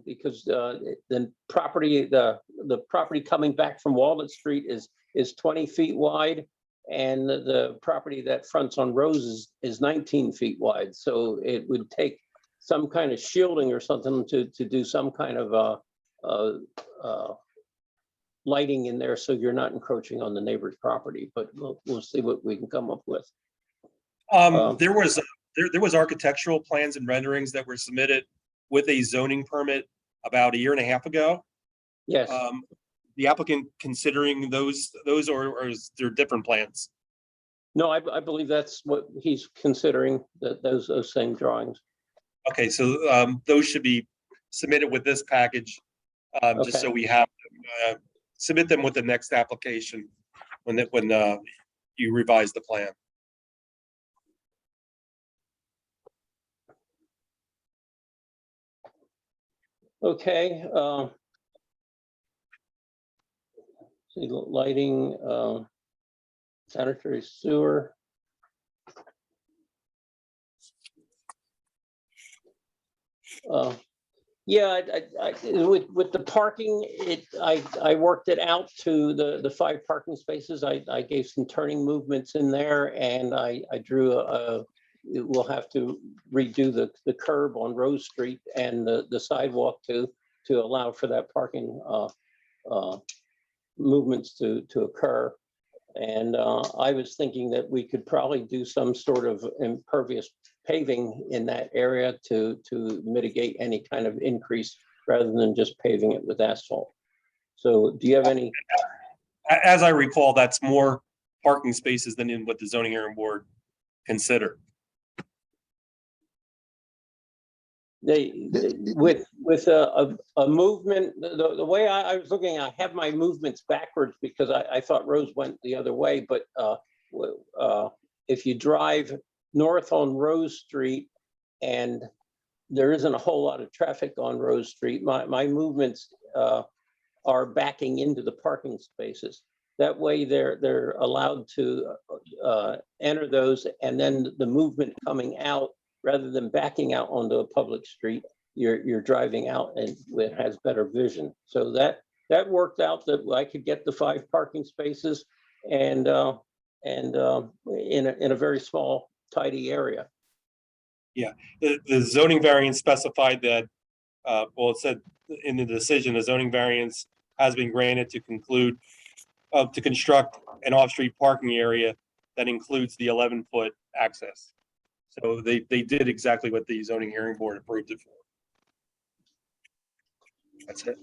Because the property coming back from Walnut Street is 20 feet wide. And the property that fronts on Rose is 19 feet wide. So it would take some kind of shielding or something to do some kind of lighting in there so you're not encroaching on the neighbor's property, but we'll see what we can come up with. There was architectural plans and renderings that were submitted with a zoning permit about a year and a half ago. Yes, The applicant considering those or is there different plans? no, I believe that's what he's considering, that those same drawings. Okay, so those should be submitted with this package, just so Okay. we have, submit them with the next application when you revise the plan. Okay. See, lighting, sanitary sewer. Yeah, with the parking, I worked it out to the 5 parking spaces. I gave some turning movements in there, and I drew we'll have to redo the curb on Rose Street and the sidewalk to allow for that parking movements to occur. And I was thinking that we could probably do some sort of impervious paving in that area to mitigate any kind of increase rather than just paving it with asphalt. So do you have any? As I recall, that's more parking spaces than in what the zoning hearing board considered. With a movement, the way I was looking, I have my movements backwards because I thought Rose went the other way, but if you drive north on Rose Street and there isn't a whole lot of traffic on Rose Street, my movements are backing into the parking spaces. That way they're allowed to enter those, and then the movement coming out, rather than backing out onto a public street, you're driving out and it has better vision. So that worked out that I could get the 5 parking spaces and in a very small, tidy area. Yeah, the zoning variance specified that, well, it said in the decision, the zoning variance has been granted to construct an off-street parking area that includes the 11-foot access. So they did exactly what the zoning hearing board approved it for. That's it.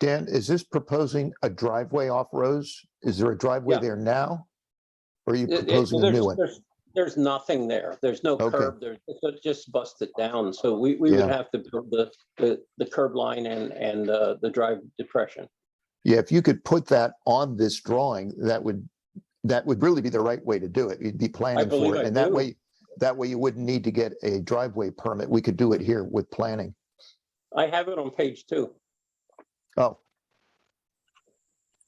Dan, is this proposing a driveway off Rose? Is there a driveway Yeah. there now? Or are you proposing a new one? There's nothing there. There's no Okay. curb there. It's just busted down. So we would Yeah. have to build the curb line and the drive depression. Yeah, if you could put that on this drawing, that would really be the right way to do it. You'd be planning believe for it. I And do. that way you wouldn't need to get a driveway permit. We could do it here with planning. I have it on page 2. Oh,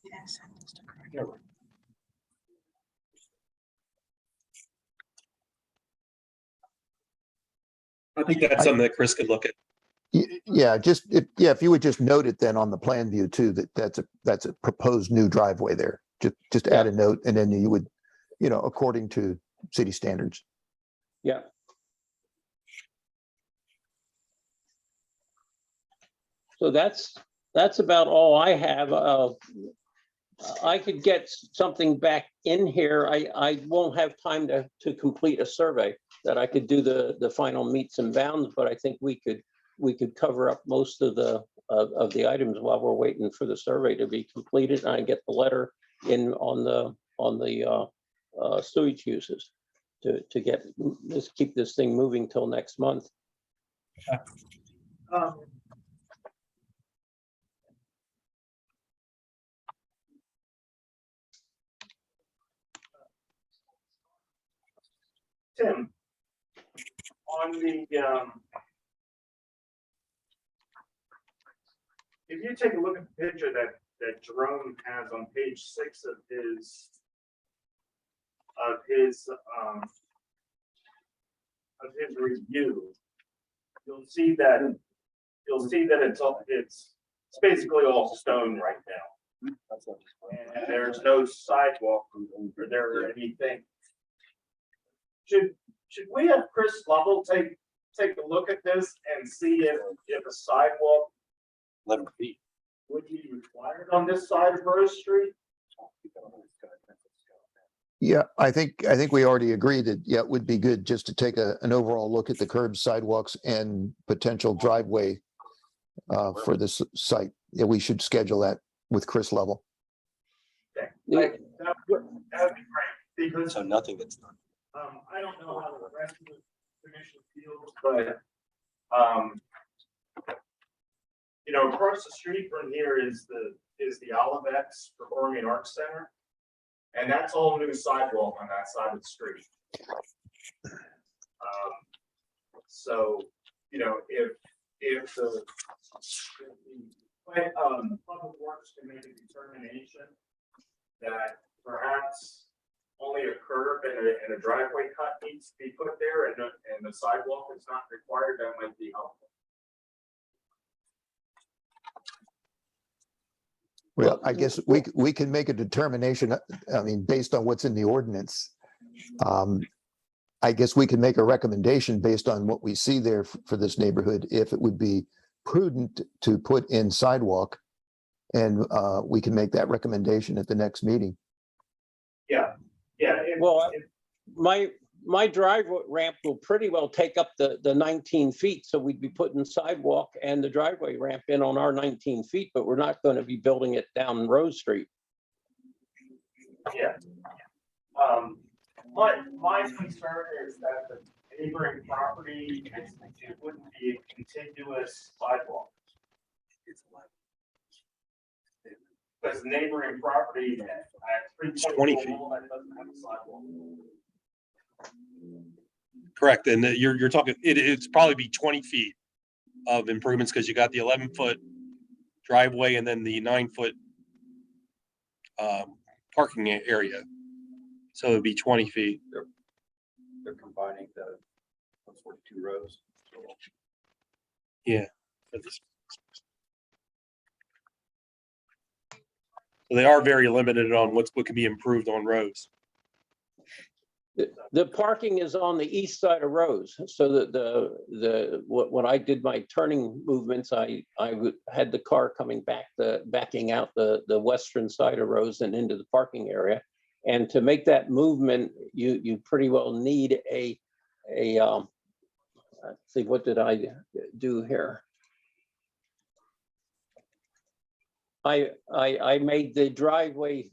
Yes. I think that's something that Chris could look at. yeah, if you would just note it then on the plan view too, that's a proposed new driveway there. Just add a note and then you would, according to city standards. Yeah. So that's about all I have. I could get something back in here. I won't have time to complete a survey that I could do the final meets and bounds, but I think we could cover up most of the items while we're waiting for the survey to be completed and I get the letter in on the sewage uses to let's keep this thing moving till next month. Tim, on the, if you take a look at the picture that Jerome has on page 6 of his review, you'll see that it's basically all stone right now. And there's no sidewalk or there or anything. Should we have Chris Lovell take a look at this and see if a sidewalk 11 feet. would be required on this side of Rose Street? Yeah, I think we already agreed that, yeah, it would be good just to take an overall look at the curbs, sidewalks and potential driveway for this site. Yeah, we should schedule that with Chris Level. Okay. That would be great, because So nothing that's done. I don't know how the rest of the commission feels, but you know, across the street from here is the Olivex Performing Arts Center. And that's all new sidewalk on that side of the street. So, you know, if the Public Works can make a determination that perhaps only a curb and a driveway cut needs to be put there and the sidewalk is not required, that might be helpful. Well, I guess we can make a determination, I mean, based on what's in the ordinance. I guess we can make a recommendation based on what we see there for this neighborhood, if it would be prudent to put in sidewalk. And we can make that recommendation at the next meeting. Yeah. Well, my drive ramp will pretty well take up the 19 feet, so we'd be putting sidewalk and the driveway ramp in on our 19 feet, but we're not going to be building it down Rose Street. Yeah. My concern is that the neighboring property, it wouldn't be a contiguous sidewalk. Because the neighboring property at 20 feet. that doesn't have a sidewalk. Correct, and you're talking, it's probably be 20 feet of improvements, because you got the 11-foot driveway and then the 9-foot parking area. So it'd be 20 feet. They're combining the 42 rows. Yeah. So they are very limited on what can be improved on roads. The parking is on the east side of Rose, so that when I did my turning movements, I had the car coming backing out the western side of Rose and into the parking area. And to make that movement, you pretty well need let's see, what did I do here? I made the driveway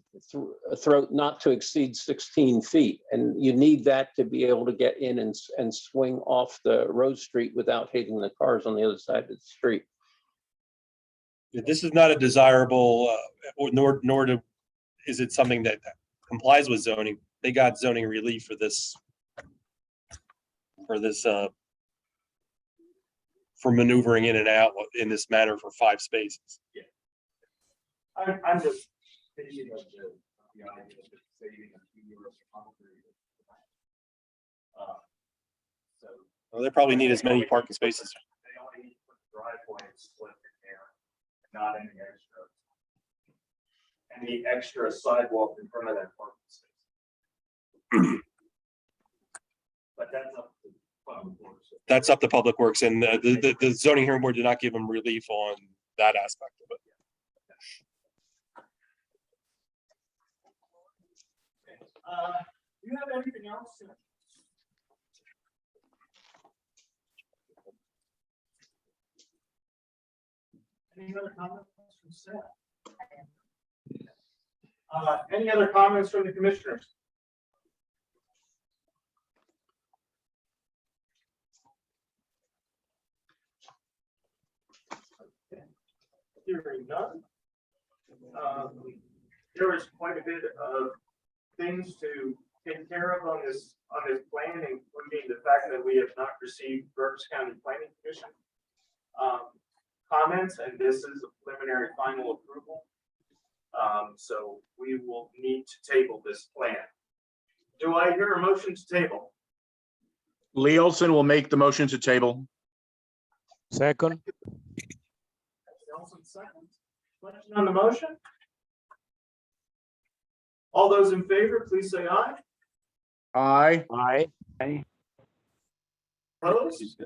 throat not to exceed 16 feet, and you need that to be able to get in and swing off the Rose Street without hitting the cars on the other side of the street. This is not a desirable, nor is it something that complies with zoning. They got zoning relief for this, for maneuvering in and out in this manner for 5 spaces. Yeah. I'm just thinking of the idea of saving a few euros for concrete. So. Well, they probably need as many parking spaces. They only need to put the driveway and split in there, not any extra. Any extra sidewalk in front of that parking space. But that's up to Public Works. That's up to Public Works, and the zoning hearing board did not give them relief on that aspect of it. Do you have anything else? Any other comments from staff? Any other comments from the commissioners? Okay. Hearing none. There is quite a bit of things to taken care of on this plan, including the fact that we have not received Berks County Planning Commission comments, and this is a preliminary final approval. So we will need to table this plan. Do I hear a motion to table? Lee Olson will make the motion to table. Second. Nelson seconds. Question on the motion? All those in favor, please say aye. Aye. Aye. Opposed?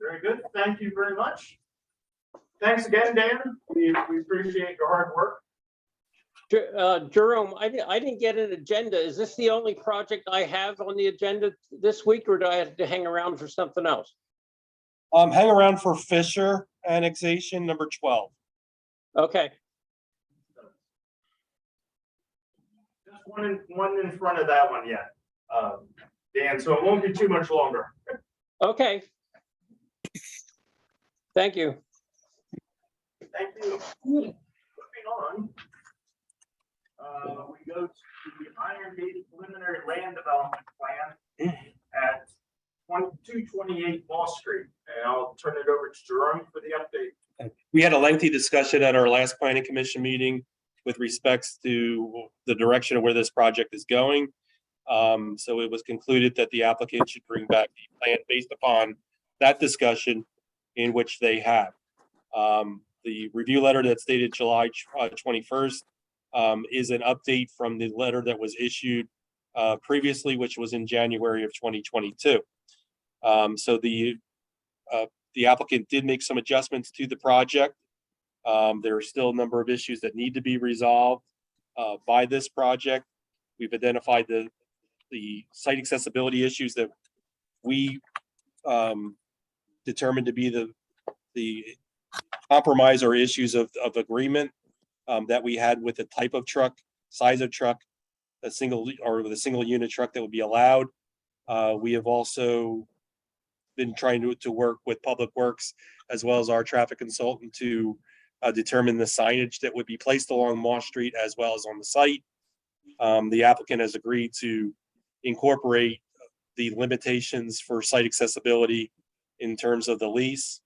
Very good. Thank you very much. Thanks again, Dan. We appreciate your hard work. Jerome, I didn't get an agenda. Is this the only project I have on the agenda this week, or do I have to hang around for something else? Hang around for Fisher annexation number 12. Okay. Just one in front of that one yet, Dan, so it won't be too much longer. Okay. Thank you. Thank you. Moving on. We go to the Iron Gate preliminary land development plan at 2228 Wall Street. And I'll turn it over to Jerome for the update. We had a lengthy discussion at our last planning commission meeting with respects to the direction of where this project is going. So it was concluded that the applicant should bring back the plan based upon that discussion in which they have. The review letter that's dated July 21st is an update from the letter that was issued previously, which was in January of 2022. So the applicant did make some adjustments to the project. There are still a number of issues that need to be resolved by this project. We've identified the site accessibility issues that we determined to be the compromise or issues of agreement that we had with the type of truck, size of truck, a single unit truck that would be allowed. We have also been trying to work with Public Works as well as our traffic consultant to determine the signage that would be placed along Moss Street as well as on the site. The applicant has agreed to incorporate the limitations for site accessibility in terms of the lease.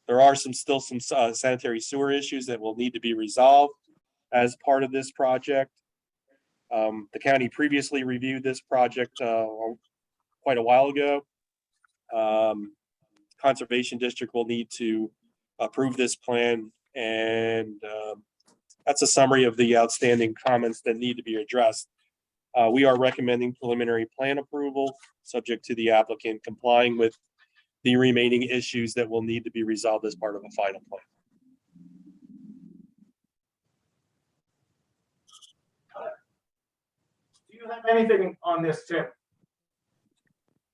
There are still some sanitary sewer issues that will need to be resolved as part of this project. The county previously reviewed this project quite a while ago. Conservation District will need to approve this plan, and that's a summary of the outstanding comments that need to be addressed. We are recommending preliminary plan approval, subject to the applicant complying with the remaining issues that will need to be resolved as part of a final plan. Do you have anything on this, Tim?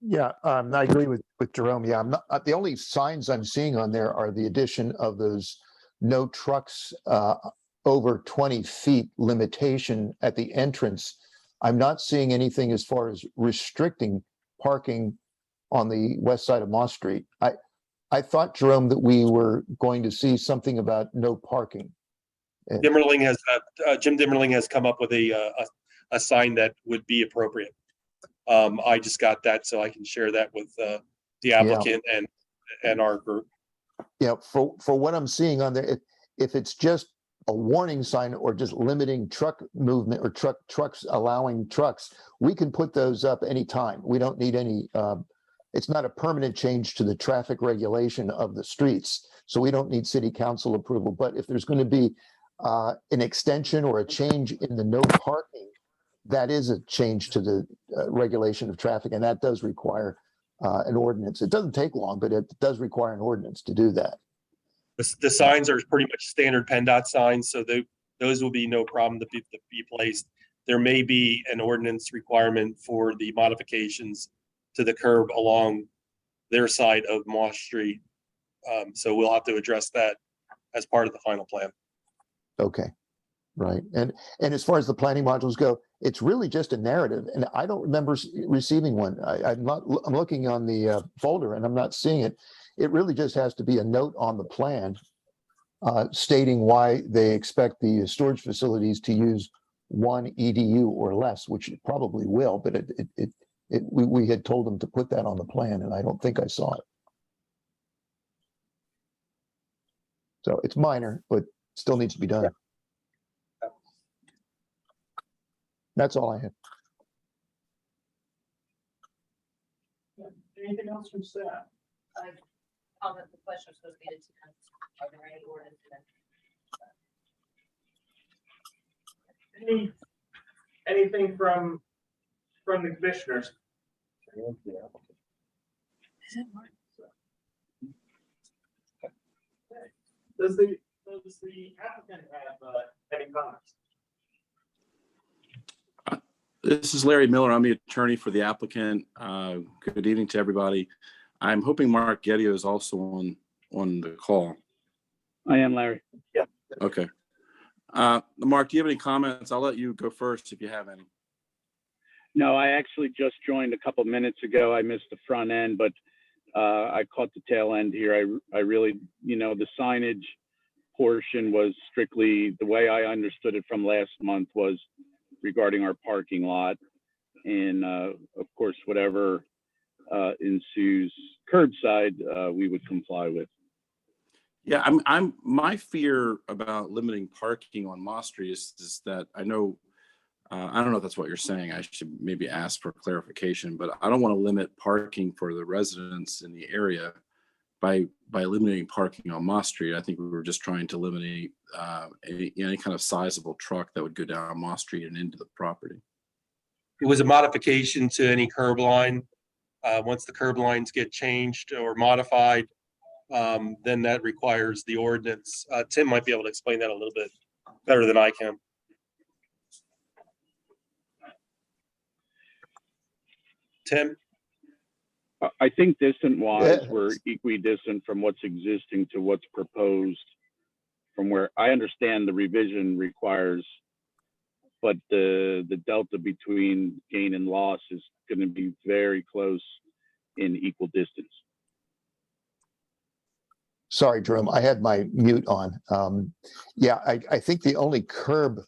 Yeah, I agree with Jerome. Yeah, I'm not, the only signs I'm seeing on there are the addition of those no trucks over 20 feet limitation at the entrance. I'm not seeing anything as far as restricting parking on the west side of Moss Street. I thought, Jerome, that we were going to see something about no parking. Dimmerling has Jim Dimmerling has come up with a sign that would be appropriate. I just got that, so I can share that with the applicant and our group. Yeah, for what I'm seeing on there, if it's just a warning sign or just limiting truck movement or trucks allowing trucks, we can put those up anytime. We don't need any. It's not a permanent change to the traffic regulation of the streets, so we don't need city council approval. But if there's going to be an extension or a change in the no parking, that is a change to the regulation of traffic, and that does require an ordinance. It doesn't take long, but it does require an ordinance to do that. The signs are pretty much standard PennDOT signs, so those will be no problem to be placed. There may be an ordinance requirement for the modifications to the curb along their side of Moss Street. So we'll have to address that as part of the final plan. Okay, right. And as far as the planning modules go, it's really just a narrative, and I don't remember receiving one. I'm looking on the folder and I'm not seeing it. It really just has to be a note on the plan stating why they expect the storage facilities to use one EDU or less, which it probably will, but we had told them to put that on the plan, and I don't think I saw it. So it's minor, but still needs to be done. That's all I had. Anything else from staff? Comment, the question was supposed to be are there any ordinances? Anything from the commissioners? Does the applicant have any comments? This is Larry Miller. I'm the attorney for the applicant. Good evening to everybody. I'm hoping Mark Gedio is also on the call. I am, Larry. Yeah. Okay. Mark, do you have any comments? I'll let you go first if you have any. No, I actually just joined a couple minutes ago. I missed the front end, but I caught the tail end here. I really, the signage portion was strictly the way I understood it from last month was regarding our parking lot. And of course, whatever ensues curbside, we would comply with. Yeah, my fear about limiting parking on Moss Street is that I know, I don't know if that's what you're saying. I should maybe ask for clarification, but I don't want to limit parking for the residents in the area by limiting parking on Moss Street. I think we were just trying to eliminate any kind of sizable truck that would go down Moss Street and into the property. It was a modification to any curb line. Once the curb lines get changed or modified, then that requires the ordinance. Tim might be able to explain that a little bit better than I can. Tim? I think distant-wise, we're equidistant from what's existing to what's proposed. From where I understand the revision requires, but the delta between gain and loss is going to be very close in equal distance. Sorry, Jerome, I had my mute on. Yeah, I think the only curb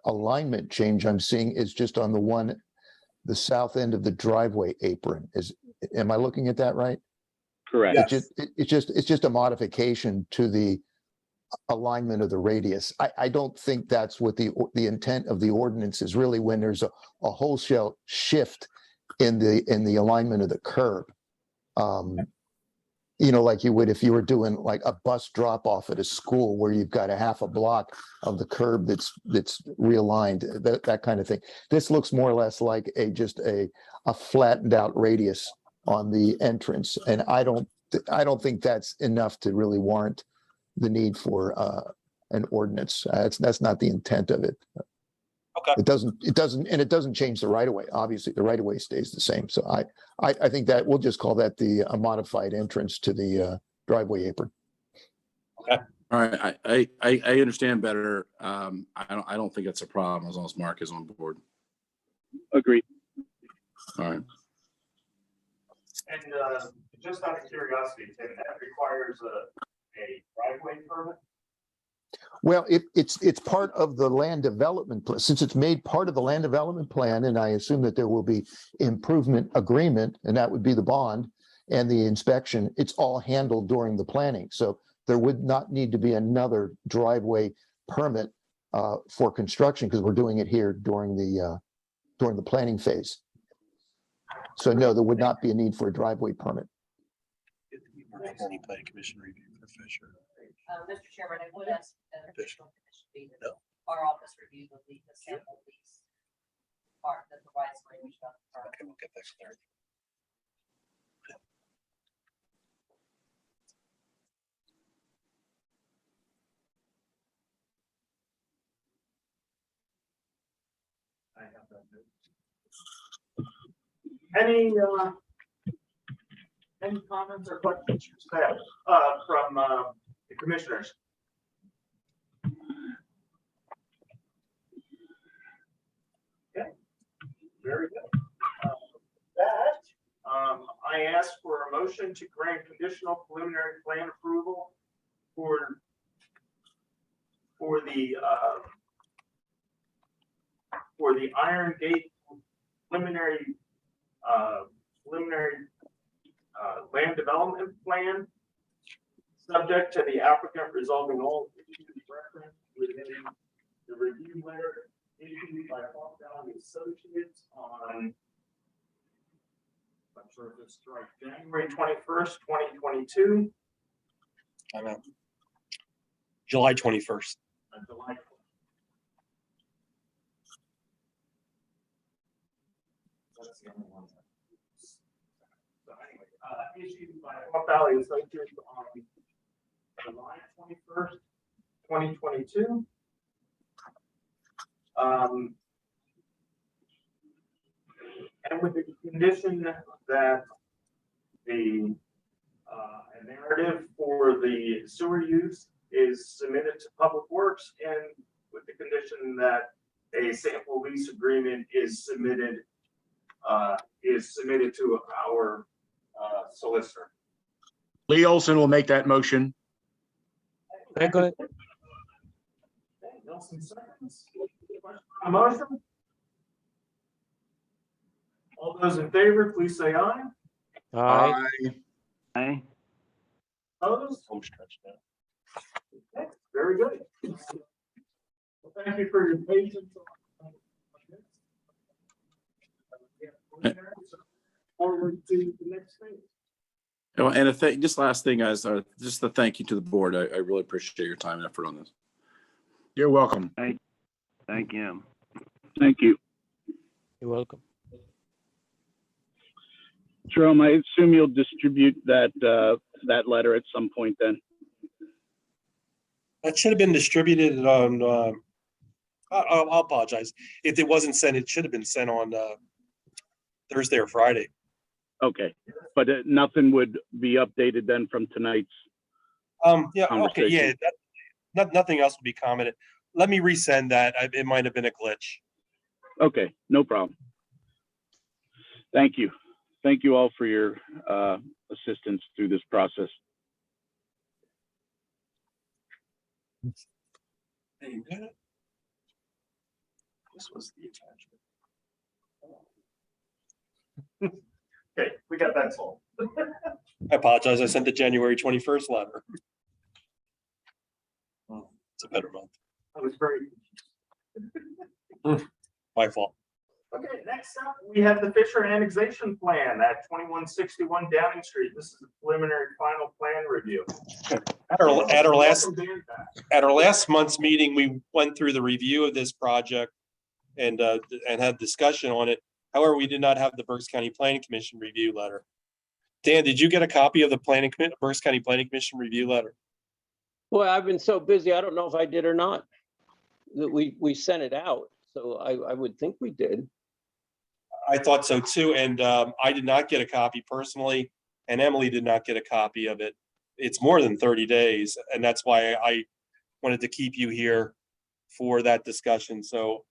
alignment change I'm seeing is just on the south end of the driveway apron. Am I looking at that right? Correct. It's just a modification to the alignment of the radius. I don't think that's what the intent of the ordinance is really, when there's a wholesale shift in the alignment of the curb. Like you would if you were doing like a bus drop off at a school where you've got a half a block of the curb that's realigned, that kind of thing. This looks more or less like just a flattened out radius on the entrance, and I don't think that's enough to really warrant the need for an ordinance. That's not the intent of it. Okay. It doesn't change the right of way. Obviously, the right of way stays the same. So I think that we'll just call that a modified entrance to the driveway apron. Okay. All right, I understand better. I don't think that's a problem as long as Mark is on board. Agreed. All right. And just out of curiosity, Tim, that requires a driveway permit? Well, it's part of the land development plan. Since it's made part of the land development plan, and I assume that there will be improvement agreement, and that would be the bond and the inspection, it's all handled during the planning. So there would not need to be another driveway permit for construction, because we're doing it here during the planning phase. So no, there would not be a need for a driveway permit. Any planning commission review for Fisher. Mr. Chairman, I would ask that additional condition be that our office review the sample lease part that provides language about the permit. Okay, we'll get that clarity. I have that note. Any comments or questions from the commissioners? Okay, very good. I ask for a motion to grant conditional preliminary plan approval for the for the Iron Gate preliminary, land development plan, subject to the applicant resolving all issues referenced within the review letter issued by Hawk Valley Associates on, I'm sure if it's right, January 21st, 2022. I'm out. July 21st. July. That's the only one. So anyway, issued by Hawk Valley Associates on July 21st, 2022. And with the condition that the narrative for the sewer use is submitted to Public Works, and with the condition that a sample lease agreement is submitted to our solicitor. Lee Olson will make that motion. Second. Okay, Nelson seconds. A motion? All those in favor, please say aye. Aye. Aye. Opposed? Home stretch now. Okay, very good. Well, thank you for your patience. Forward to the next thing. Oh, and just last thing, guys, just a thank you to the board. I really appreciate your time and effort on this. You're welcome. Thank you. Thank you. You're welcome. Jerome, I assume you'll distribute that letter at some point then? That should have been distributed on, I'll apologize. If it wasn't sent, it should have been sent on Thursday or Friday. Okay, but nothing would be updated then from tonight's Yeah, okay, yeah, nothing else will be commented. Let me resend that. It might have been a glitch. Okay, no problem. Thank you. Thank you all for your assistance through this process. Hey, you got it? This was the attachment. Okay, we got that solved. I apologize. I sent the January 21st letter. Oh, it's a better month. I was very. My fault. Okay, next up, we have the Fisher annexation plan at 2161 Downing Street. This is the preliminary final plan review. At our last month's meeting, we went through the review of this project and had discussion on it. However, we did not have the Berks County Planning Commission review letter. Dan, did you get a copy of the Berks County Planning Commission review letter? Well, I've been so busy, I don't know if I did or not. We sent it out, so I would think we did. I thought so too, and I did not get a copy personally, and Emily did not get a copy of it. It's more than 30 days, and that's why I wanted to keep you here for that discussion. So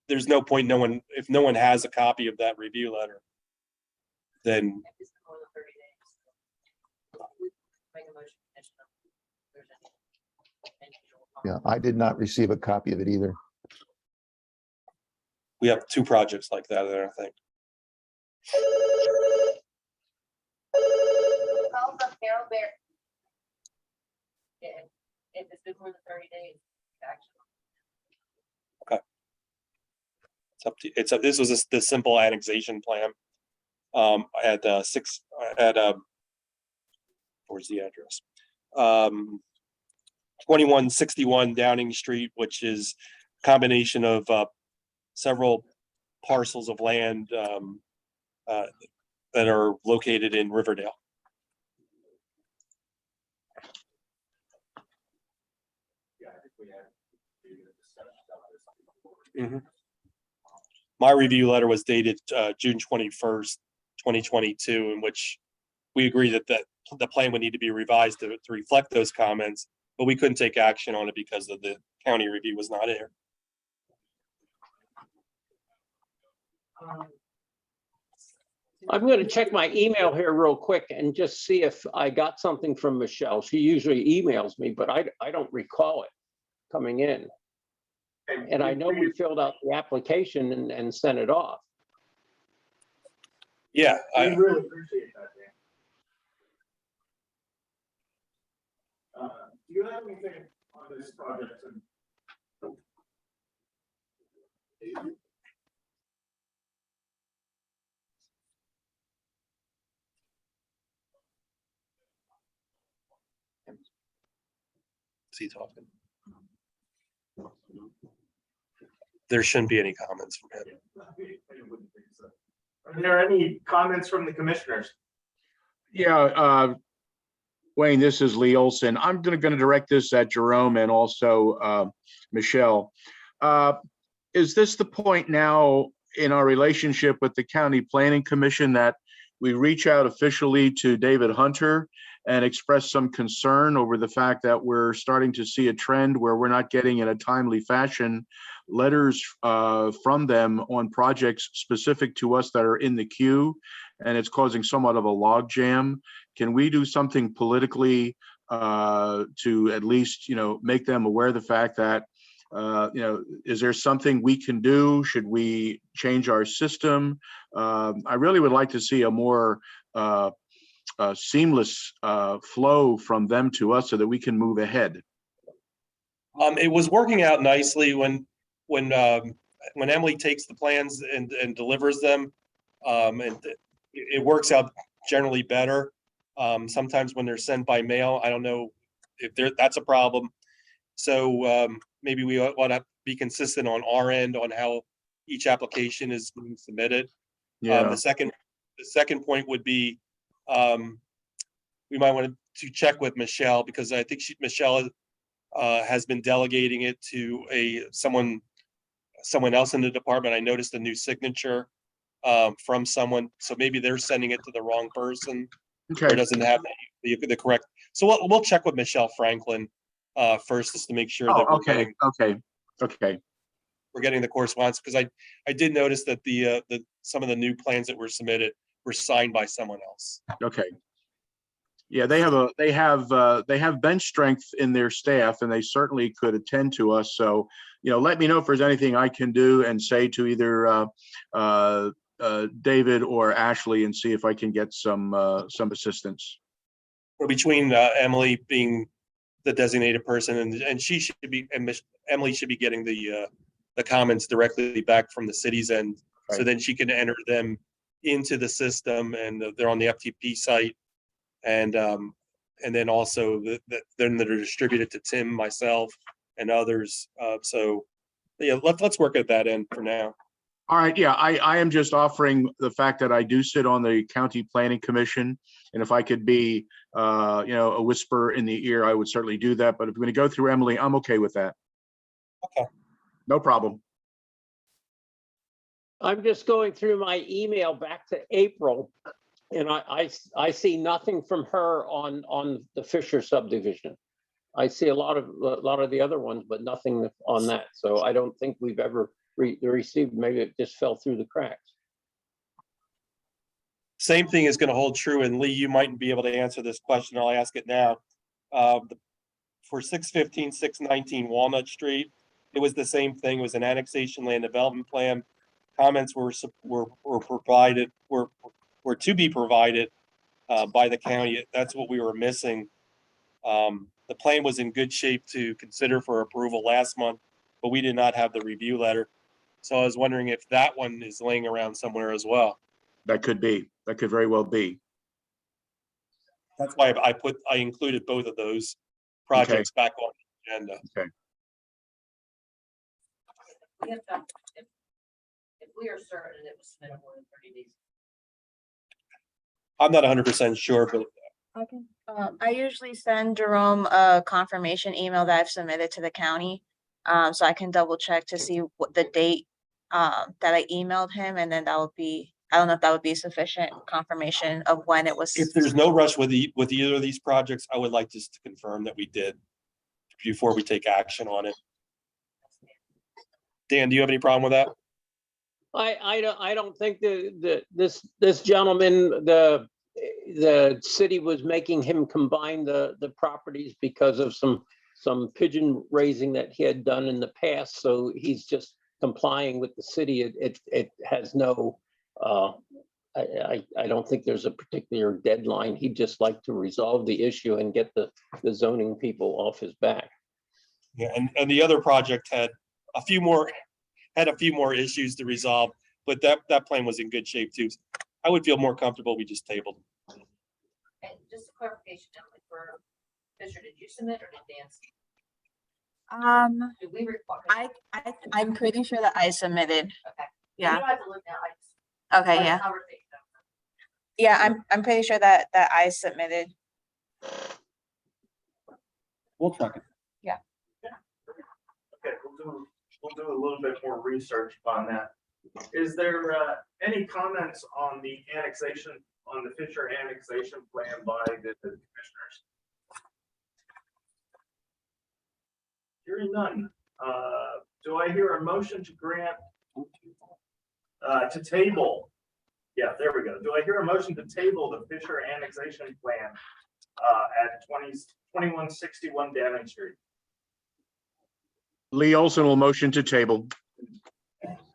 there's no point, if no one has a copy of that review letter, then Yeah, I did not receive a copy of it either. we have two projects like that, I think. Call from Carol Bear. Yeah, if it's been more than 30 days, actually. This was the simple annexation plan. At where's the address? 2161 Downing Street, which is a combination of several parcels of land that are located in Riverdale. My review letter was dated June 21st, 2022, in which we agreed that the plan would need to be revised to reflect those comments, but we couldn't take action on it because of the county review was not here. I'm going to check my email here real quick and just see if I got something from Michelle. She usually emails me, but I don't recall it coming in. Okay, And I know we filled out the application and sent it off. Yeah, We I, really appreciate that, Dan. Do you have anything on this project? is he talking? There shouldn't be any comments from him. Are there any comments from the commissioners? Yeah, Wayne, this is Lee Olson. I'm going to direct this at Jerome and also Michelle. Is this the point now in our relationship with the County Planning Commission that we reach out officially to David Hunter and express some concern over the fact that we're starting to see a trend where we're not getting in a timely fashion letters from them on projects specific to us that are in the queue, and it's causing somewhat of a log jam? Can we do something politically to at least, make them aware of the fact that, is there something we can do? Should we change our system? I really would like to see a more seamless flow from them to us so that we can move ahead. It was working out nicely when Emily takes the plans and delivers them. And it works out generally better. Sometimes when they're sent by mail, I don't know if that's a problem. So maybe we want to be consistent on our end on how each application is being submitted. Yeah. The second point would be we might want to check with Michelle, because I think Michelle has been delegating it to someone else in the department. I noticed a new signature from someone, so maybe they're sending it to the wrong person. Okay. Or doesn't have the correct. So we'll check with Michelle Franklin first, just to make sure that we're getting the correspondence, because I did notice that the some of the new plans that were submitted were signed by someone else. Okay. Yeah, they have bench strength in their staff, and they certainly could attend to us. So, let me know if there's anything I can do and say to either David or Ashley, and see if I can get some assistance. Well, between Emily being the designated person, and she should be, and Emily should be getting the comments directly back from the city's end, so then she can enter them into the system, and they're on the FTP site, and then also then they're distributed to Tim, myself, and others. So yeah, let's work at that end for now. All right, yeah, I am just offering the fact that I do sit on the County Planning Commission, and if I could be, a whisper in the ear, I would certainly do that. But if we're going to go through Emily, I'm okay with that. Okay. No problem. I'm just going through my email back to April, and I see nothing from her on the Fisher subdivision. I see a lot of the other ones, but nothing on that. So I don't think we've ever received. Maybe it just fell through the cracks. Same thing is going to hold true, and Lee, you might be able to answer this question. I'll ask it now. For 615, 619 Walnut Street, it was the same thing. It was an annexation land development plan. Comments were provided, were to be provided by the county. That's what we were missing. The plan was in good shape to consider for approval last month, but we did not have the review letter. So I was wondering if that one is laying around somewhere as well. That could be. That could very well be. That's why I included both of those projects back on the agenda. Okay. If we are certain it was submitted more than 30 days. I'm not 100% sure, but I usually send Jerome a confirmation email that I've submitted to the county. So I can double check to see what the date that I emailed him, and then that would be, I don't know if that would be sufficient confirmation of when it was. if there's no rush with either of these projects, I would like just to confirm that we did before we take action on it. Dan, do you have any problem with that? I don't think this gentleman, the city was making him combine the properties because of some some pigeon raising that he had done in the past, so he's just complying with the city. It has no, I don't think there's a particular deadline. He'd just like to resolve the issue and get the zoning people off his back. Yeah, and the other project had a few more issues to resolve, but that plan was in good shape too. I would feel more comfortable we just tabled. And just a clarification, Emily, for Fisher, did you submit or did Dan? Do we require? I'm pretty sure that I submitted. Okay. You Yeah. don't have to look now, I just. Okay, yeah. Yeah, I'm pretty sure that I submitted. We'll track it. Yeah. Okay, we'll do a little bit more research on that. Is there any comments on the annexation, on the Fisher annexation plan by the commissioners? Hearing none. Do I hear a motion to grant to table? Yeah, there we go. Do I hear a motion to table the Fisher annexation plan at 2161 Downing Street? Lee Olson will motion to table.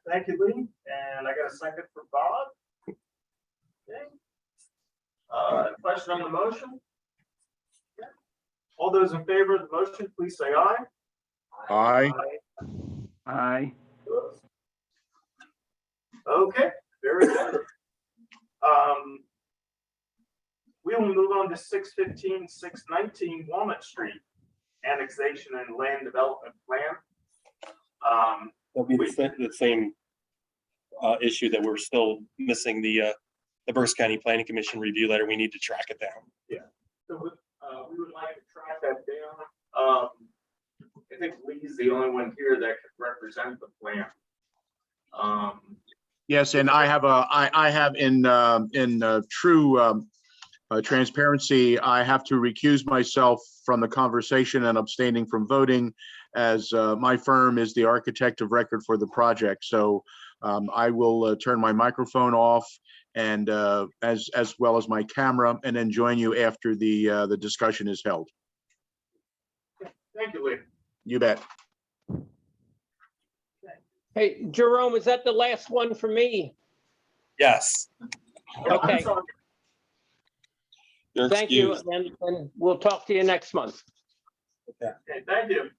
Thank you, Lee. And I got a second for Bob. Okay. Question on the motion? Okay. All those in favor of the motion, please say aye. Aye. Aye. Okay, very good. We will move on to 615, 619 Walnut Street, annexation and land development plan. That'll be the same issue that we're still missing the Berks County Planning Commission review letter. We need to track it down. Yeah, so we would like to track that down. I think Lee's the only one here that could represent the plan. Yes, and I have in true transparency, I have to recuse myself from the conversation and abstaining from voting, as my firm is the architect of record for the project. So I will turn my microphone off and as well as my camera, and then join you after the discussion is held. Thank you, Lee. You bet. Hey, Jerome, is that the last one for me? Yes. Okay. You're Thank you, excused. and we'll talk to you next month. Okay, thank you.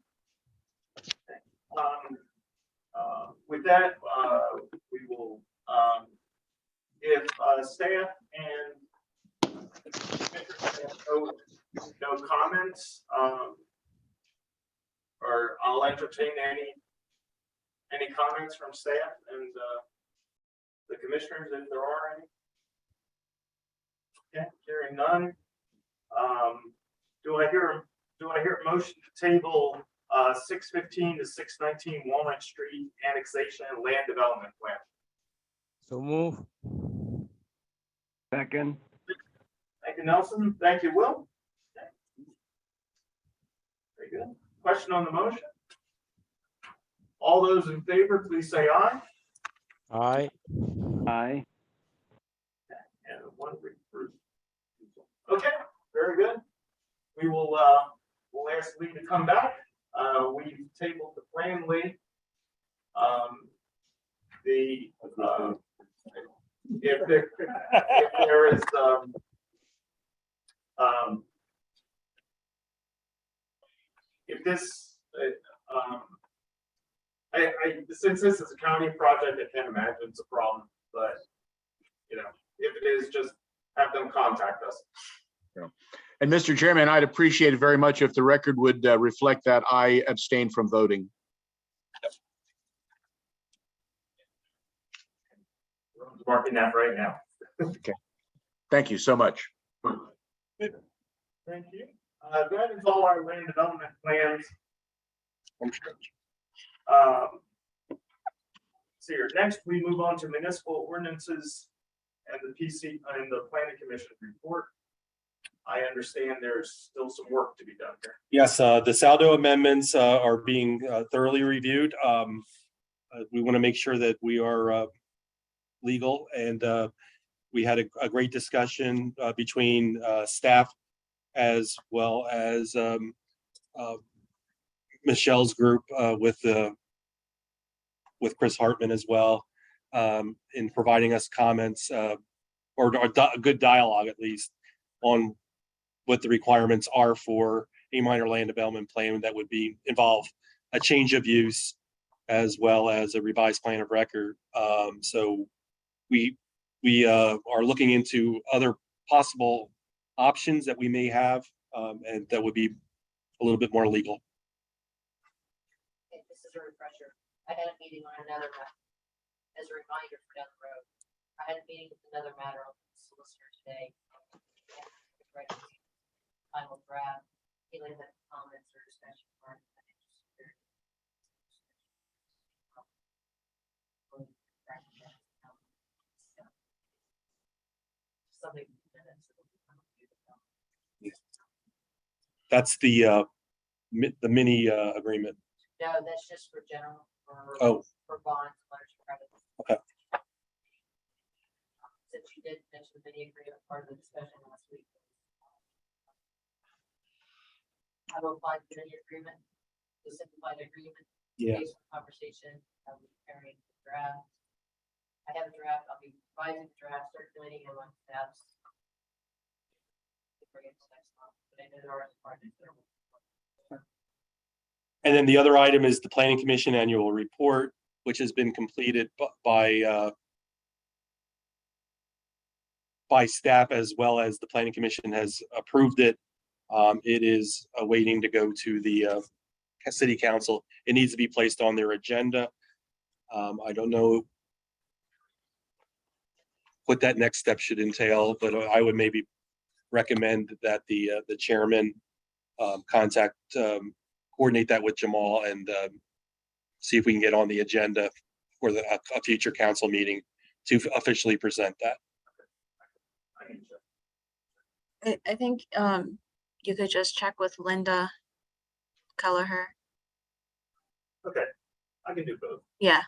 With that, we will, if staff and no comments, or I'll entertain any comments from staff and the commissioners if there are any. Okay, hearing none. Do I hear a motion to table 615 to 619 Walnut Street annexation and land development plan? So move. Second. Thank you, Nelson. Thank you, Will. Okay. Very good. Question on the motion? All those in favor, please say aye. Aye. Aye. And one recruit. Okay, very good. We will we'll ask Lee to come back. We've tabled the plan, Lee. If there is if this since this is a county project, I can't imagine it's a problem, but you know, if it is, just have them contact us. Yeah. And Mr. Chairman, I'd appreciate it very much if the record would reflect that I abstained from voting. Marking that right now. Okay. Thank you so much. Thank you. That is all our land development plans. See here. Next, we move on to municipal ordinances and the PC and the planning commission report. I understand there's still some work to be done here. Yes, the Saldo amendments are being thoroughly reviewed. We want to make sure that we are legal, and we had a great discussion between staff as well as Michelle's group with Chris Hartman as well, in providing us comments or a good dialogue at least on what the requirements are for a minor land development plan that would involve a change of use as well as a revised plan of record. So we are looking into other possible options that we may have, and that would be a little bit more legal. Okay, this is a refresher. I had a meeting on another matter. As a reminder for down the road, I had a meeting with another matter on the solicitor today. Final draft, he laid out comments or discussion. on it. Something. That's the mini agreement. No, that's just for general, Oh. for bonds, letters of credit. Okay. Since you did mention the mini agreement part of the discussion last week. I will apply the mini agreement, the simplified agreement. Yeah. Based on conversation, I will be carrying the draft. I have a draft, I'll be revising the draft, circulating among staffs. Bring it to next month, but I know there are some projects that are. And then the other item is the Planning Commission annual report, which has been completed by staff, as well as the Planning Commission has approved it. It is awaiting to go to the City Council. It needs to be placed on their agenda. I don't know what that next step should entail, but I would maybe recommend that the chairman coordinate that with Jamal and see if we can get on the agenda for a future council meeting to officially present that. I think you could just check with Linda Kelleher. Okay, I can do both. Yeah.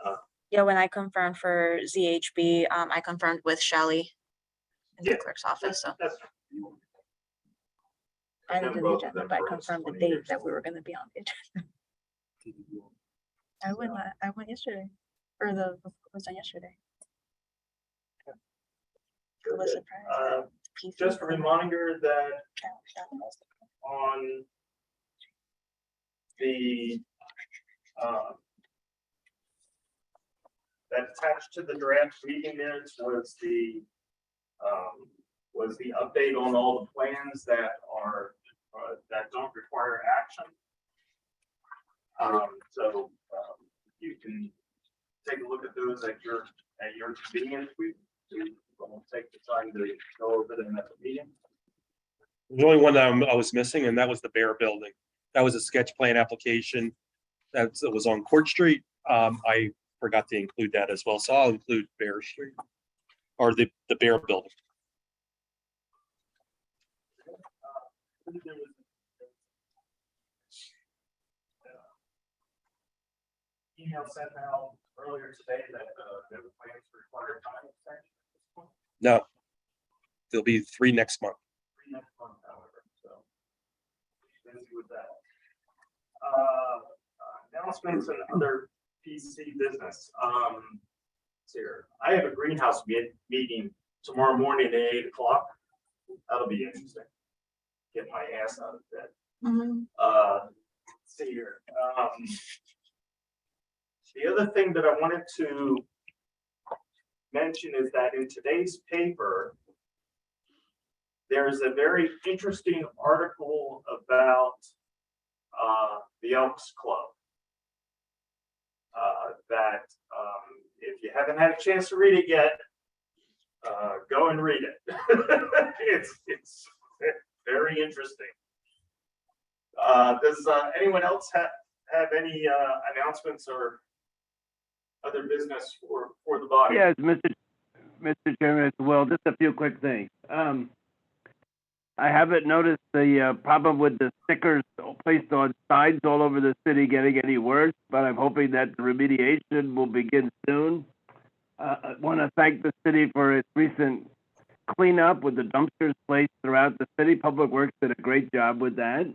Uh, Yeah, when I confirmed for ZHB, I confirmed with Shelley in the clerk's office, so. That's. I didn't do the agenda, but I confirmed the date that we were gonna be on the agenda. I went yesterday, or was done yesterday. I was surprised. Just a reminder that on the, that attached to the draft meeting minutes was the update on all the plans that are, that don't require action. So you can take a look at those at your convenience. We won't take the time to go over them at the meeting. The only one that I was missing, and that was the Bear Building. That was a sketch plan application that was on Court Street. I forgot to include that as well, so I'll include Bear Street or the Bear Building. Email sent out earlier today that the plans require time extension. No, there'll be 3 next month. Next month, however, so. Busy with that. Announcements and other PC business. Here, I have a greenhouse meeting tomorrow morning at 8 o'clock. That'll be interesting. Get my ass out of bed. Let's see here. The other thing that I wanted to mention is that in today's paper, there's a very interesting article about the Elks Club. That if you haven't had a chance to read it yet, go and read it. It's very interesting. Does anyone else have any announcements or other business for the body? Yes, Mr. Chairman, as well, just a few quick things. I haven't noticed the problem with the stickers placed on signs all over the city getting any worse, but I'm hoping that the remediation will begin soon. I want to thank the city for its recent cleanup with the dumpsters placed throughout the city. Public Works did a great job with that.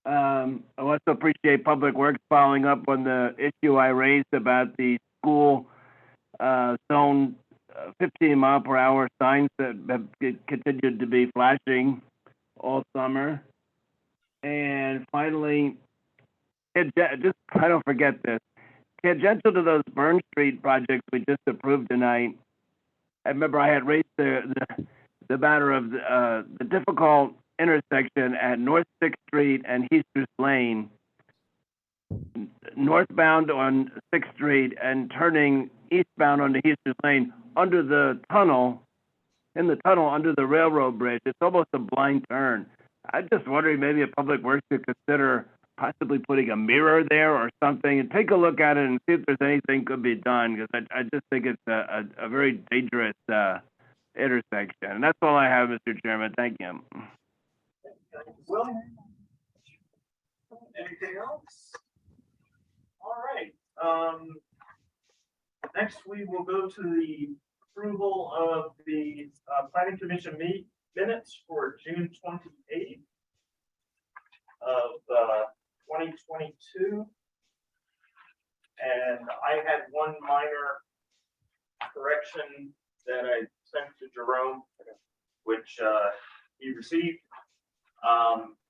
I also appreciate Public Works following up on the issue I raised about the school zone 15 mile per hour signs that have continued to be flashing all summer. And finally, I don't forget this. Tangential to those Burn Street projects we just approved tonight, I remember I had raised the matter of the difficult intersection at North 6th Street and Heasters Lane, northbound on 6th Street and turning eastbound onto Heasters Lane under the tunnel, under the railroad bridge. It's almost a blind turn. I'm just wondering maybe if Public Works could consider possibly putting a mirror there or something and take a look at it and see if there's anything could be done, because I just think it's a very dangerous intersection. And that's all I have, Mr. Chairman. Thank you. Will? Anything else? All right. Next, we will go to the approval of the planning commission minutes for June 28th of 2022. And I had one minor correction that I sent to Jerome, which he received.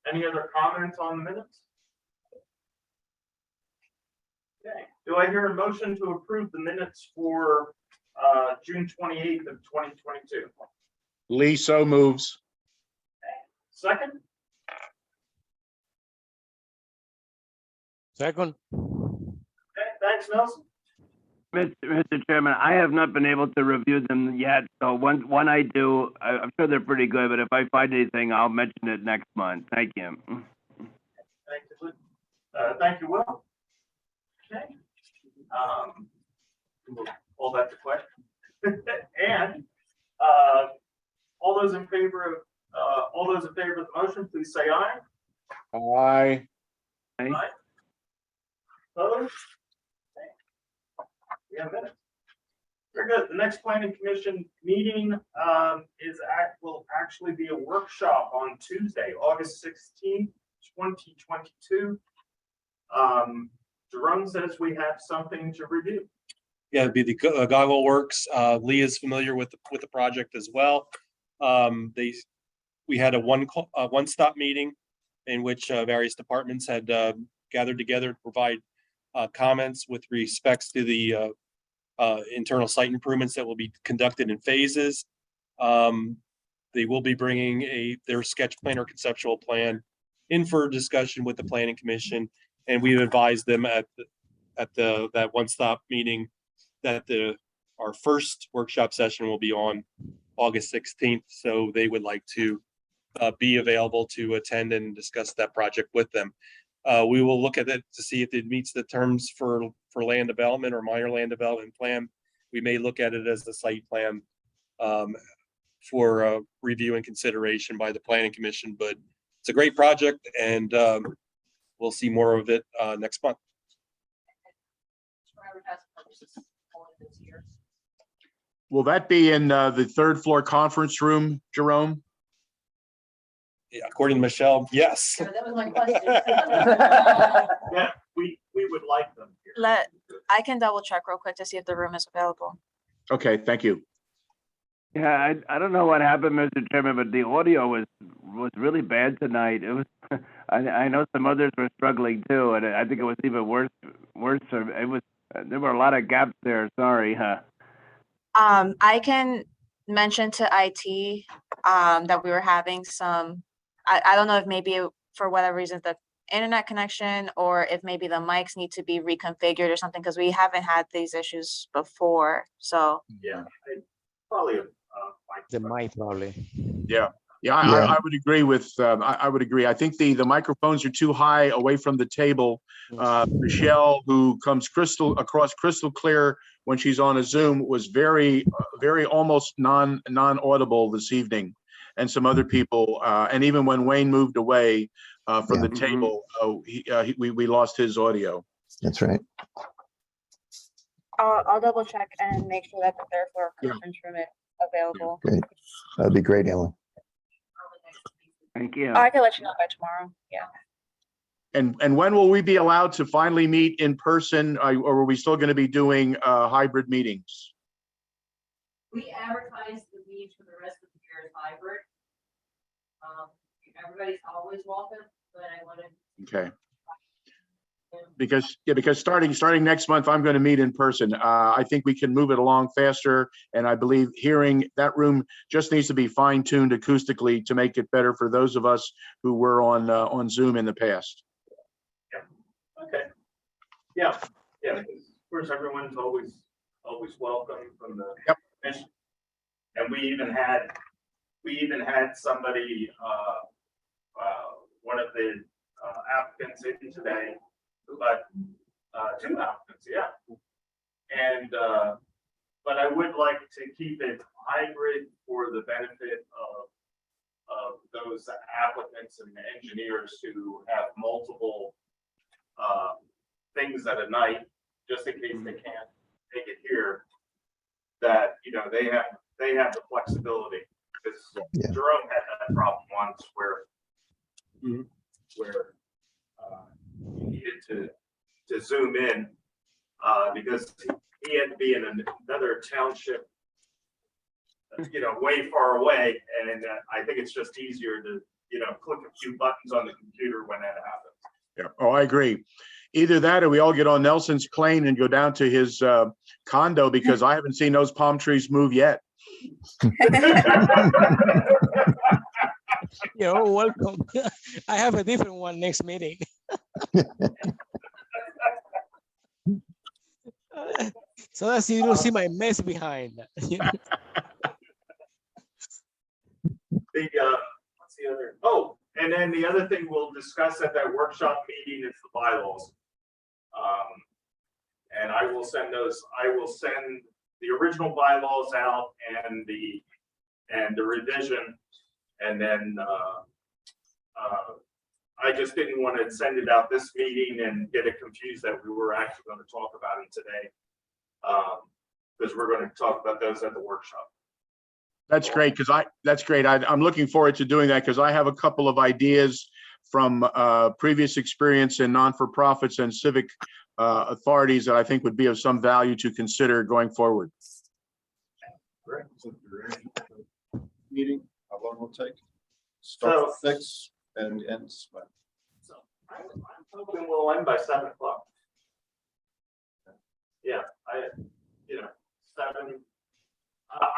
Any other comments on the minutes? Okay, do I hear a motion to approve the minutes for June 28th of 2022? Lee so moves. Second? Second. Okay, thanks, Nelson. Mr. Chairman, I have not been able to review them yet, so when I do, I'm sure they're pretty good, but if I find anything, I'll mention it next month. Thank you. Thank you, Will. Okay. We'll hold that to question. And all those in favor of the motion, please say aye. Aye. Aye. Opposed? Okay. We have minutes. Very good. The next planning commission meeting will actually be a workshop on Tuesday, August 16th, 2022. Jerome says we have something to review. Yeah, it'd be the Goggle Works. Lee is familiar with the project as well. We had a one-stop meeting in which various departments had gathered together to provide comments with respects to the internal site improvements that will be conducted in phases. They will be bringing their sketch plan or conceptual plan in for discussion with the planning commission, and we've advised them at that one-stop meeting that our first workshop session will be on August 16th. So they would like to be available to attend and discuss that project with them. We will look at it to see if it meets the terms for land development or minor land development plan. We may look at it as a site plan for review and consideration by the planning commission, but it's a great project, and we'll see more of it next month. Will that be in the third floor conference room, Jerome? Yeah, according to Michelle, yes. Yeah, that was my question. Yeah, we would like them here. I can double check real quick to see if the room is available. Okay, thank you. Yeah, I don't know what happened, Mr. Chairman, but the audio was really bad tonight. It was. I know some others were struggling too, and I think it was even worse. It was. There were a lot of gaps there. Sorry, huh? I can mention to IT that we were having some. I don't know if maybe for whatever reason the internet connection, or if maybe the mics need to be reconfigured or something, because we haven't had these issues before. So Yeah, probably The mic probably. Yeah, I would agree with. I would agree. I think the microphones are too high away from the table. Michelle, who comes crystal clear when she's on a Zoom, was very almost non-audible this evening, and some other people, and even when Wayne moved away from the table, we lost his audio. That's right. I'll double check and make sure that the third floor conference room is available. Great. That'd be great, Ellen. Thank you. I can let you know by tomorrow. Yeah. And when will we be allowed to finally meet in person, or are we still going to be doing hybrid meetings? We advertise the meetings for the rest of the year as hybrid. Everybody's always welcome, but I wanted. Okay. Because starting next month, I'm going to meet in person. I think we can move it along faster, and I believe hearing that room just needs to be fine-tuned acoustically to make it better for those of us who were on Zoom in the past. Okay. Yeah, yeah, of course, everyone's always welcome from the commission. And we even had somebody, one of the applicants in today, but two applicants, yeah. And but I would like to keep it hybrid for the benefit of those applicants and engineers who have multiple things at a night, just in case they can't take it here, that, you know, they have the flexibility. Because Jerome had that problem once where he needed to zoom in because he had to be in another township, you know, way far away, and I think it's just easier to, you know, click a few buttons on the computer when that happens. Yeah. Oh, I agree. Either that or we all get on Nelson's plane and go down to his condo, because I haven't seen those palm trees move yet. You're welcome. I have a different one next meeting. So that you don't see my mess behind. The what's the other? Oh, and then the other thing we'll discuss at that workshop meeting is the bylaws. And I will send the original bylaws out and the revision, and then I just didn't want to send it out this meeting and get it confused that we were actually going to talk about it today, because we're going to talk about those at the workshop. That's great, because that's great. I'm looking forward to doing that, because I have a couple of ideas from previous experience in non-for-profits and civic authorities that I think would be of some value to consider going forward. Great. Meeting, how long will it take? Start at 6 and ends by. So I'm hoping we'll end by 7 o'clock. Yeah, 7.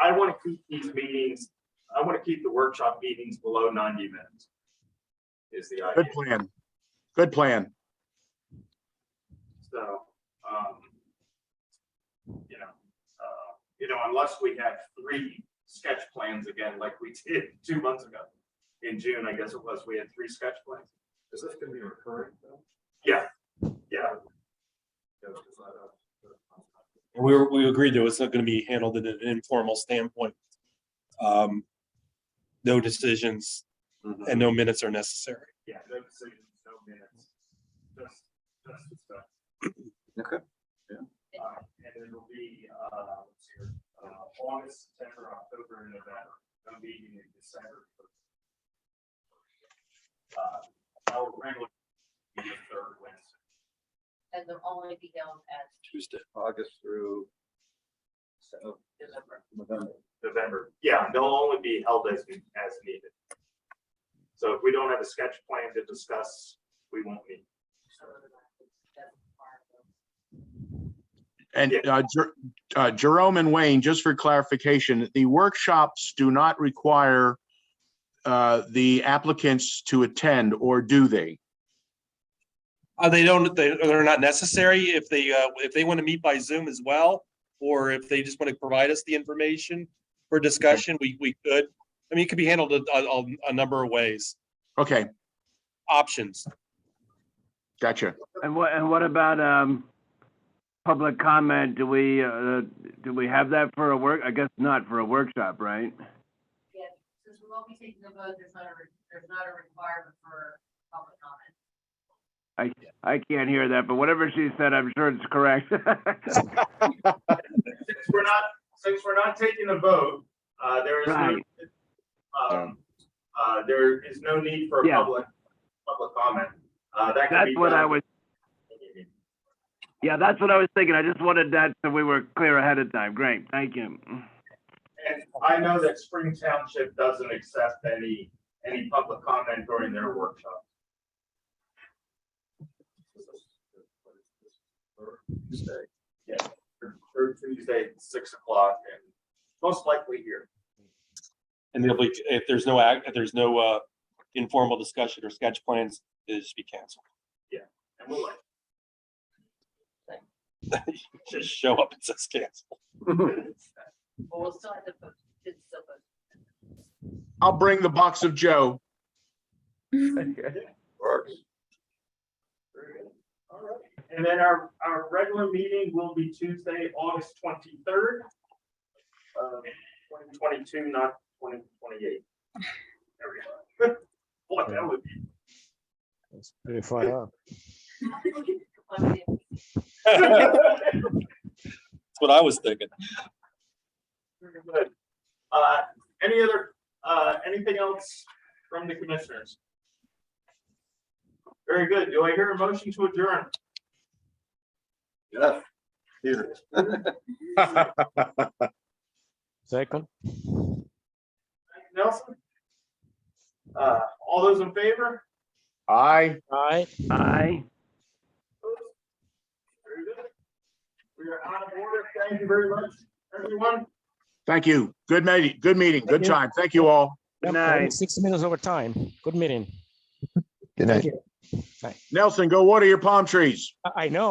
I want to keep these meetings. I want to keep the workshop meetings below 90 minutes. Is the idea. Good plan. Good plan. So, unless we have 3 sketch plans again, like we did 2 months ago in June, I guess it was, we had 3 sketch plans. Is this going to be recurring though? Yeah, yeah. And we agreed that it's not going to be handled in an informal standpoint. No decisions and no minutes are necessary. Yeah, no decisions, no minutes. Just stuff. Okay. Yeah. And it'll be August, September, October, and November. No meeting in December. Our regular meeting is 3rd Wednesday. And they'll only be held at Tuesday, August through November. Yeah, they'll only be held as needed. So if we don't have a sketch plan to discuss, we won't meet. And Jerome and Wayne, just for clarification, the workshops do not require the applicants to attend, or do they? They're not necessary if they want to meet by Zoom as well, or if they just want to provide us the information for discussion, we could. I mean, it could be handled a number of ways. Okay. Options. Gotcha. And what about public comment? Do we have that for a work? I guess not for a workshop, right? Yeah, since we won't be taking the vote, there's not a requirement for public comment. I can't hear that, but whatever she said, I'm sure it's correct. Since we're not taking a vote, there is no need for public comment. That could be That's what I done. was, yeah, that's what I was thinking. I just wanted that so we were clear ahead of time. Great, thank you. And I know that Spring Township doesn't accept any public comment during their workshop. Yeah, third Tuesday, 6 o'clock, and most likely here. And there'll be, if there's no informal discussion or sketch plans, it'll just be canceled. And we'll Just show up and says cancel. But we'll still have to put, it's still put. I'll bring the box of Joe. Works. Very good. All right. And then our regular meeting will be Tuesday, August 23rd. 2022, not 2028. There we go. Boy, that would be. That's pretty far up. That's what I was thinking. Very good. Any other, anything else from the commissioners? Very good. Do I hear a motion to adjourn? Yeah. Here. Second. Thank you, Nelson. All those in favor? Aye. Aye. Aye. Very good. We are out of order. Thank you very much, everyone. Thank you. Good meeting, good time. Thank you all. Good night. 6 minutes over time. Good meeting. Good night. Nelson, go water your palm trees. I know.